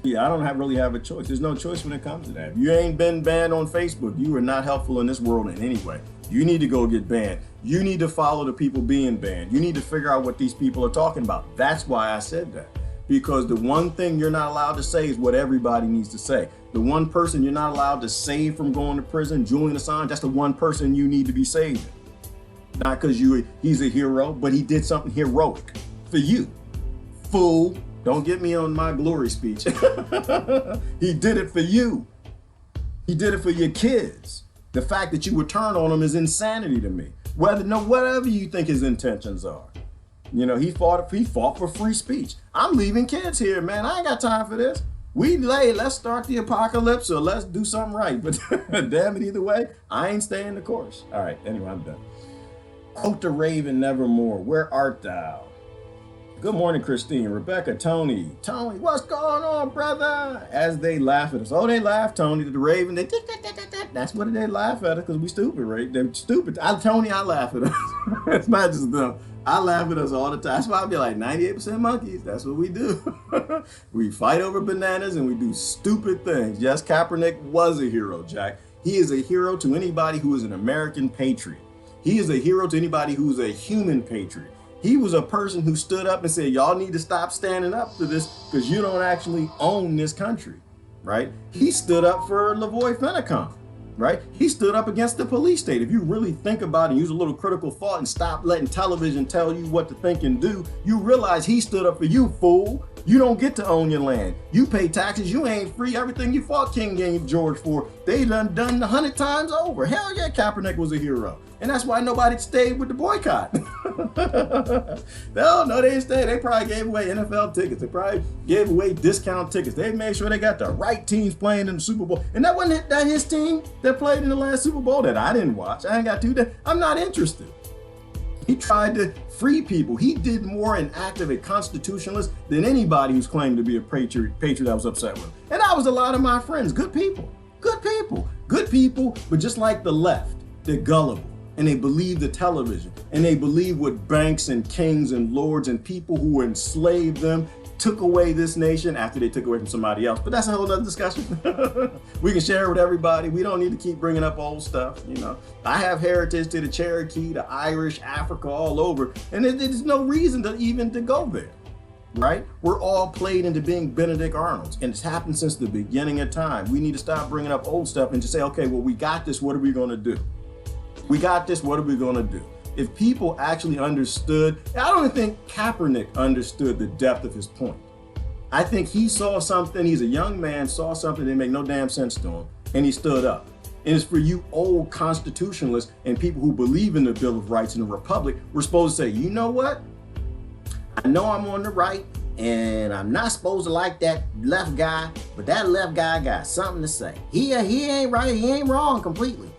Speaker 1: Yeah, I don't really have a choice. There's no choice when it comes to that. If you ain't been banned on Facebook, you are not helpful in this world in any way. You need to go get banned. You need to follow the people being banned. You need to figure out what these people are talking about. That's why I said that. Because the one thing you're not allowed to say is what everybody needs to say. The one person you're not allowed to save from going to prison, Julian Assange, that's the one person you need to be saving. Not because he's a hero, but he did something heroic for you. Fool, don't get me on my glory speech. He did it for you. He did it for your kids. The fact that you would turn on him is insanity to me. Whatever you think his intentions are. You know, he fought for free speech. I'm leaving kids here, man. I ain't got time for this. Let's start the apocalypse or let's do something right. But damn it, either way, I ain't staying the course. All right, anyway, I'm done. Quote the raven nevermore. Where art thou? Good morning, Christine, Rebecca, Tony. Tony, what's going on, brother? As they laugh at us. Oh, they laugh, Tony, to the raven. That's what they laugh at us because we stupid, right? They're stupid. Tony, I laugh at us. It's not just them. I laugh at us all the time. That's why I be like 98% monkeys. That's what we do. We fight over bananas and we do stupid things. Yes, Kaepernick was a hero, Jack. He is a hero to anybody who is an American patriot. He is a hero to anybody who's a human patriot. He was a person who stood up and said, y'all need to stop standing up to this because you don't actually own this country, right? He stood up for Lavoie Finicum, right? He stood up against the police state. If you really think about it and use a little critical thought and stop letting television tell you what to think and do, you realize he stood up for you, fool. You don't get to own your land. You pay taxes. You ain't free. Everything you fought King George for, they done 100 times over. Hell yeah, Kaepernick was a hero. And that's why nobody stayed with the boycott. No, they didn't stay. They probably gave away NFL tickets. They probably gave away discount tickets. They made sure they got the right teams playing in the Super Bowl. And that wasn't that his team that played in the last Super Bowl that I didn't watch. I ain't got to. I'm not interested. He tried to free people. He did more in act of a constitutionalist than anybody who's claimed to be a patriot I was upset with. And that was a lot of my friends. Good people, but just like the left, they're gullible. And they believe the television, and they believe what banks and kings and lords and people who enslaved them took away this nation after they took away from somebody else. But that's a whole other discussion. We can share it with everybody. We don't need to keep bringing up old stuff. You know, I have heritage to the Cherokee, the Irish, Africa, all over, and there's no reason to go there, right? We're all played into being Benedict Arnolds, and it's happened since the beginning of time. We need to stop bringing up old stuff and just say, okay, well, we got this. What are we going to do? We got this, what are we gonna do? If people actually understood, I don't think Kaepernick understood the depth of his point. I think he saw something, he's a young man, saw something that made no damn sense to him, and he stood up. And it's for you old constitutionalists and people who believe in the Bill of Rights and the Republic. We're supposed to say, you know what? I know I'm on the right and I'm not supposed to like that left guy, but that left guy got something to say. He ain't right, he ain't wrong completely.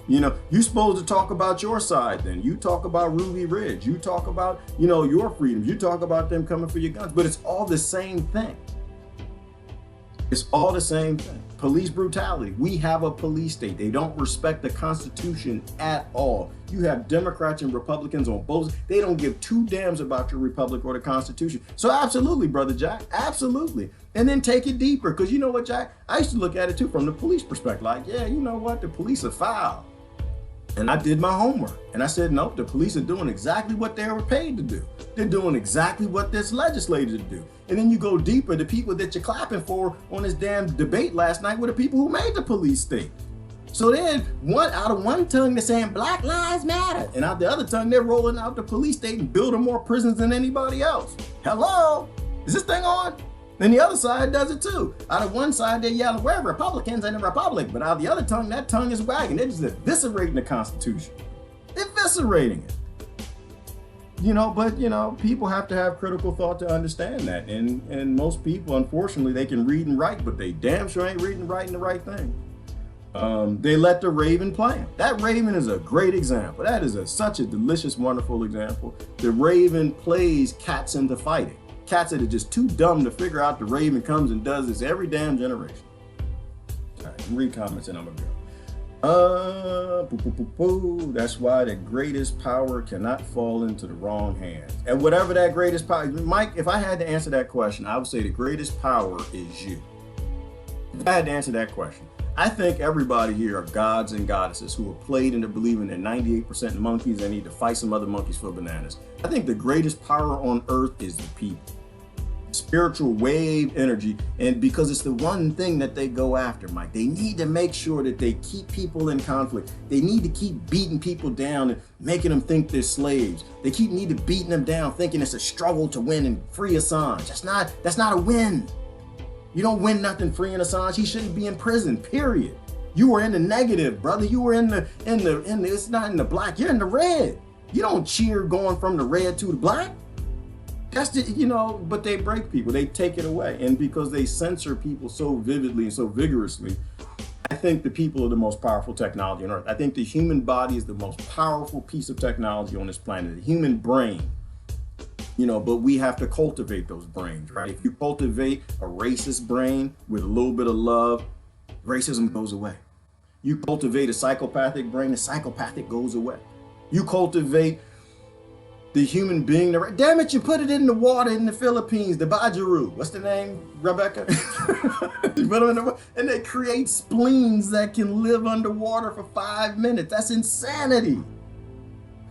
Speaker 1: You know, you're supposed to talk about your side then. You talk about Ruby Ridge. You talk about, you know, your freedoms. You talk about them coming for your guns, but it's all the same thing. It's all the same thing. Police brutality. We have a police state. They don't respect the Constitution at all. You have Democrats and Republicans on both. They don't give two damns about your republic or the Constitution. So absolutely, Brother Jack, absolutely. And then take it deeper, because you know what, Jack? I used to look at it too from the police perspective. Like, yeah, you know what? The police are foul. And I did my homework. And I said, nope, the police are doing exactly what they were paid to do. They're doing exactly what this legislature to do. And then you go deeper, the people that you're clapping for on this damn debate last night were the people who made the police state. So then out of one tongue, they're saying Black Lives Matter. And out the other tongue, they're rolling out the police state and building more prisons than anybody else. Hello? Is this thing on? And the other side does it too. Out of one side, they're yelling, we're Republicans and a republic. But out of the other tongue, that tongue is wagging. They're just eviscerating the Constitution. Eviscerating it. You know, but, you know, people have to have critical thought to understand that. And most people, unfortunately, they can read and write, but they damn sure ain't reading and writing the right thing. They let the Raven play him. That Raven is a great example. That is such a delicious, wonderful example. The Raven plays cats into fighting. Cats that are just too dumb to figure out the Raven comes and does this every damn generation. All right, read comments and I'm gonna go. That's why the greatest power cannot fall into the wrong hands. And whatever that greatest power, Mike, if I had to answer that question, I would say the greatest power is you. If I had to answer that question, I think everybody here are gods and goddesses who are played into believing they're 98% monkeys and need to fight some other monkeys for bananas. I think the greatest power on earth is the people. Spiritual wave energy, and because it's the one thing that they go after, Mike. They need to make sure that they keep people in conflict. They need to keep beating people down and making them think they're slaves. They need to beating them down, thinking it's a struggle to win and free Assange. That's not a win. You don't win nothing freeing Assange. He shouldn't be in prison, period. You were in the negative, brother. You were in the it's not in the black, you're in the red. You don't cheer going from the red to the black. That's the, you know, but they break people, they take it away. And because they censor people so vividly and so vigorously, I think the people are the most powerful technology on earth. I think the human body is the most powerful piece of technology on this planet, the human brain. You know, but we have to cultivate those brains, right? If you cultivate a racist brain with a little bit of love, racism goes away. You cultivate a psychopathic brain, the psychopathic goes away. You cultivate the human being, damn it, you put it in the water in the Philippines, the Bajaru. What's the name, Rebecca? You put them in the water, and they create spleens that can live underwater for 5 minutes. That's insanity.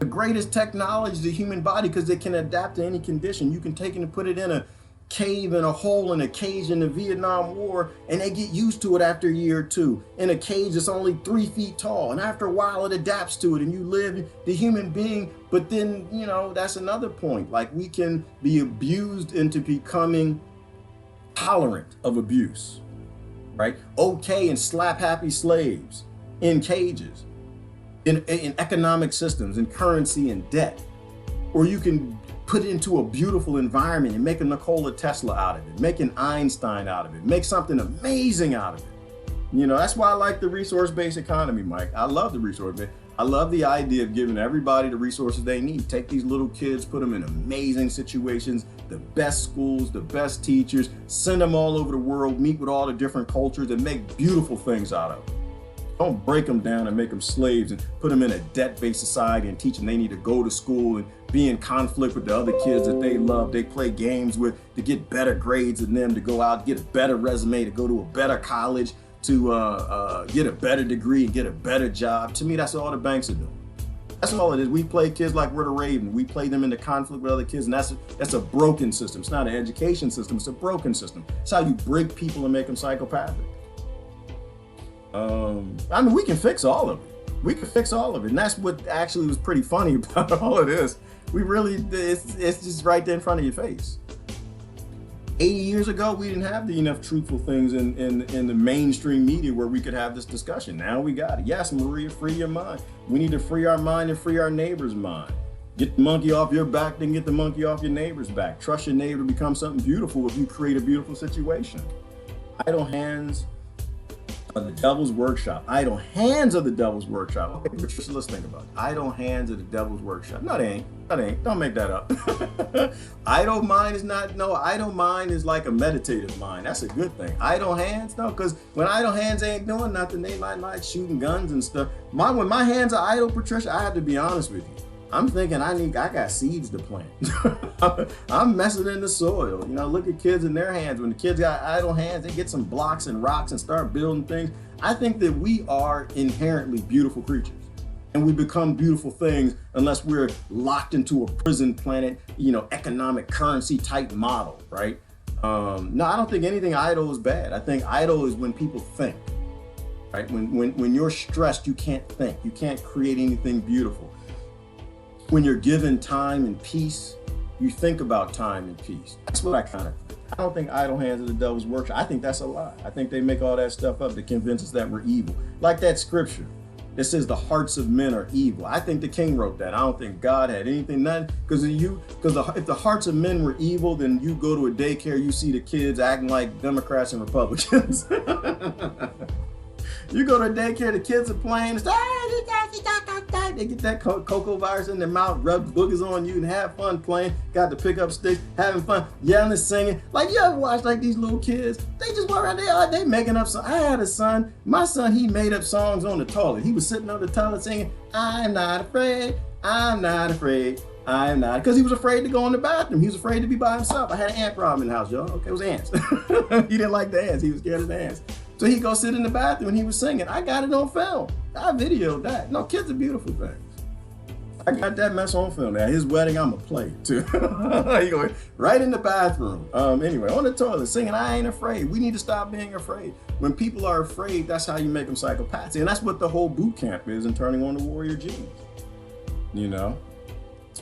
Speaker 1: The greatest technology is the human body because it can adapt to any condition. You can take it and put it in a cave, in a hole, in a cage in the Vietnam War, and they get used to it after a year or two. In a cage that's only 3 feet tall, and after a while it adapts to it and you live the human being. But then, you know, that's another point. Like, we can be abused into becoming tolerant of abuse, right? Okay, and slap happy slaves in cages, in economic systems, in currency and debt. Or you can put it into a beautiful environment and make a Nikola Tesla out of it, make an Einstein out of it, make something amazing out of it. You know, that's why I like the resource-based economy, Mike. I love the resource-based. I love the idea of giving everybody the resources they need. Take these little kids, put them in amazing situations, the best schools, the best teachers, send them all over the world, meet with all the different cultures and make beautiful things out of them. Don't break them down and make them slaves and put them in a debt-based society and teach them they need to go to school and be in conflict with the other kids that they love, they play games with, to get better grades than them, to go out, get a better resume, to go to a better college, to get a better degree and get a better job. To me, that's all the banks are doing. That's all it is. We play kids like we're the Raven. We play them into conflict with other kids, and that's a broken system. It's not an education system, it's a broken system. It's how you break people and make them psychopathic. I mean, we can fix all of it. We can fix all of it. And that's what actually was pretty funny about all of this. We really, it's just right there in front of your face. 80 years ago, we didn't have enough truthful things in the mainstream media where we could have this discussion. Now we got it. Yes, Maria, free your mind. We need to free our mind and free our neighbor's mind. Get the monkey off your back, then get the monkey off your neighbor's back. Trust your neighbor to become something beautiful if you create a beautiful situation. Idle hands of the devil's workshop. Idle hands of the devil's workshop. Okay, Patricia, let's think about it. Idle hands of the devil's workshop. No, they ain't. That ain't. Don't make that up. Idle mind is not, no, idle mind is like a meditative mind. That's a good thing. Idle hands, no, because when idle hands ain't doing nothing, they might like shooting guns and stuff. When my hands are idle, Patricia, I have to be honest with you. I'm thinking I got seeds to plant. I'm messing in the soil. You know, look at kids in their hands. When the kids got idle hands, they get some blocks and rocks and start building things. I think that we are inherently beautiful creatures. And we become beautiful things unless we're locked into a prison planet, you know, economic currency type model, right? No, I don't think anything idle is bad. I think idle is when people think, right? When you're stressed, you can't think. You can't create anything beautiful. When you're given time and peace, you think about time and peace. That's what I kind of think. I don't think idle hands of the devil's workshop. I think that's a lie. I think they make all that stuff up to convince us that we're evil. Like that scripture that says the hearts of men are evil. I think the king wrote that. I don't think God had anything, nothing. Because if the hearts of men were evil, then you go to a daycare, you see the kids acting like Democrats and Republicans. You go to a daycare, the kids are playing, they get that cocoa virus in their mouth, rub boogers on you and have fun playing, got to pick up sticks, having fun, yelling and singing. Like, you ever watch like these little kids? They just walk around, they making up songs. I had a son, my son, he made up songs on the toilet. He was sitting on the toilet singing, I'm not afraid, I'm not afraid, I'm not, because he was afraid to go in the bathroom. He was afraid to be by himself. I had an ant problem in the house, y'all. Okay, it was ants. He didn't like the ants, he was scared of the ants. So he go sit in the bathroom and he was singing. I got it on film. I videoed that. No, kids are beautiful things. I got that mess on film. At his wedding, I'm going to play it too. He go right in the bathroom. Anyway, on the toilet, singing, I ain't afraid. We need to stop being afraid. When people are afraid, that's how you make them psychopaths. And that's what the whole boot camp is in turning on the warrior genes. You know?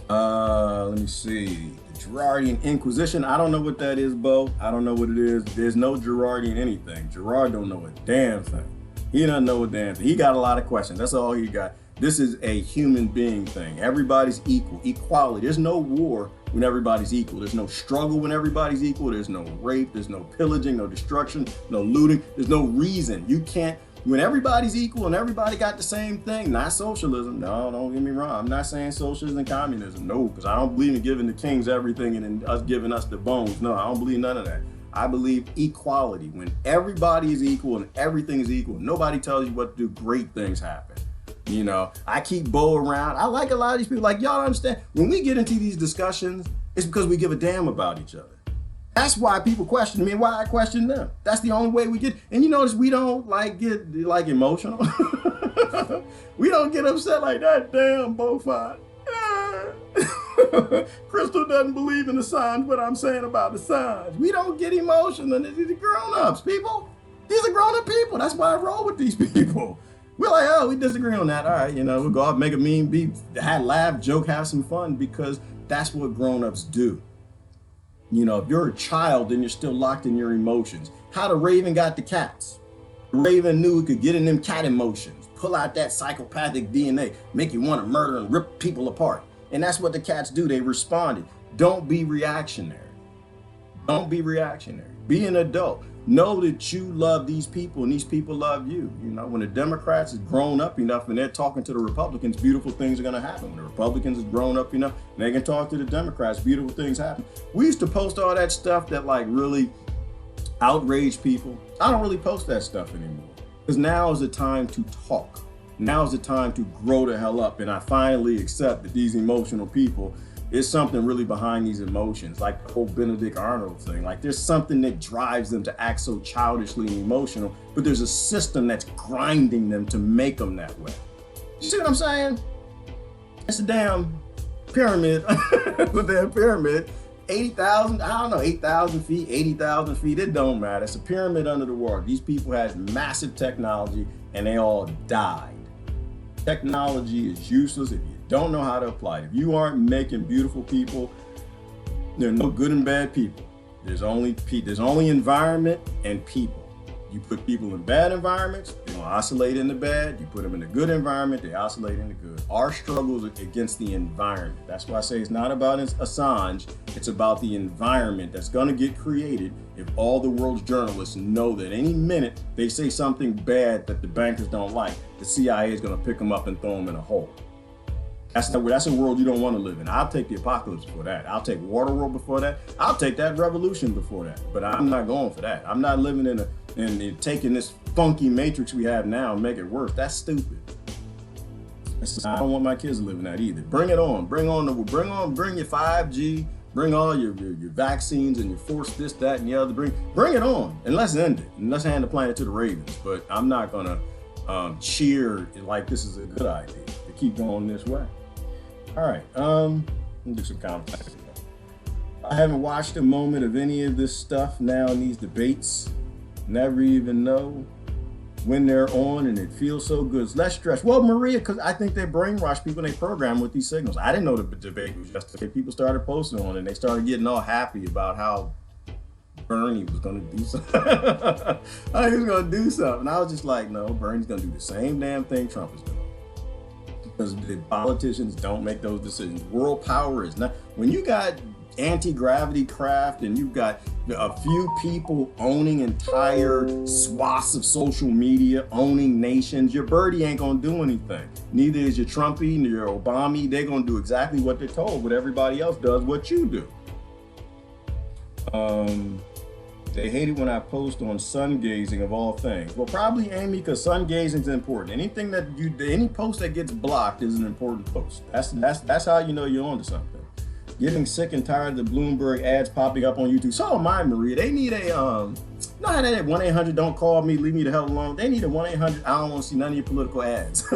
Speaker 1: Let me see. Girardian Inquisition. I don't know what that is, Bo. I don't know what it is. There's no Girardian anything. Gerard don't know a damn thing. He doesn't know a damn thing. He got a lot of questions. That's all he got. This is a human being thing. Everybody's equal. Equality. There's no war when everybody's equal. There's no struggle when everybody's equal. There's no rape. There's no pillaging, no destruction, no looting. There's no reason. You can't. When everybody's equal and everybody got the same thing, not socialism. No, don't get me wrong. I'm not saying socialism and communism. No, because I don't believe in giving the kings everything and then us giving us the bones. No, I don't believe none of that. I believe equality. When everybody is equal and everything is equal, nobody tells you what to do, great things happen. You know, I keep Bo around. I like a lot of these people. Like, y'all understand, when we get into these discussions, it's because we give a damn about each other. That's why people question me and why I question them. That's the only way we get. And you notice we don't get emotional. We don't get upset like that. Damn, Bo-Fi. Crystal doesn't believe in the signs, what I'm saying about the signs. We don't get emotional. These are grown-ups, people. These are grown-up people. That's why I roll with these people. We're like, oh, we disagree on that. All right, we'll go out, make a meme, laugh, joke, have some fun, because that's what grown-ups do. If you're a child, then you're still locked in your emotions. How the raven got the cats. The raven knew it could get in them cat emotions, pull out that psychopathic DNA, make you want to murder and rip people apart. And that's what the cats do. They responded. Don't be reactionary. Don't be reactionary. Be an adult. Know that you love these people and these people love you. When the Democrats is grown up enough and they're talking to the Republicans, beautiful things are going to happen. When the Republicans is grown up enough and they can talk to the Democrats, beautiful things happen. We used to post all that stuff that really outraged people. I don't really post that stuff anymore because now is the time to talk. Now is the time to grow the hell up. And I finally accept that these emotional people, there's something really behind these emotions, like the whole Benedict Arnold thing. There's something that drives them to act so childishly and emotional, but there's a system that's grinding them to make them that way. You see what I'm saying? It's a damn pyramid. The damn pyramid, 80,000, 8,000 feet, 80,000 feet, it don't matter. It's a pyramid under the water. These people had massive technology and they all died. Technology is useless if you don't know how to apply it. If you aren't making beautiful people, there are no good and bad people. There's only environment and people. You put people in bad environments, they're gonna oscillate in the bad. You put them in a good environment, they oscillate in the good. Our struggle is against the environment. That's why I say it's not about Assange, it's about the environment that's gonna get created if all the world's journalists know that any minute they say something bad that the bankers don't like, the CIA is gonna pick them up and throw them in a hole. That's a world you don't want to live in. I'll take the apocalypse before that. I'll take Waterworld before that. I'll take that revolution before that. But I'm not going for that. I'm not living in taking this funky matrix we have now and make it worse. That's stupid. I don't want my kids to live in that either. Bring it on. Bring your 5G. Bring all your vaccines and your force this, that, and the other. Bring it on, and let's end it. And let's hand the planet to the Ravens. But I'm not gonna cheer like this is a good idea to keep going this way. All right, let me do some comments. I haven't watched a moment of any of this stuff now in these debates. Never even know when they're on, and it feels so good. It's less stress. Well, Maria, because I think they brainwash people and they program with these signals. I didn't know the debate was yesterday. People started posting on it, and they started getting all happy about how Bernie was going to do something. He was going to do something. I was just like, no, Bernie's going to do the same damn thing Trump is doing. Because the politicians don't make those decisions. World power is not, when you got anti-gravity craft and you've got a few people owning entire swaths of social media, owning nations, your birdie ain't gonna do anything. Neither is your Trumpy, nor your Obama. They're gonna do exactly what they're told, but everybody else does what you do. They hate it when I post on sun gazing of all things. Well, probably, Amy, because sun gazing is important. Anything that any post that gets blocked is an important post. That's how you know you're onto something. Getting sick and tired of the Bloomberg ads popping up on YouTube. So am I, Maria. They need a know how that 1-800 don't call me, leave me the hell alone. They need a 1-800 I don't want to see none of your political ads.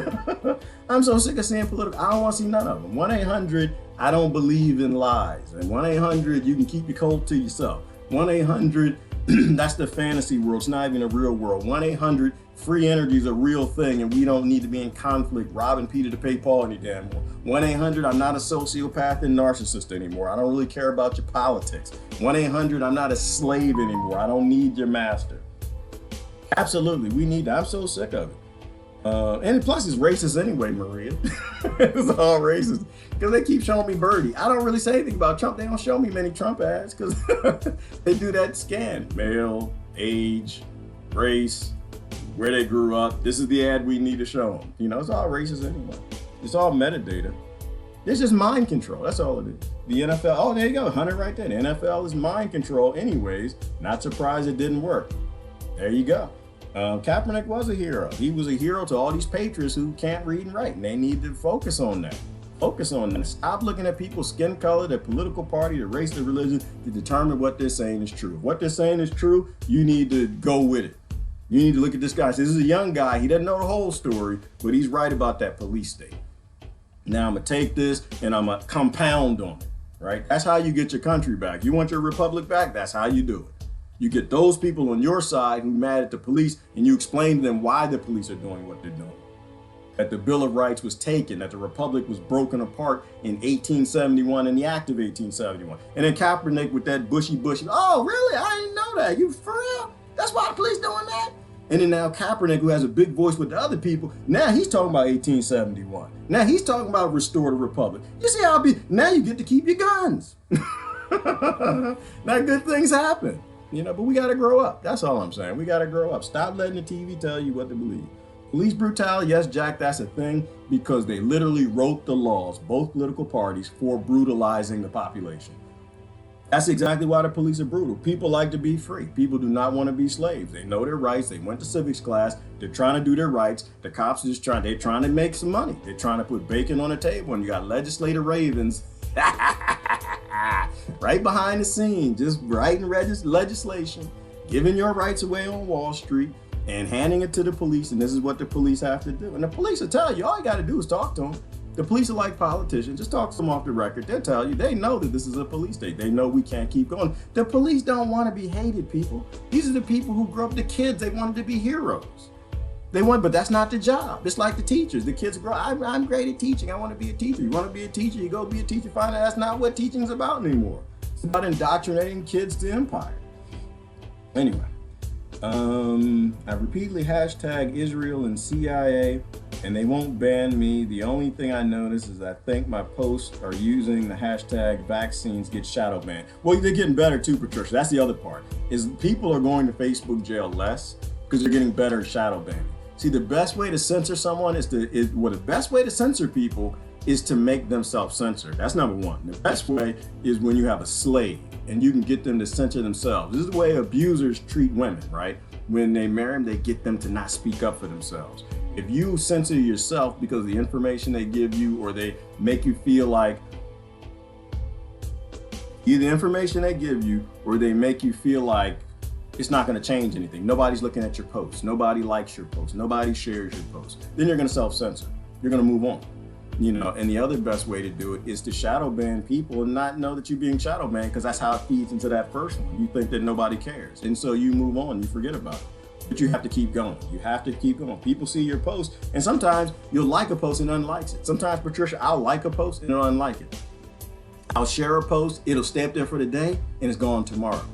Speaker 1: I'm so sick of seeing political. I don't want to see none of them. 1-800 I don't believe in lies. And 1-800 you can keep your cold to yourself. 1-800 that's the fantasy world. It's not even a real world. 1-800 free energy is a real thing, and we don't need to be in conflict, robbing Peter to pay Paul any damn more. 1-800 I'm not a sociopath and narcissist anymore. I don't really care about your politics. 1-800 I'm not a slave anymore. I don't need your master. Absolutely, we need that. I'm so sick of it. And plus it's racist anyway, Maria. It's all racist. Because they keep showing me Birdie. I don't really say anything about Trump. They don't show me many Trump ads because they do that scan. Male, age, race, where they grew up. This is the ad we need to show them. You know, it's all racist anyway. It's all metadata. It's just mind control. That's all it is. The NFL, oh, there you go. Hunter right there. The NFL is mind control anyways. Not surprised it didn't work. There you go. Kaepernick was a hero. He was a hero to all these patriots who can't read and write, and they need to focus on that. Focus on that. Stop looking at people's skin color, their political party, their race, their religion to determine what they're saying is true. If what they're saying is true, you need to go with it. You need to look at this guy. This is a young guy. He doesn't know the whole story, but he's right about that police state. Now I'm gonna take this and I'm gonna compound on it, right? That's how you get your country back. You want your republic back? That's how you do it. You get those people on your side who are mad at the police and you explain to them why the police are doing what they're doing. That the Bill of Rights was taken, that the Republic was broken apart in 1871 in the Act of 1871. And then Kaepernick with that bushy, oh really? I didn't know that. You for real? That's why the police doing that? And then now Kaepernick, who has a big voice with the other people, now he's talking about 1871. Now he's talking about restore the Republic. You see how now you get to keep your guns. Now good things happen. You know, but we got to grow up. That's all I'm saying. We got to grow up. Stop letting the TV tell you what to believe. Police brutality, yes, Jack, that's a thing because they literally wrote the laws, both political parties, for brutalizing the population. That's exactly why the police are brutal. People like to be free. People do not want to be slaves. They know their rights. They went to civics class. They're trying to do their rights. The cops are just trying to make some money. They're trying to put bacon on the table, and you got legislative ravens right behind the scenes, just writing legislation, giving your rights away on Wall Street and handing it to the police. And this is what the police have to do. And the police will tell you, all you got to do is talk to them. The police are like politicians. Just talk to them off the record. They'll tell you, they know that this is a police state. They know we can't keep going. The police don't want to be hated people. These are the people who grew up, the kids, they wanted to be heroes. But that's not the job. It's like the teachers. The kids grow, I'm great at teaching. I want to be a teacher. You want to be a teacher, you go be a teacher. Find out that's not what teaching's about anymore. It's about indoctrinating kids to empire. Anyway, I repeatedly hashtag Israel and CIA, and they won't ban me. The only thing I notice is I think my posts are using the hashtag vaccines get shadow banned. Well, they're getting better too, Patricia. That's the other part, is people are going to Facebook jail less because they're getting better at shadow banning. See, the best way to censor someone the best way to censor people is to make them self-censor. That's number one. The best way is when you have a slave and you can get them to censor themselves. This is the way abusers treat women, right? When they marry them, they get them to not speak up for themselves. If you censor yourself because of the information they give you, or they make you feel like either the information they give you, or they make you feel like it's not going to change anything. Nobody's looking at your posts. Nobody likes your posts. Nobody shares your posts. Then you're going to self-censor. You're going to move on. And the other best way to do it is to shadow ban people and not know that you're being shadow banned, because that's how it feeds into that first one. You think that nobody cares. And so you move on, you forget about it. But you have to keep going. You have to keep going. People see your post, and sometimes you'll like a post and unlikes it. Sometimes, Patricia, I'll like a post and I'll unlike it. I'll share a post, it'll stay up there for the day, and it's gone tomorrow.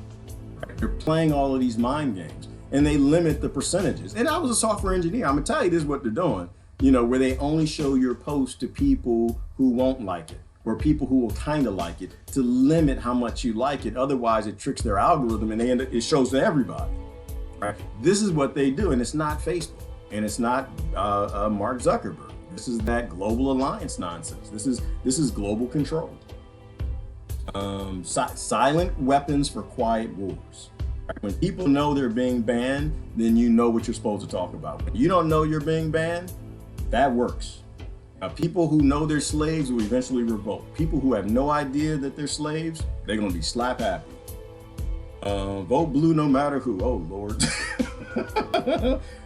Speaker 1: Right? They're playing all of these mind games, and they limit the percentages. And I was a software engineer. I'm gonna tell you this is what they're doing. Where they only show your post to people who won't like it, or people who will kind of like it, to limit how much you like it. Otherwise, it tricks their algorithm, and it shows to everybody. Right? This is what they do, and it's not Facebook, and it's not Mark Zuckerberg. This is that global alliance nonsense. This is global control. Silent weapons for quiet wars. Right? When people know they're being banned, then you know what you're supposed to talk about. When you don't know you're being banned, that works. People who know they're slaves will eventually revolt. People who have no idea that they're slaves, they're gonna be slap happy. Vote blue no matter who. Oh Lord.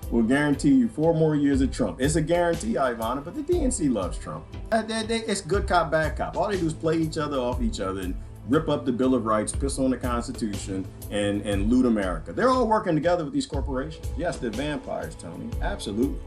Speaker 1: We'll guarantee you 4 more years of Trump. It's a guarantee, Ivana, but the DNC loves Trump. It's good cop, bad cop. All they do is play each other off each other and rip up the Bill of Rights, piss on the Constitution, and loot America. They're all working together with these corporations. Yes, they're vampires, Tony. Absolutely.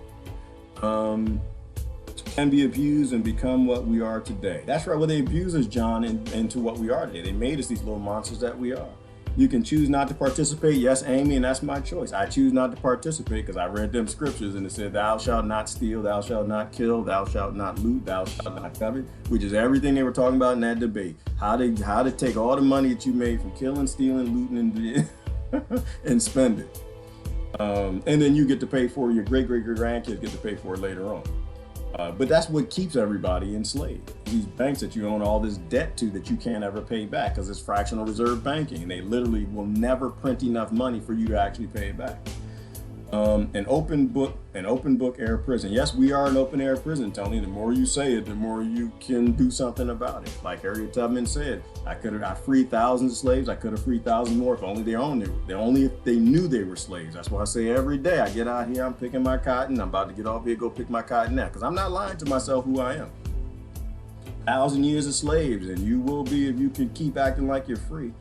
Speaker 1: Can be abused and become what we are today. That's right. Well, they abuse us, John, into what we are today. They made us these little monsters that we are. You can choose not to participate. Yes, Amy, and that's my choice. I choose not to participate because I read them scriptures and it said, thou shalt not steal, thou shalt not kill, thou shalt not loot, thou shalt not covet, which is everything they were talking about in that debate. How to take all the money that you made from killing, stealing, looting, and spend it. And then you get to pay for your great-great-grandkids get to pay for it later on. But that's what keeps everybody enslaved. These banks that you own all this debt to that you can't ever pay back because it's fractional reserve banking, and they literally will never print enough money for you to actually pay it back. An open book air prison. Yes, we are an open air prison, Tony. The more you say it, the more you can do something about it. Like Harriet Tubman said, I freed thousands of slaves. I could have freed thousands more if only they owned it. Only if they knew they were slaves. That's why I say every day I get out here, I'm picking my cotton. I'm about to get off here, go pick my cotton now, because I'm not lying to myself who I am. 1,000 years of slaves, and you will be if you can keep acting like you're free.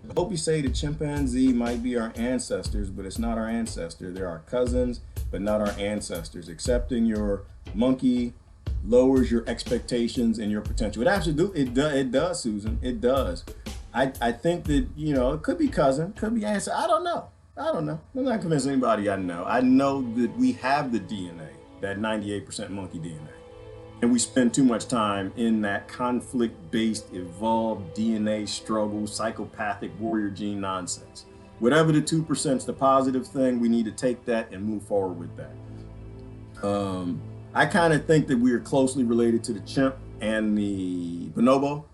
Speaker 1: I hope you say the chimpanzee might be our ancestors, but it's not our ancestor. They're our cousins, but not our ancestors. Accepting your monkey lowers your expectations and your potential. It absolutely, it does, Susan. It does. I think that, it could be cousin, could be ancestor. I don't know. I'm not convinced anybody I know. I know that we have the DNA, that 98% monkey DNA. And we spend too much time in that conflict-based, evolved DNA struggle, psychopathic warrior gene nonsense. Whatever the 2% is the positive thing, we need to take that and move forward with that. I kind of think that we are closely related to the chimp and the bonobo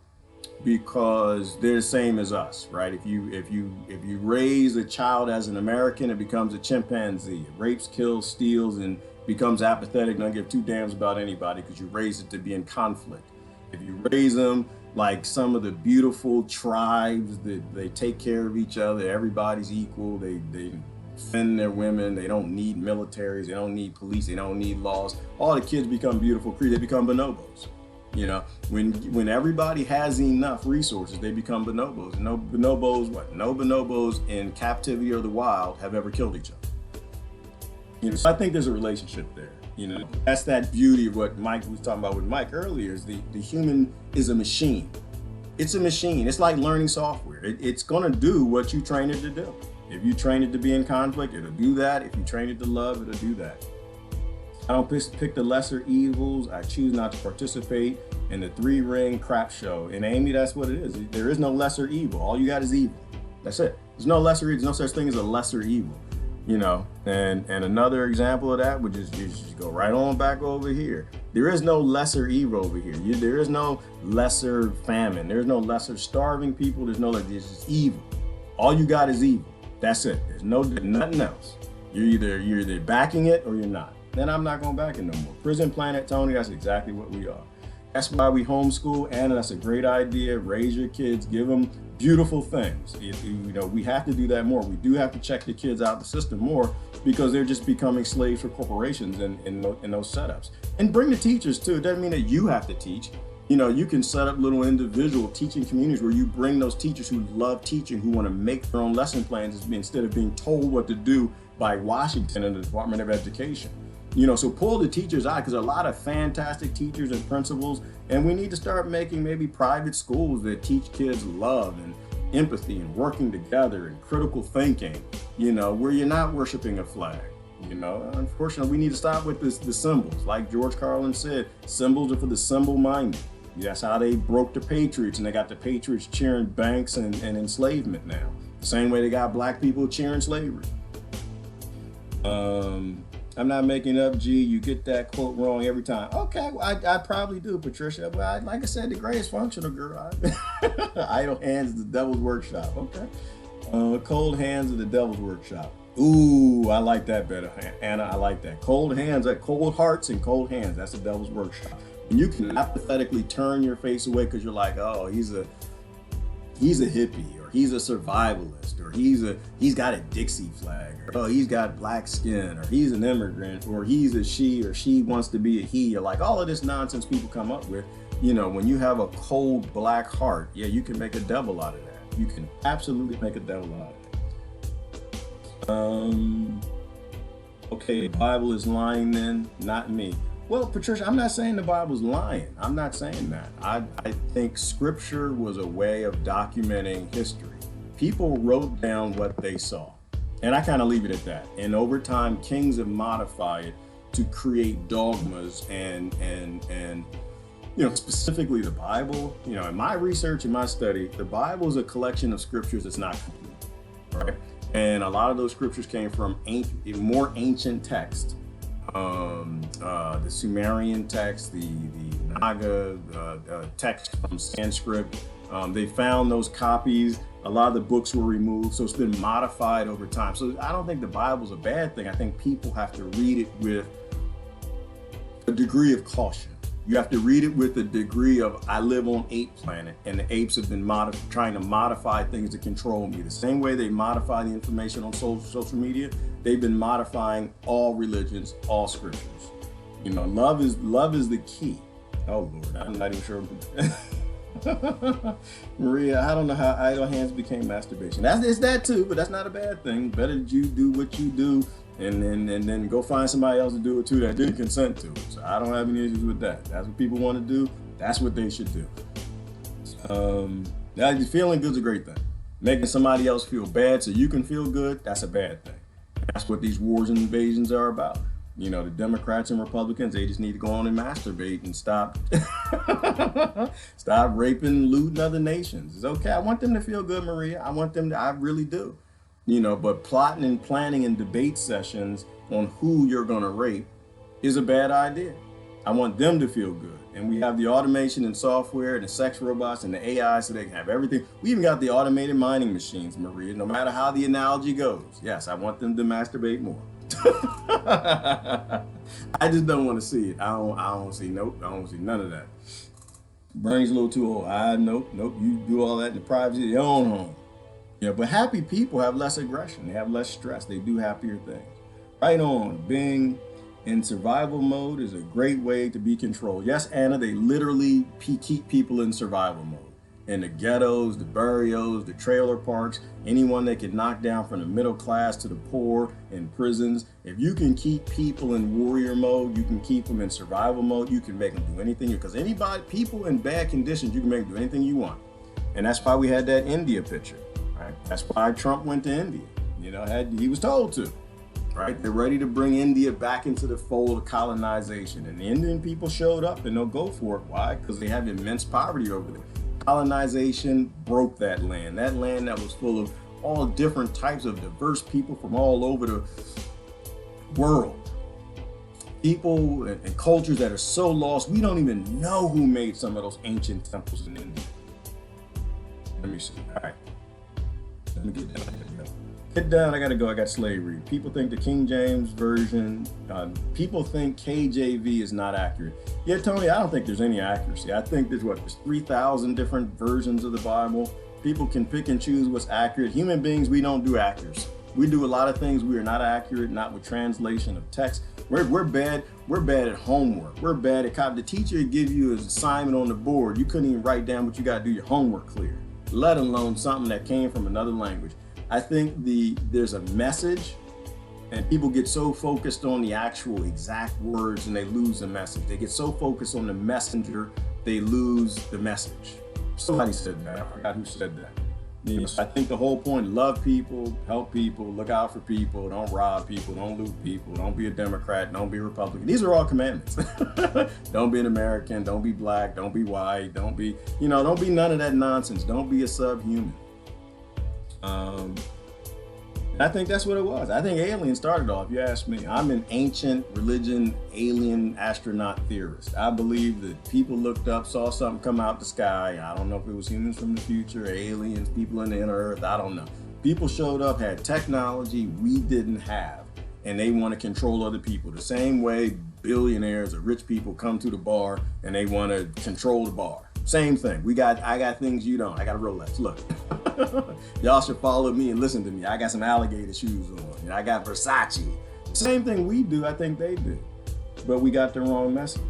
Speaker 1: because they're the same as us, right? If you raise a child as an American, it becomes a chimpanzee. It rapes, kills, steals, and becomes apathetic, don't give 2 damns about anybody because you raise it to be in conflict. If you raise them like some of the beautiful tribes that they take care of each other, everybody's equal, they defend their women, they don't need militaries, they don't need police, they don't need laws. All the kids become beautiful creatures, they become bonobos. When everybody has enough resources, they become bonobos. No bonobos in captivity or the wild have ever killed each other. So I think there's a relationship there. That's that beauty of what Mike was talking about with Mike earlier, is the human is a machine. It's a machine. It's like learning software. It's going to do what you train it to do. If you train it to be in conflict, it'll do that. If you train it to love, it'll do that. I don't pick the lesser evils. I choose not to participate in the 3-ring crap show. And Amy, that's what it is. There is no lesser evil. All you got is evil. That's it. There's no lesser evil. There's no such thing as a lesser evil. You know, and another example of that would just go right on back over here. There is no lesser evil over here. There is no lesser famine. There's no lesser starving people. There's just evil. All you got is evil. That's it. There's nothing else. You're either backing it or you're not. Then I'm not going to back it no more. Prison Planet, Tony, that's exactly what we are. That's why we homeschool, and that's a great idea. Raise your kids, give them beautiful things. We have to do that more. We do have to check the kids out the system more because they're just becoming slaves for corporations in those setups. And bring the teachers too. It doesn't mean that you have to teach. You can set up little individual teaching communities where you bring those teachers who love teaching, who want to make their own lesson plans instead of being told what to do by Washington and the Department of Education. So pull the teachers out, because there are a lot of fantastic teachers and principals, and we need to start making maybe private schools that teach kids love and empathy and working together and critical thinking, where you're not worshiping a flag. Unfortunately, we need to stop with the symbols. Like George Carlin said, symbols are for the symbol-minded. That's how they broke the Patriots, and they got the Patriots cheering banks and enslavement now. The same way they got black people cheering slavery. I'm not making up, G. You get that quote wrong every time. Okay, well, I probably do, Patricia. But like I said, the greatest functional girl. Idle hands is the devil's workshop. Okay. Cold hands is the devil's workshop. Ooh, I like that better, Anna. I like that. Cold hands, cold hearts and cold hands. That's the devil's workshop. And you can apathetically turn your face away because you're like, oh, he's a hippie, or he's a survivalist, or he's got a Dixie flag, or oh, he's got black skin, or he's an immigrant, or he's a she, or she wants to be a he, or like all of this nonsense people come up with. When you have a cold black heart, yeah, you can make a devil out of that. You can absolutely make a devil out of that. Okay, the Bible is lying then, not me. Well, Patricia, I'm not saying the Bible's lying. I'm not saying that. I think scripture was a way of documenting history. People wrote down what they saw. And I kind of leave it at that. And over time, kings have modified it to create dogmas and specifically the Bible. In my research and my study, the Bible is a collection of scriptures that's not complete, right? And a lot of those scriptures came from more ancient texts. The Sumerian text, the Naga text from Sanskrit. They found those copies. A lot of the books were removed, so it's been modified over time. So I don't think the Bible's a bad thing. I think people have to read it with a degree of caution. You have to read it with a degree of, I live on ape planet, and the apes have been trying to modify things to control me. The same way they modify the information on social media, they've been modifying all religions, all scriptures. Love is the key. Oh Lord, I'm not even sure. Maria, I don't know how idle hands became masturbation. It's that too, but that's not a bad thing. Better that you do what you do and then go find somebody else to do it too that didn't consent to it. So I don't have any issues with that. That's what people want to do. That's what they should do. Feeling good's a great thing. Making somebody else feel bad so you can feel good, that's a bad thing. That's what these wars and invasions are about. The Democrats and Republicans, they just need to go on and masturbate and stop raping, looting other nations. It's okay. I want them to feel good, Maria. I really do. But plotting and planning and debate sessions on who you're going to rape is a bad idea. I want them to feel good. And we have the automation and software and the sex robots and the AI so they can have everything. We even got the automated mining machines, Maria, no matter how the analogy goes. Yes, I want them to masturbate more. I just don't want to see it. I don't see, nope. I don't see none of that. Bernie's a little too old. Nope. You do all that in the privacy of your own home. Yeah, but happy people have less aggression. They have less stress. They do happier things. Right on. Being in survival mode is a great way to be controlled. Yes, Anna, they literally keep people in survival mode. In the ghettos, the barrios, the trailer parks, anyone they can knock down from the middle class to the poor, in prisons. If you can keep people in warrior mode, you can keep them in survival mode, you can make them do anything. Because people in bad conditions, you can make them do anything you want. And that's why we had that India picture, right? That's why Trump went to India. You know, he was told to, right? They're ready to bring India back into the fold of colonization. And the Indian people showed up and they'll go for it. Why? Because they have immense poverty over there. Colonization broke that land that was full of all different types of diverse people from all over the world. People and cultures that are so lost, we don't even know who made some of those ancient temples in India. Let me see. All right. Let me get down. Get down. I gotta go. I got slavery. People think the King James version, people think KJV is not accurate. Yeah, Tony, I don't think there's any accuracy. I think there's 3,000 different versions of the Bible. People can pick and choose what's accurate. Human beings, we don't do accuracy. We do a lot of things we are not accurate, not with translation of text. We're bad. We're bad at homework. We're bad at the teacher would give you an assignment on the board. You couldn't even write down what you got to do your homework clear, let alone something that came from another language. I think there's a message, and people get so focused on the actual exact words and they lose the message. They get so focused on the messenger, they lose the message. Somebody said that. I forgot who said that. You know, so I think the whole point, love people, help people, look out for people, don't rob people, don't loot people, don't be a Democrat, don't be a Republican. These are all commandments. Don't be an American, don't be black, don't be white, don't be none of that nonsense. Don't be a subhuman. I think that's what it was. I think aliens started off, you ask me. I'm an ancient religion, alien astronaut theorist. I believe that people looked up, saw something come out the sky. I don't know if it was humans from the future, aliens, people in the inner earth, I don't know. People showed up, had technology we didn't have, and they want to control other people. The same way billionaires or rich people come to the bar and they want to control the bar. Same thing. I got things you don't. I got a Rolex. Look, y'all should follow me and listen to me. I got some alligator shoes on. I got Versace. Same thing we do. I think they did, but we got the wrong message.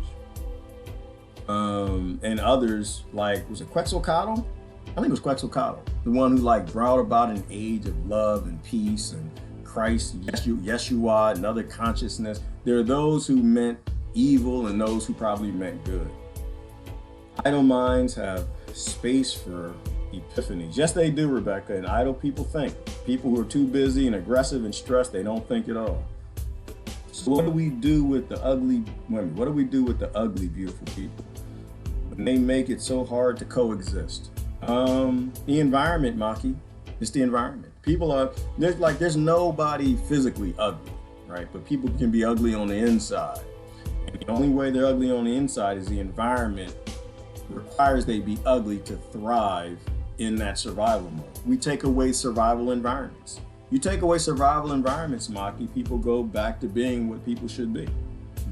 Speaker 1: And others, like, was it Quetzalcoatl? I think it was Quetzalcoatl, the one who brought about an age of love and peace and Christ, Yeshua, and other consciousness. There are those who meant evil and those who probably meant good. Idle minds have space for epiphanies. Yes, they do, Rebecca. And idle people think. People who are too busy and aggressive and stressed, they don't think at all. So what do we do with the ugly women? What do we do with the ugly, beautiful people when they make it so hard to coexist? The environment, Maki. It's the environment. People are, there's nobody physically ugly, right? But people can be ugly on the inside. And the only way they're ugly on the inside is the environment requires they be ugly to thrive in that survival mode. We take away survival environments. You take away survival environments, Maki, people go back to being what people should be.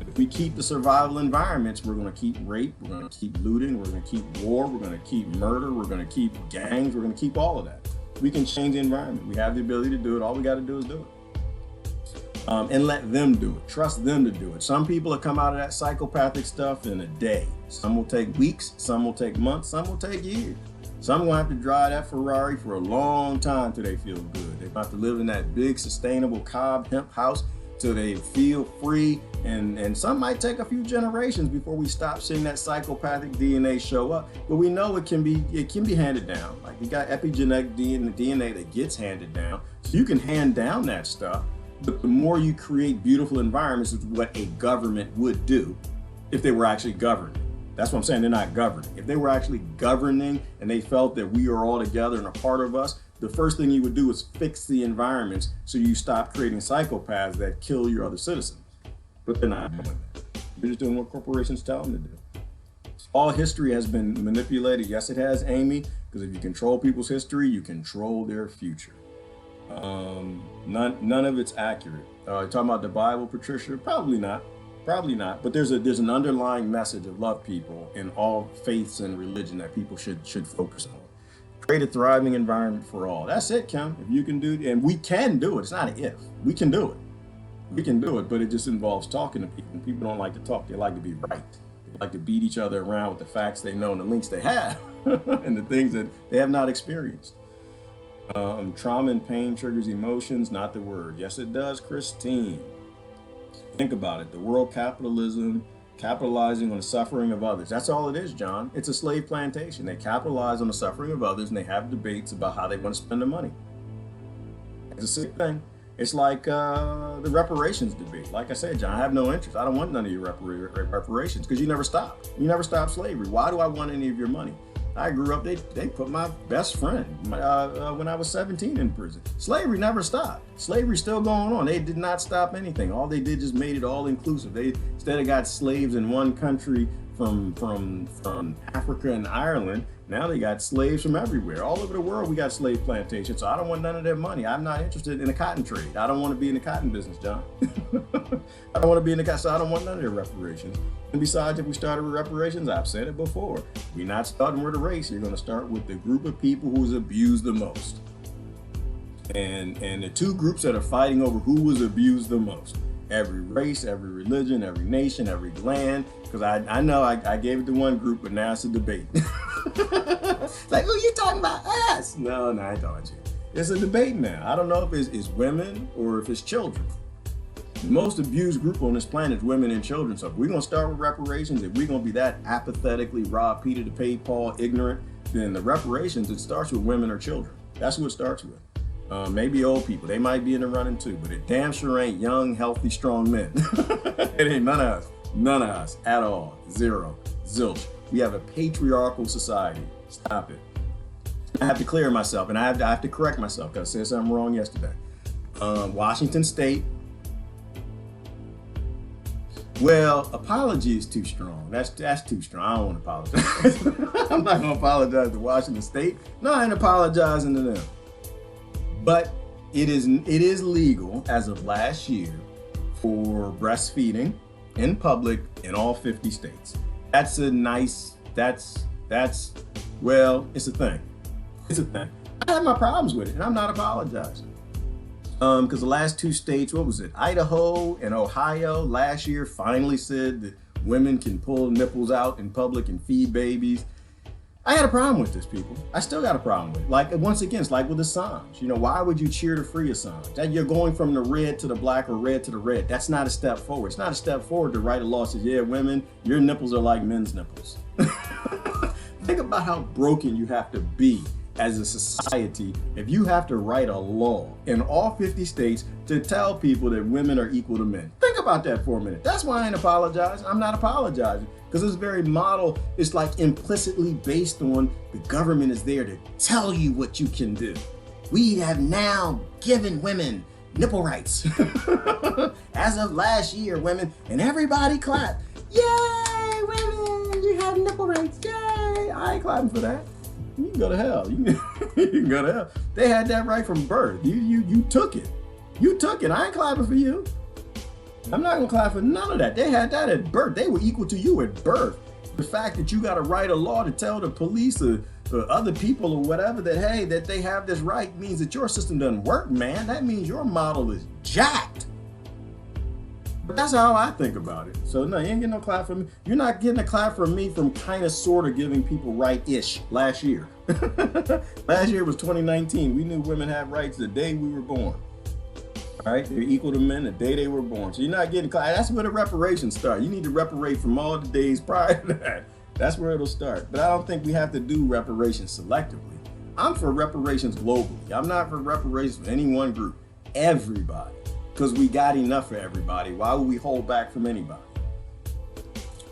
Speaker 1: If we keep the survival environments, we're going to keep rape, we're going to keep looting, we're going to keep war, we're going to keep murder, we're going to keep gangs, we're going to keep all of that. We can change the environment. We have the ability to do it. All we got to do is do it. And let them do it. Trust them to do it. Some people will come out of that psychopathic stuff in a day. Some will take weeks, some will take months, some will take years. Some will have to drive that Ferrari for a long time till they feel good. They're about to live in that big, sustainable cob hemp house till they feel free. And some might take a few generations before we stop seeing that psychopathic DNA show up. But we know it can be handed down. Like, you got epigenetic DNA that gets handed down. So you can hand down that stuff. But the more you create beautiful environments is what a government would do if they were actually governing. That's what I'm saying, they're not governing. If they were actually governing and they felt that we are all together and a part of us, the first thing you would do is fix the environments so you stop creating psychopaths that kill your other citizens. But they're not doing that. They're just doing what corporations tell them to do. All history has been manipulated. Yes, it has, Amy, because if you control people's history, you control their future. None of it's accurate. Talking about the Bible, Patricia? Probably not. But there's an underlying message of love people in all faiths and religion that people should focus on. Create a thriving environment for all. That's it, Kim. If you can do it, and we can do it. It's not an if. We can do it. We can do it, but it just involves talking to people. People don't like to talk. They like to be right. They like to beat each other around with the facts they know and the links they have and the things that they have not experienced. Trauma and pain triggers emotions, not the word. Yes, it does, Christine. Think about it. The world capitalism capitalizing on the suffering of others. That's all it is, John. It's a slave plantation. They capitalize on the suffering of others, and they have debates about how they want to spend the money. It's a sick thing. It's like the reparations debate. Like I said, John, I have no interest. I don't want none of your reparations because you never stopped. You never stopped slavery. Why do I want any of your money? I grew up, they put my best friend when I was 17 in prison. Slavery never stopped. Slavery's still going on. They did not stop anything. All they did just made it all inclusive. They instead of got slaves in one country from Africa and Ireland, now they got slaves from everywhere. All over the world we got slave plantations. So I don't want none of their money. I'm not interested in the cotton trade. I don't want to be in the cotton business, John. I don't want to be in the cotton, so I don't want none of their reparations. And besides, if we started with reparations, I've said it before, we're not starting with a race. You're going to start with the group of people who's abused the most. And the two groups that are fighting over who was abused the most. Every race, every religion, every nation, every land. Because I know I gave it to one group, but now it's a debate. It's like, who you talking about? Us? No, I ain't talking about you. It's a debate now. I don't know if it's women or if it's children. The most abused group on this planet is women and children. So if we're going to start with reparations, if we're going to be that apathetically rob Peter to pay Paul ignorant, then the reparations, it starts with women or children. That's who it starts with. Maybe old people. They might be in the running too, but it damn sure ain't young, healthy, strong men. It ain't none of us. None of us at all. Zero. Zilch. We have a patriarchal society. Stop it. I have to clear myself, and I have to correct myself because I said something wrong yesterday. Washington State. Well, apology is too strong. That's too strong. I don't want to apologize. I'm not going to apologize to Washington State. No, I ain't apologizing to them. But it is legal as of last year for breastfeeding in public in all 50 states. That's a nice, well, it's a thing. It's a thing. I have my problems with it, and I'm not apologizing. Because the last two states, what was it? Idaho and Ohio last year finally said that women can pull nipples out in public and feed babies. I had a problem with this, people. I still got a problem with it. Like, once again, it's like with Assange. You know, why would you cheer to free Assange? That you're going from the red to the black or red to the red. That's not a step forward. It's not a step forward to write a law that says, yeah, women, your nipples are like men's nipples. Think about how broken you have to be as a society if you have to write a law in all 50 states to tell people that women are equal to men. Think about that for a minute. That's why I ain't apologizing. I'm not apologizing. Because this very model is like implicitly based on the government is there to tell you what you can do. We have now given women nipple rights. As of last year, women, and everybody clapped. Yay, women, you have nipple rights. Yay. I ain't clapping for that. You can go to hell. You can go to hell. They had that right from birth. You took it. You took it. I ain't clapping for you. I'm not gonna clap for none of that. They had that at birth. They were equal to you at birth. The fact that you gotta write a law to tell the police or other people or whatever that, hey, that they have this right means that your system doesn't work, man. That means your model is jacked. But that's how I think about it. So no, you ain't getting no clap from me. You're not getting a clap from me from kind of sort of giving people right-ish last year. Last year was 2019. We knew women had rights the day we were born. All right, they're equal to men the day they were born. So you're not getting clap. That's where the reparations start. You need to reparate from all the days prior to that. That's where it'll start. But I don't think we have to do reparations selectively. I'm for reparations globally. I'm not for reparations for any one group. Everybody. Because we got enough for everybody. Why would we hold back from anybody?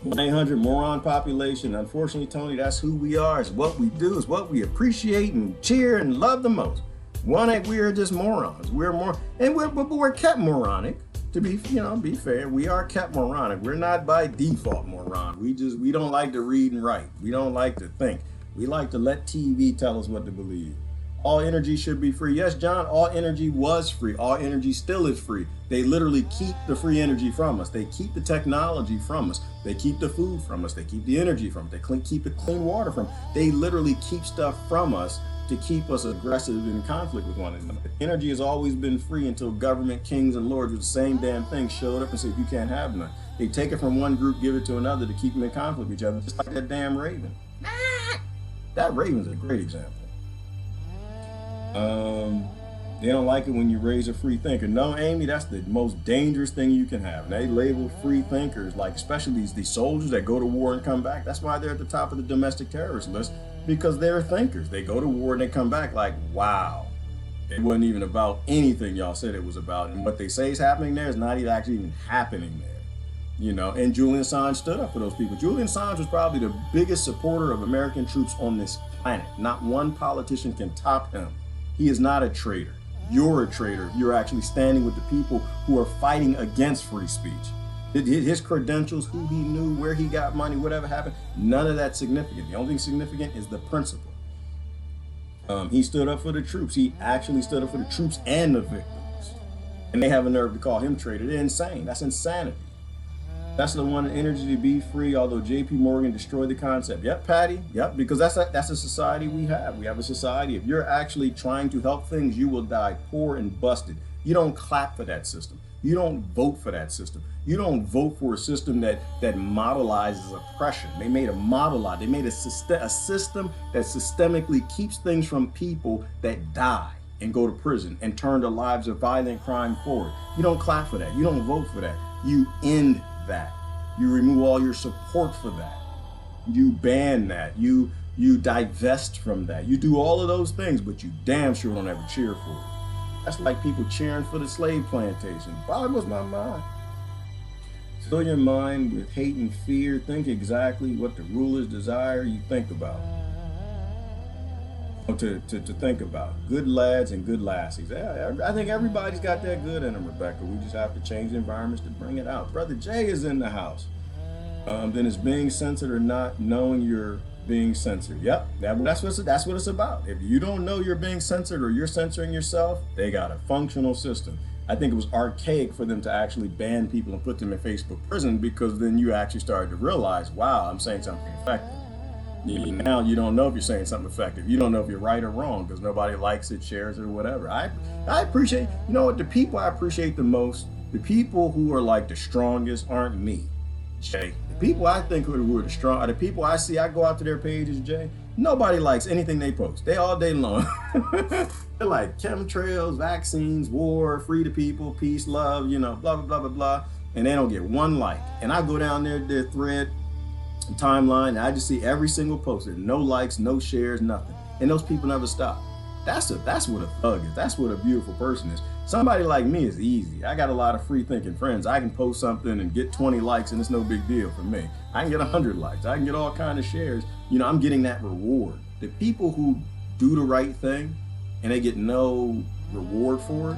Speaker 1: 1-800 moron population. Unfortunately, Tony, that's who we are. It's what we do. It's what we appreciate and cheer and love the most. We are just morons. We're kept moronic. To be fair, we are kept moronic. We're not by default moron. We don't like to read and write. We don't like to think. We like to let TV tell us what to believe. All energy should be free. Yes, John, all energy was free. All energy still is free. They literally keep the free energy from us. They keep the technology from us. They keep the food from us. They keep the energy from us. They keep the clean water from us. They literally keep stuff from us to keep us aggressive in conflict with one another. Energy has always been free until government, kings, and lords with the same damn thing showed up and said, you can't have none. They take it from one group, give it to another to keep them in conflict with each other, just like that damn raven. That raven's a great example. They don't like it when you raise a free thinker. No, Amy, that's the most dangerous thing you can have. And they label free thinkers, like especially these soldiers that go to war and come back. That's why they're at the top of the domestic terrorist list, because they're thinkers. They go to war and they come back like, wow, it wasn't even about anything y'all said it was about. And what they say is happening there is not even actually even happening there. You know, and Julian Assange stood up for those people. Julian Assange was probably the biggest supporter of American troops on this planet. Not one politician can top him. He is not a traitor. You're a traitor if you're actually standing with the people who are fighting against free speech. His credentials, who he knew, where he got money, whatever happened, none of that's significant. The only thing significant is the principle. He stood up for the troops. He actually stood up for the troops and the victims. And they have a nerve to call him traitor. They're insane. That's insanity. That's the one energy to be free, although J.P. Morgan destroyed the concept. Yep, Patty. Yep, because that's a society we have. We have a society. If you're actually trying to help things, you will die poor and busted. You don't clap for that system. You don't vote for that system. You don't vote for a system that modelizes oppression. They made a model out. They made a system that systemically keeps things from people that die and go to prison and turn the lives of violent crime forward. You don't clap for that. You don't vote for that. You end that. You remove all your support for that. You ban that. You divest from that. You do all of those things, but you damn sure don't ever cheer for it. That's like people cheering for the slave plantation. Boggles my mind. Fill your mind with hate and fear. Think exactly what the rulers desire you think about. To think about. Good lads and good lassies. I think everybody's got that good in them, Rebecca. We just have to change the environments to bring it out. Brother Jay is in the house. Then it's being censored or not knowing you're being censored. Yep, that's what it's about. If you don't know you're being censored or you're censoring yourself, they got a functional system. I think it was archaic for them to actually ban people and put them in Facebook prison, because then you actually started to realize, wow, I'm saying something effective. Now you don't know if you're saying something effective. You don't know if you're right or wrong because nobody likes it, shares it, or whatever. I appreciate, you know what, the people I appreciate the most, the people who are like the strongest aren't me, Jay. The people I think who are the strong are the people I see. I go out to their pages, Jay. Nobody likes anything they post. They all day long. They're like chemtrails, vaccines, war, free to people, peace, love, you know, blah, blah, blah, blah, blah. And they don't get one like. And I go down their thread, timeline, and I just see every single post. No likes, no shares, nothing. And those people never stop. That's what a thug is. That's what a beautiful person is. Somebody like me is easy. I got a lot of free thinking friends. I can post something and get 20 likes and it's no big deal for me. I can get 100 likes. I can get all kind of shares. You know, I'm getting that reward. The people who do the right thing and they get no reward for it,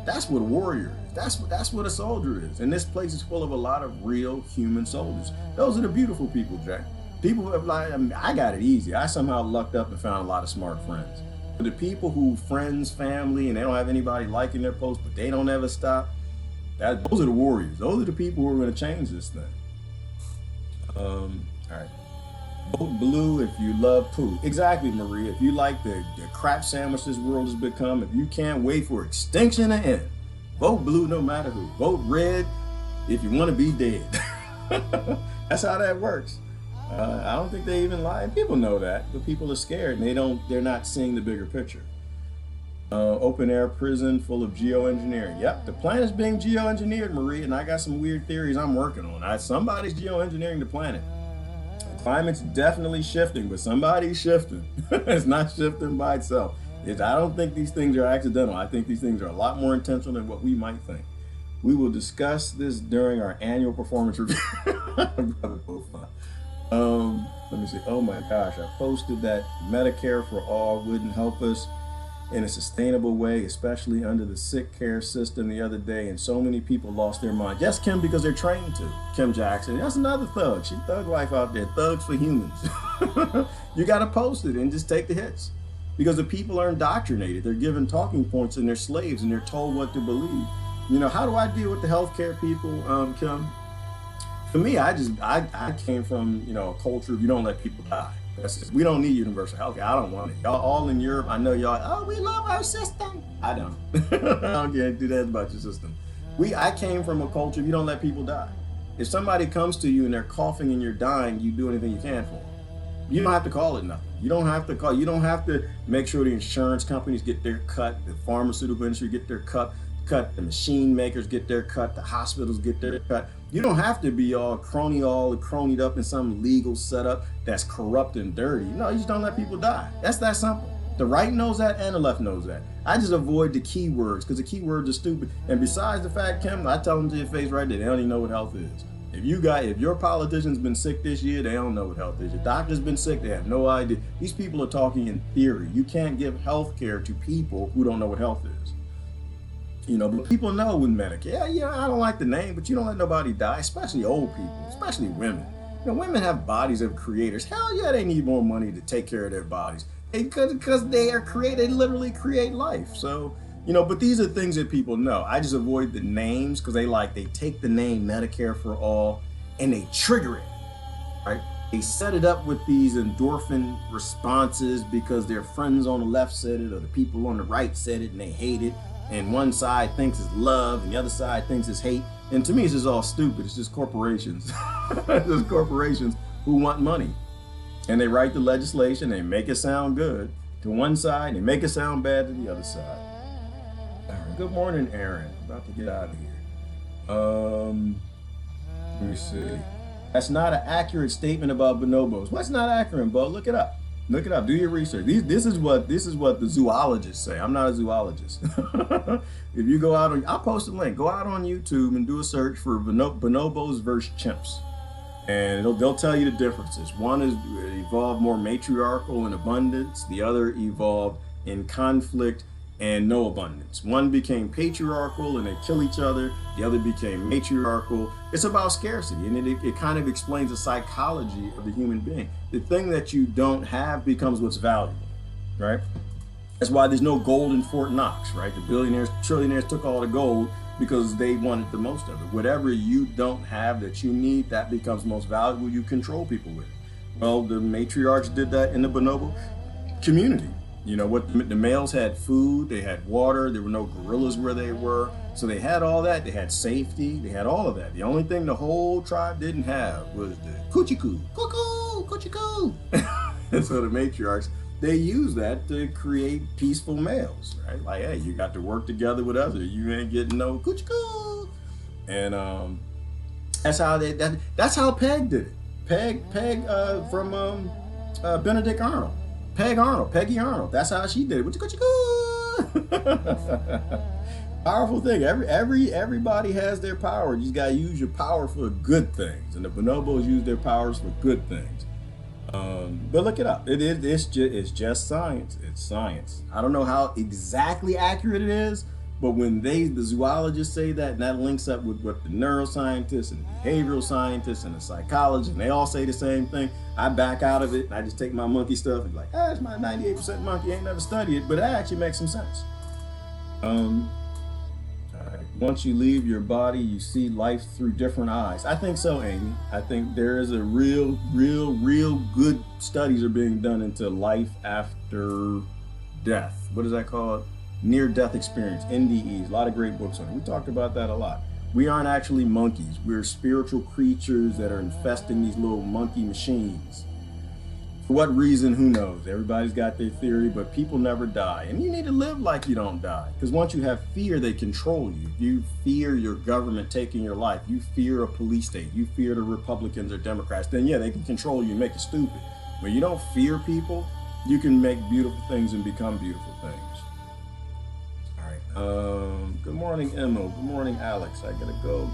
Speaker 1: that's what a warrior is. That's what a soldier is. And this place is full of a lot of real human soldiers. Those are the beautiful people, Jack. People who have like, I got it easy. I somehow lucked up and found a lot of smart friends. But the people who friends, family, and they don't have anybody liking their posts, but they don't ever stop, those are the warriors. Those are the people who are going to change this thing. All right. Vote blue if you love poo. Exactly, Maria. If you like the crap sandwich this world has become, if you can't wait for extinction to end, vote blue no matter who. Vote red if you want to be dead. That's how that works. I don't think they even lie. People know that, but people are scared and they're not seeing the bigger picture. Open air prison full of geoengineering. Yep, the planet is being geoengineered, Marie, and I got some weird theories I'm working on. Somebody's geoengineering the planet. The climate's definitely shifting, but somebody's shifting. It's not shifting by itself. I don't think these things are accidental. I think these things are a lot more intentional than what we might think. We will discuss this during our annual performance review. Let me see. Oh my gosh, I posted that Medicare for all wouldn't help us in a sustainable way, especially under the sick care system the other day, and so many people lost their mind. Yes, Kim, because they're trained to. Kim Jackson, that's another thug. She thug life out there. Thugs for humans. You got to post it and just take the hits. Because the people are indoctrinated. They're given talking points and they're slaves and they're told what to believe. You know, how do I deal with the healthcare people, Kim? For me, I came from, you know, a culture of you don't let people die. We don't need universal healthcare. I don't want it. Y'all all in Europe, I know y'all, oh, we love our system. I don't. I can't do that about your system. I came from a culture of you don't let people die. If somebody comes to you and they're coughing and you're dying, you do anything you can for them. You don't have to call it nothing. You don't have to make sure the insurance companies get their cut, the pharmaceutical industry get their cut, the machine makers get their cut, the hospitals get their cut. You don't have to be all cronied up in some legal setup that's corrupt and dirty. No, you just don't let people die. That's that simple. The right knows that and the left knows that. I just avoid the keywords because the keywords are stupid. And besides the fact, Kim, I tell them to your face right there, they don't even know what health is. If your politician's been sick this year, they don't know what health is. Your doctor's been sick, they have no idea. These people are talking in theory. You can't give health care to people who don't know what health is. But people know with Medicare. Yeah, I don't like the name, but you don't let nobody die, especially old people, especially women. Women have bodies of creators. Hell yeah, they need more money to take care of their bodies. Because they are they literally create life. So, but these are things that people know. I just avoid the names because they take the name Medicare for All and they trigger it, right? They set it up with these endorphin responses because their friends on the left said it or the people on the right said it and they hate it. And one side thinks it's love and the other side thinks it's hate. And to me, it's just all stupid. It's just corporations. It's just corporations who want money. And they write the legislation, they make it sound good to one side, they make it sound bad to the other side. All right. Good morning, Aaron. About to get out of here. Let me see. That's not an accurate statement about bonobos. What's not accurate, Bo? Look it up. Look it up. Do your research. This is what the zoologists say. I'm not a zoologist. If you go out I'll post a link. Go out on YouTube and do a search for bonobos versus chimps. And they'll tell you the differences. One is evolved more matriarchal in abundance. The other evolved in conflict and no abundance. One became patriarchal and they kill each other. The other became matriarchal. It's about scarcity, and it kind of explains the psychology of the human being. The thing that you don't have becomes what's valuable, right? That's why there's no gold in Fort Knox, right? The billionaires, trillionaires took all the gold because they wanted the most of it. Whatever you don't have that you need, that becomes most valuable. You control people with it. Well, the matriarchs did that in the bonobo community. The males had food, they had water, there were no gorillas where they were. So they had all that, they had safety, they had all of that. The only thing the whole tribe didn't have was the coochie-coo, cuckoo, coochie-coo. And so the matriarchs, they use that to create peaceful males, right? Like, hey, you got to work together with others. You ain't getting no coochie-coo. And that's how Peg did it. Peg from Benedict Arnold. Peggy Arnold. That's how she did it. Powerful thing. Everybody has their power. You just gotta use your power for good things. And the bonobos use their powers for good things. But look it up. It's just science. It's science. I don't know how exactly accurate it is, but when the zoologists say that, and that links up with what the neuroscientists and the behavioral scientists and the psychologists, and they all say the same thing, I back out of it and I just take my monkey stuff and be like, it's my 98% monkey, ain't never studied it, but it actually makes some sense. Once you leave your body, you see life through different eyes. I think so, Amy. I think there is a real good studies are being done into life after death. What is that called? Near-death experience, NDEs. A lot of great books on it. We talked about that a lot. We aren't actually monkeys. We're spiritual creatures that are infesting these little monkey machines. For what reason, who knows? Everybody's got their theory, but people never die. And you need to live like you don't die. Because once you have fear, they control you. If you fear your government taking your life, you fear a police state, you fear the Republicans or Democrats, then yeah, they can control you and make you stupid. When you don't fear people, you can make beautiful things and become beautiful things. Good morning, Emma. Good morning, Alex. I gotta go.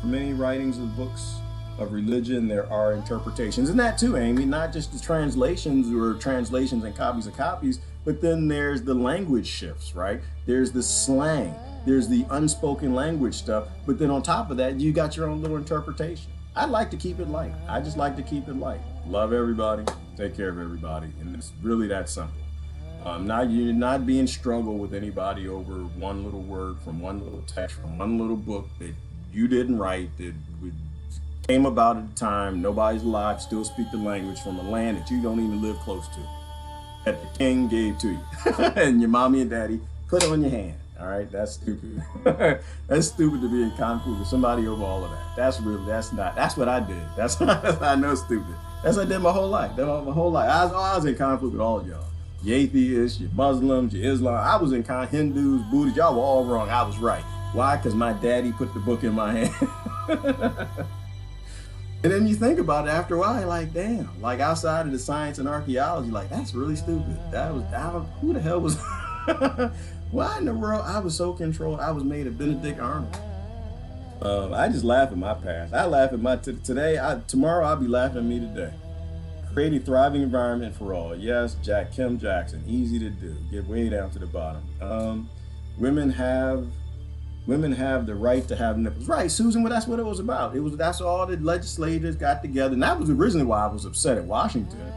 Speaker 1: For many writings of books of religion, there are interpretations. And that too, Amy, not just the translations and copies of copies, but then there's the language shifts, right? There's the slang, there's the unspoken language stuff, but then on top of that, you got your own little interpretation. I like to keep it light. I just like to keep it light. Love everybody, take care of everybody, and it's really that simple. You're not being struggled with anybody over one little word from one little text from one little book that you didn't write, that came about at the time. Nobody's alive, still speak the language from a land that you don't even live close to, that the king gave to you, and your mommy and daddy put on your hand. All right, that's stupid. That's stupid to be in conflict with somebody over all of that. That's what I did. That's I know stupid. That's what I did my whole life. My whole life. I was in conflict with all of y'all. You atheists, you Muslims, you Islam. I was in Hindus, Buddhists. Y'all were all wrong. I was right. Why? Because my daddy put the book in my hand. And then you think about it after a while, you're like, damn, like outside of the science and archaeology, like that's really stupid. Who the hell was, why in the world? I was so controlled. I was made a Benedict Arnold. I just laugh at my past. I laugh at my, tomorrow I'll be laughing at me today. Create a thriving environment for all. Yes, Kim Jackson, easy to do. Get way down to the bottom. Women have the right to have nipples. Right, Susan, well, that's what it was about. That's all the legislators got together. And that was originally why I was upset at Washington.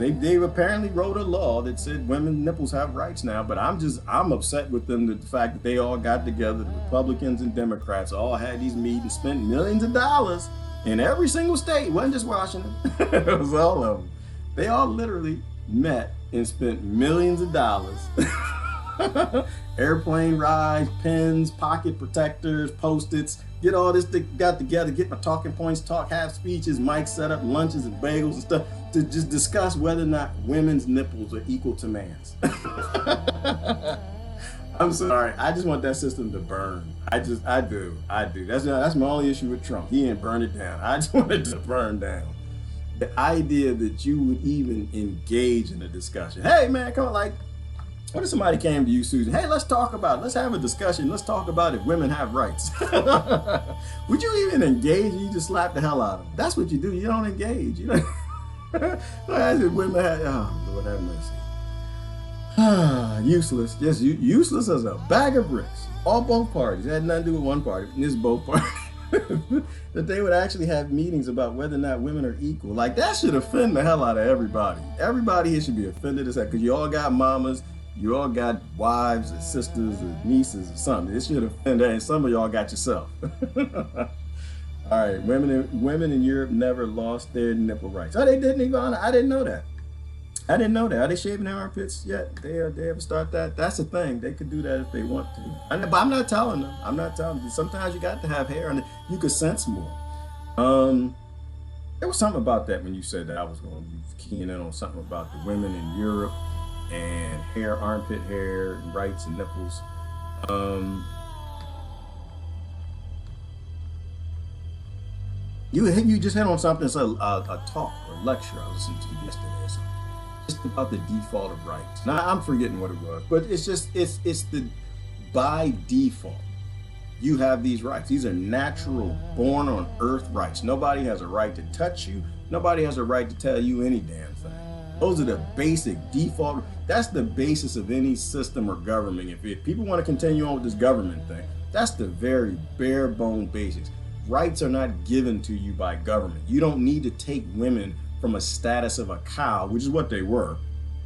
Speaker 1: They apparently wrote a law that said women's nipples have rights now, but I'm upset with them, the fact that they all got together, the Republicans and Democrats all had these meetings, spent millions of dollars in every single state. It wasn't just Washington. It was all of them. They all literally met and spent millions of dollars. Airplane rides, pens, pocket protectors, Post-its, get all this got together, get my talking points, have speeches, mic set up, lunches and bagels and stuff to just discuss whether or not women's nipples are equal to man's. I'm sorry, I just want that system to burn. I do. That's my only issue with Trump. He didn't burn it down. I just want it to burn down. The idea that you would even engage in a discussion. Hey man, come on, like, what if somebody came to you, Susan? Hey, let's have a discussion. Let's talk about if women have rights. Would you even engage? You just slap the hell out of them. That's what you do. You don't engage. You don't. Women have, oh, Lord have mercy. Useless. Just useless as a bag of bricks. All both parties. It had nothing to do with one party. It's both parties. That they would actually have meetings about whether or not women are equal. Like, that should offend the hell out of everybody. Everybody here should be offended as that, because you all got mamas. You all got wives or sisters or nieces or something. It should offend that, and some of y'all got yourself. All right, women in Europe never lost their nipple rights. Oh, they didn't even. I didn't know that. Are they shaving their armpits yet? They ever start that? That's the thing. They could do that if they want to. But I'm not telling them. Sometimes you got to have hair, and you could sense more. There was something about that when you said that. I was going to be keying in on something about the women in Europe and hair, armpit hair, and rights and nipples. You just hit on something. It's a talk or lecture I listened to yesterday or something. Just about the default of rights. Now I'm forgetting what it was, but it's the by default. You have these rights. These are natural, born on earth rights. Nobody has a right to touch you. Nobody has a right to tell you any damn thing. Those are the basic default. That's the basis of any system or government. If people want to continue on with this government thing, that's the very bare bone basics. Rights are not given to you by government. You don't need to take women from a status of a cow, which is what they were,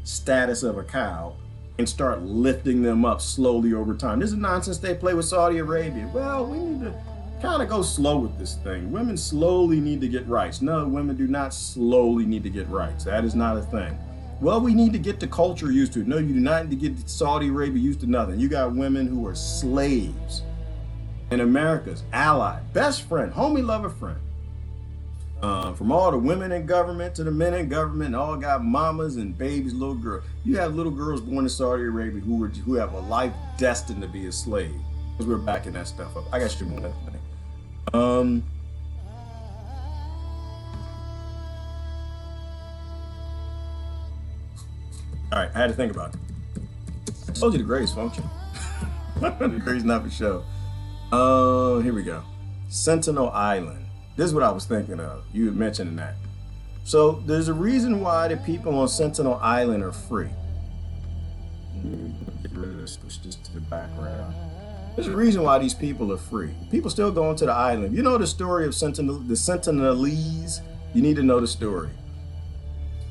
Speaker 1: status of a cow, and start lifting them up slowly over time. This is nonsense they play with Saudi Arabia. Well, we need to kind of go slow with this thing. Women slowly need to get rights. No, women do not slowly need to get rights. That is not a thing. Well, we need to get the culture used to it. No, you do not need to get Saudi Arabia used to nothing. You got women who are slaves and America's ally, best friend, homie, lover, friend. From all the women in government to the men in government, all got mamas and babies, little girls. You have little girls born in Saudi Arabia who have a life destined to be a slave. Because we're backing that stuff up. I got you on that thing. All right, I had to think about it. I told you the greatest function. The greatest not for show. Here we go. Sentinel Island. This is what I was thinking of. You had mentioned that. So there's a reason why the people on Sentinel Island are free. Get rid of this, push this to the background. There's a reason why these people are free. People still going to the island. You know the story of the Sentinelese? You need to know the story.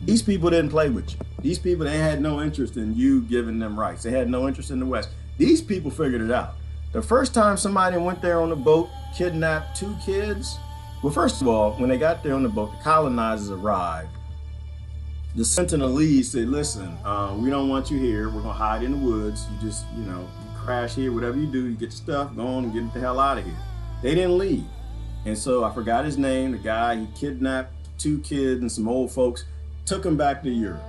Speaker 1: These people didn't play with you. These people, they had no interest in you giving them rights. They had no interest in the West. These people figured it out. The first time somebody went there on a boat, kidnapped 2 kids. Well, first of all, when they got there on the boat, the colonizers arrived. The Sentinelese said, listen, we don't want you here. We're going to hide in the woods. You just, you crash here, whatever you do, you get your stuff, go on and get the hell out of here. They didn't leave. And so I forgot his name, the guy, he kidnapped 2 kids and some old folks, took them back to Europe.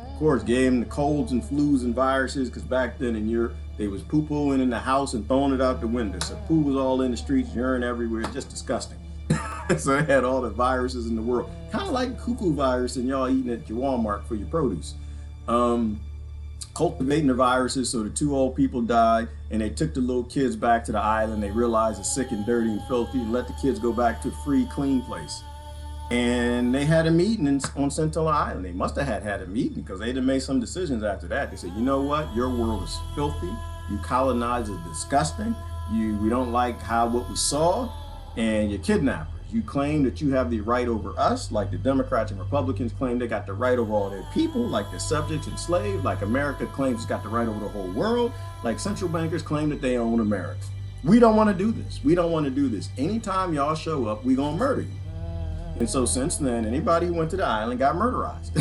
Speaker 1: Of course, gave them the colds and flus and viruses, because back then in Europe, they was poo-pooing in the house and throwing it out the window. So poo was all in the streets, urine everywhere, just disgusting. So they had all the viruses in the world. Kind of like cuckoo virus and y'all eating at your Walmart for your produce. Cultivating the viruses, so the 2 old people died, and they took the little kids back to the island. They realized it's sick and dirty and filthy, and let the kids go back to a free, clean place. And they had a meeting on Sentinel Island. They must have had a meeting, because they done made some decisions after that. They said, you know what, your world is filthy, you colonized is disgusting, we don't like what we saw, and you're kidnappers. You claim that you have the right over us, like the Democrats and Republicans claim they got the right over all their people, like the subjects and slaves, like America claims it's got the right over the whole world, like central bankers claim that they own America. We don't want to do this. We don't want to do this. Anytime y'all show up, we gonna murder you. And so since then, anybody who went to the island got murderized.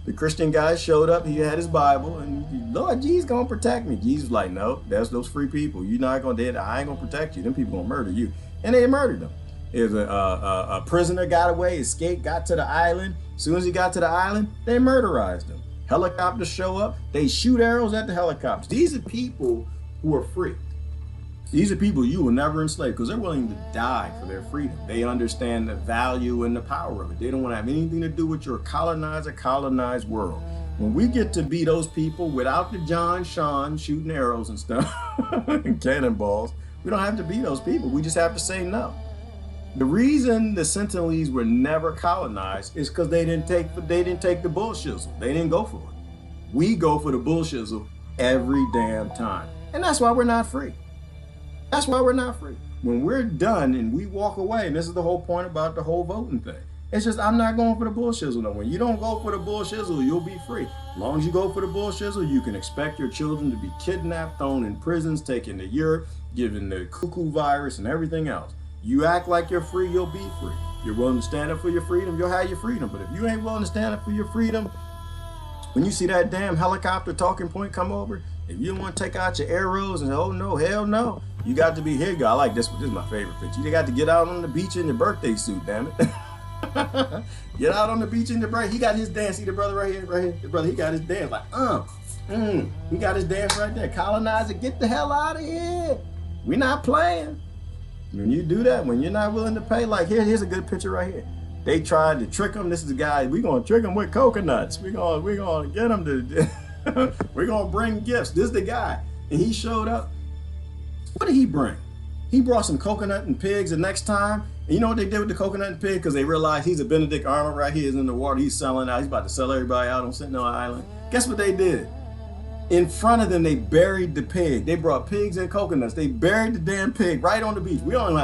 Speaker 1: The Christian guy showed up, he had his Bible, and Lord, Jesus gonna protect me. Jesus was like, no, that's those free people. You're not gonna do it. I ain't gonna protect you. Them people gonna murder you. And they murdered them. There's a prisoner got away, escaped, got to the island. As soon as he got to the island, they murderized him. Helicopters show up, they shoot arrows at the helicopters. These are people who are free. These are people you will never enslave, because they're willing to die for their freedom. They understand the value and the power of it. They don't want to have anything to do with your colonized world. When we get to be those people without the John Sean shooting arrows and stuff and cannonballs, we don't have to be those people. We just have to say no. The reason the Sentinelese were never colonized is because they didn't take the bullshizzle. They didn't go for it. We go for the bullshizzle every damn time. And that's why we're not free. That's why we're not free. When we're done and we walk away, and this is the whole point about the whole voting thing. It's just, I'm not going for the bullshizzle no. When you don't go for the bullshizzle, you'll be free. As long as you go for the bullshizzle, you can expect your children to be kidnapped, thrown in prisons, taken to Europe, given the cuckoo virus and everything else. You act like you're free, you'll be free. You're willing to stand up for your freedom, you'll have your freedom. But if you ain't willing to stand up for your freedom, when you see that damn helicopter talking point come over, if you don't want to take out your arrows and say, oh no, hell no, you got to be here. I like this one. This is my favorite picture. You got to get out on the beach in your birthday suit, damn it. Get out on the beach in the birthday. He got his dance. See the brother right here? The brother, he got his dance like, he got his dance right there. Colonizer, get the hell out of here. We're not playing. When you do that, when you're not willing to pay, like here's a good picture right here. They tried to trick him. This is the guy. We're gonna trick him with coconuts. We're gonna get him to. We're gonna bring gifts. This is the guy, and he showed up. What did he bring? He brought some coconut and pigs. The next time, and you know what they did with the coconut and pig? Because they realized he's a Benedict Arnold right here. He's in the water. He's selling out. He's about to sell everybody out on Sentinel Island. Guess what they did? In front of them, they buried the pig. They brought pigs and coconuts. They buried the damn pig right on the beach. We don't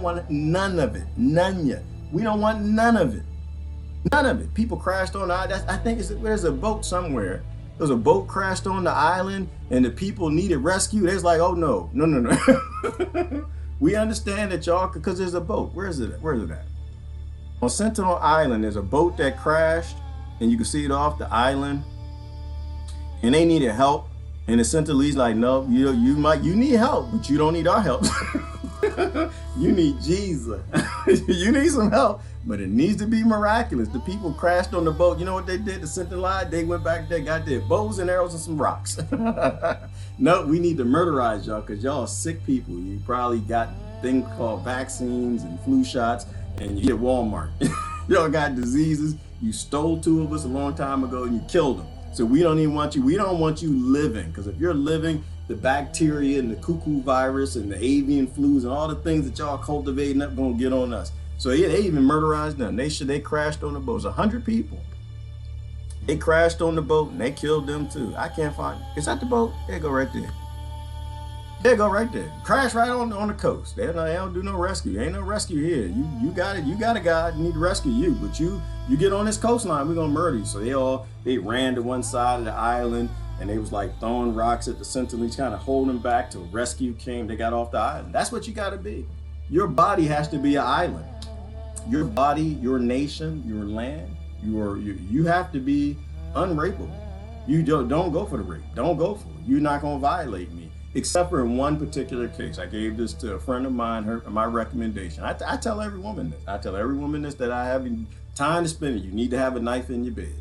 Speaker 1: want none of it. None yet. We don't want none of it. None of it. People crashed on the island. I think there's a boat somewhere. There's a boat crashed on the island and the people needed rescue. They was like, oh no. We understand that y'all, because there's a boat. Where is it at? On Sentinel Island, there's a boat that crashed and you can see it off the island. And they needed help, and the Sentinelese like, no, you need help, but you don't need our help. You need Jesus. You need some help, but it needs to be miraculous. The people crashed on the boat. You know what they did? The Sentinelese, they went back there, got their bows and arrows and some rocks. No, we need to murderize y'all because y'all are sick people. You probably got things called vaccines and flu shots, and you get Walmart. Y'all got diseases. You stole 2 of us a long time ago, and you killed them. So we don't even want you, we don't want you living, because if you're living, the bacteria and the cuckoo virus and the avian flus and all the things that y'all cultivating up gonna get on us. So yeah, they even murderized them. They crashed on the boat. It was 100 people. They crashed on the boat and they killed them too. I can't find it. Is that the boat? There you go right there. There you go right there. Crash right on the coast. They don't do no rescue. Ain't no rescue here. You got it. You got a guy that need to rescue you, but you get on this coastline, we're gonna murder you. So they ran to one side of the island and they was like throwing rocks at the Sentinelese, kind of holding them back till rescue came. They got off the island. That's what you gotta be. Your body has to be an island. Your body, your nation, your land, you have to be unrapeable. You don't go for the rape. Don't go for it. You're not gonna violate me. Except for in one particular case. I gave this to a friend of mine, my recommendation. I tell every woman this. I tell every woman this, that I have time to spend it. You need to have a knife in your bed.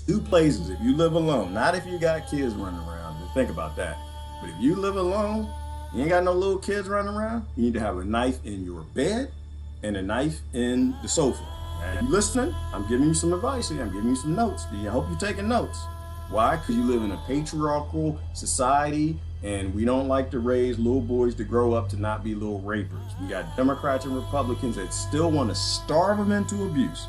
Speaker 1: 2 places if you live alone. Not if you got kids running around. Just think about that. But if you live alone, you ain't got no little kids running around, you need to have a knife in your bed and a knife in the sofa. Now, you listening? I'm giving you some advice here. I'm giving you some notes. I hope you're taking notes. Why? Because you live in a patriarchal society, and we don't like to raise little boys to grow up to not be little rapers. We got Democrats and Republicans that still want to starve them into abuse.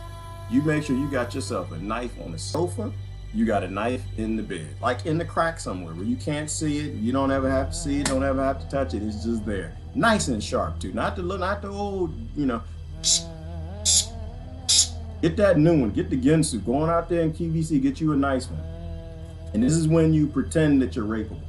Speaker 1: You make sure you got yourself a knife on the sofa. You got a knife in the bed, like in the crack somewhere where you can't see it. You don't ever have to see it. Don't ever have to touch it. It's just there, nice and sharp too. Not the old, Get that new one. Get the Ginsu. Going out there in QVC, get you a nice one. And this is when you pretend that you're rapeable.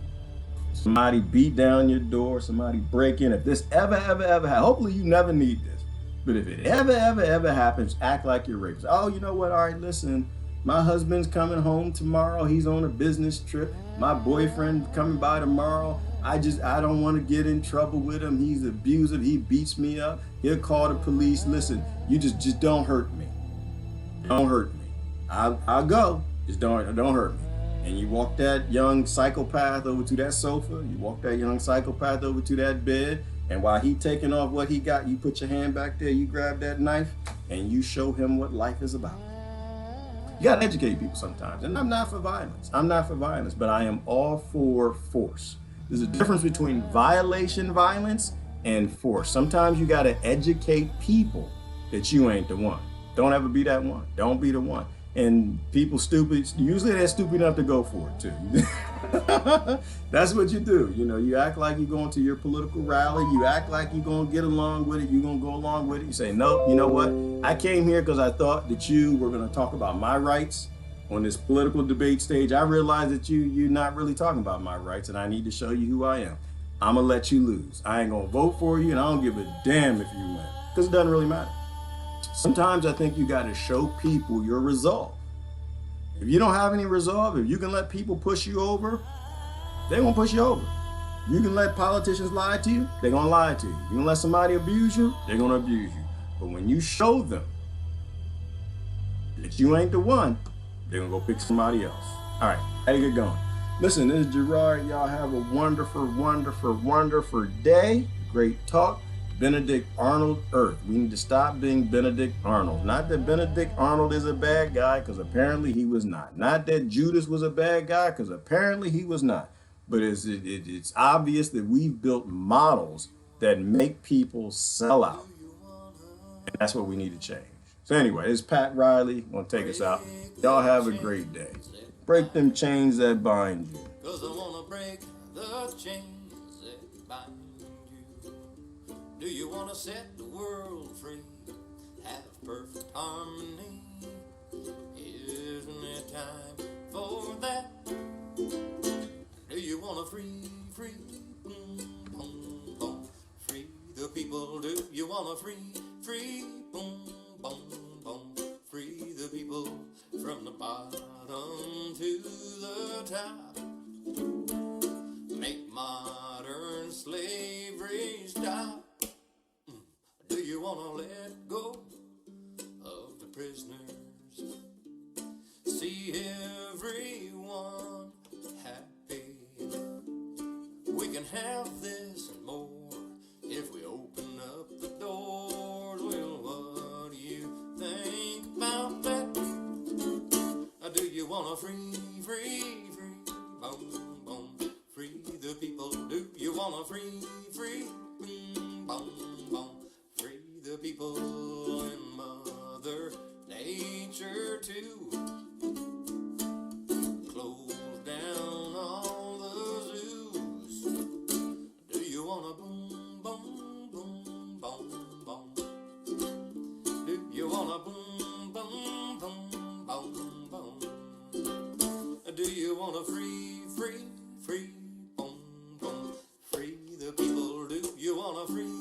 Speaker 1: Somebody beat down your door. Somebody break in. If this ever happens, hopefully you never need this. But if it ever happens, act like you're rapist. Oh, you know what? All right, listen. My husband's coming home tomorrow. He's on a business trip. My boyfriend coming by tomorrow. I don't want to get in trouble with him. He's abusive. He beats me up. He'll call the police. Listen, you just don't hurt me. Don't hurt me. I'll go. Just don't hurt me. And you walk that young psychopath over to that sofa. You walk that young psychopath over to that bed. And while he taking off what he got, you put your hand back there. You grab that knife and you show him what life is about. You got to educate people sometimes. And I'm not for violence. But I am all for force. There's a difference between violation violence and force. Sometimes you got to educate people that you ain't the one. Don't ever be that one. Don't be the one. And people stupid, usually they're stupid enough to go for it too. That's what you do. You act like you're going to your political rally. You act like you're going to get along with it. You're going to go along with it. You say, nope, you know what? I came here because I thought that you were going to talk about my rights on this political debate stage. I realized that you're not really talking about my rights, and I need to show you who I am. I'm going to let you lose. I ain't going to vote for you, and I don't give a damn if you win, because it doesn't really matter. Sometimes I think you got to show people your resolve. If you don't have any resolve, if you can let people push you over, they won't push you over. You can let politicians lie to you, they're going to lie to you. You can let somebody abuse you, they're going to abuse you. But when you show them that you ain't the one, they're going to go pick somebody else. All right, how you get going? Listen, this is Gerard. Y'all have a wonderful, wonderful, wonderful day. Great talk. Benedict Arnold Earth. We need to stop being Benedict Arnold. Not that Benedict Arnold is a bad guy, because apparently he was not. Not that Judas was a bad guy, because apparently he was not. But it's obvious that we've built models that make people sell out. And that's what we need to change. So anyway, this is Pat Riley. Gonna take us out. Y'all have a great day. Break them chains that bind you.
Speaker 8: 'Cause I wanna break the chains that bind you. Do you wanna set the world free? Have perfect harmony? Isn't it time for that? Do you wanna free, boom, boom, boom, free the people? Do you wanna free, boom, boom, boom, free the people from the bottom to the top? Make modern slavery stop. Do you wanna let go of the prisoners? See everyone happy. We can have this and more if we open up the doors. Well, what do you think about that? Do you wanna free, boom, boom, free the people? Do you wanna free, boom, boom, boom, free the people and Mother Nature too? Close down all the zoos. Do you wanna boom, boom, boom, boom, boom? Do you wanna boom, boom, boom, boom, boom? Do you wanna free, boom, boom, free the people? Do you wanna free?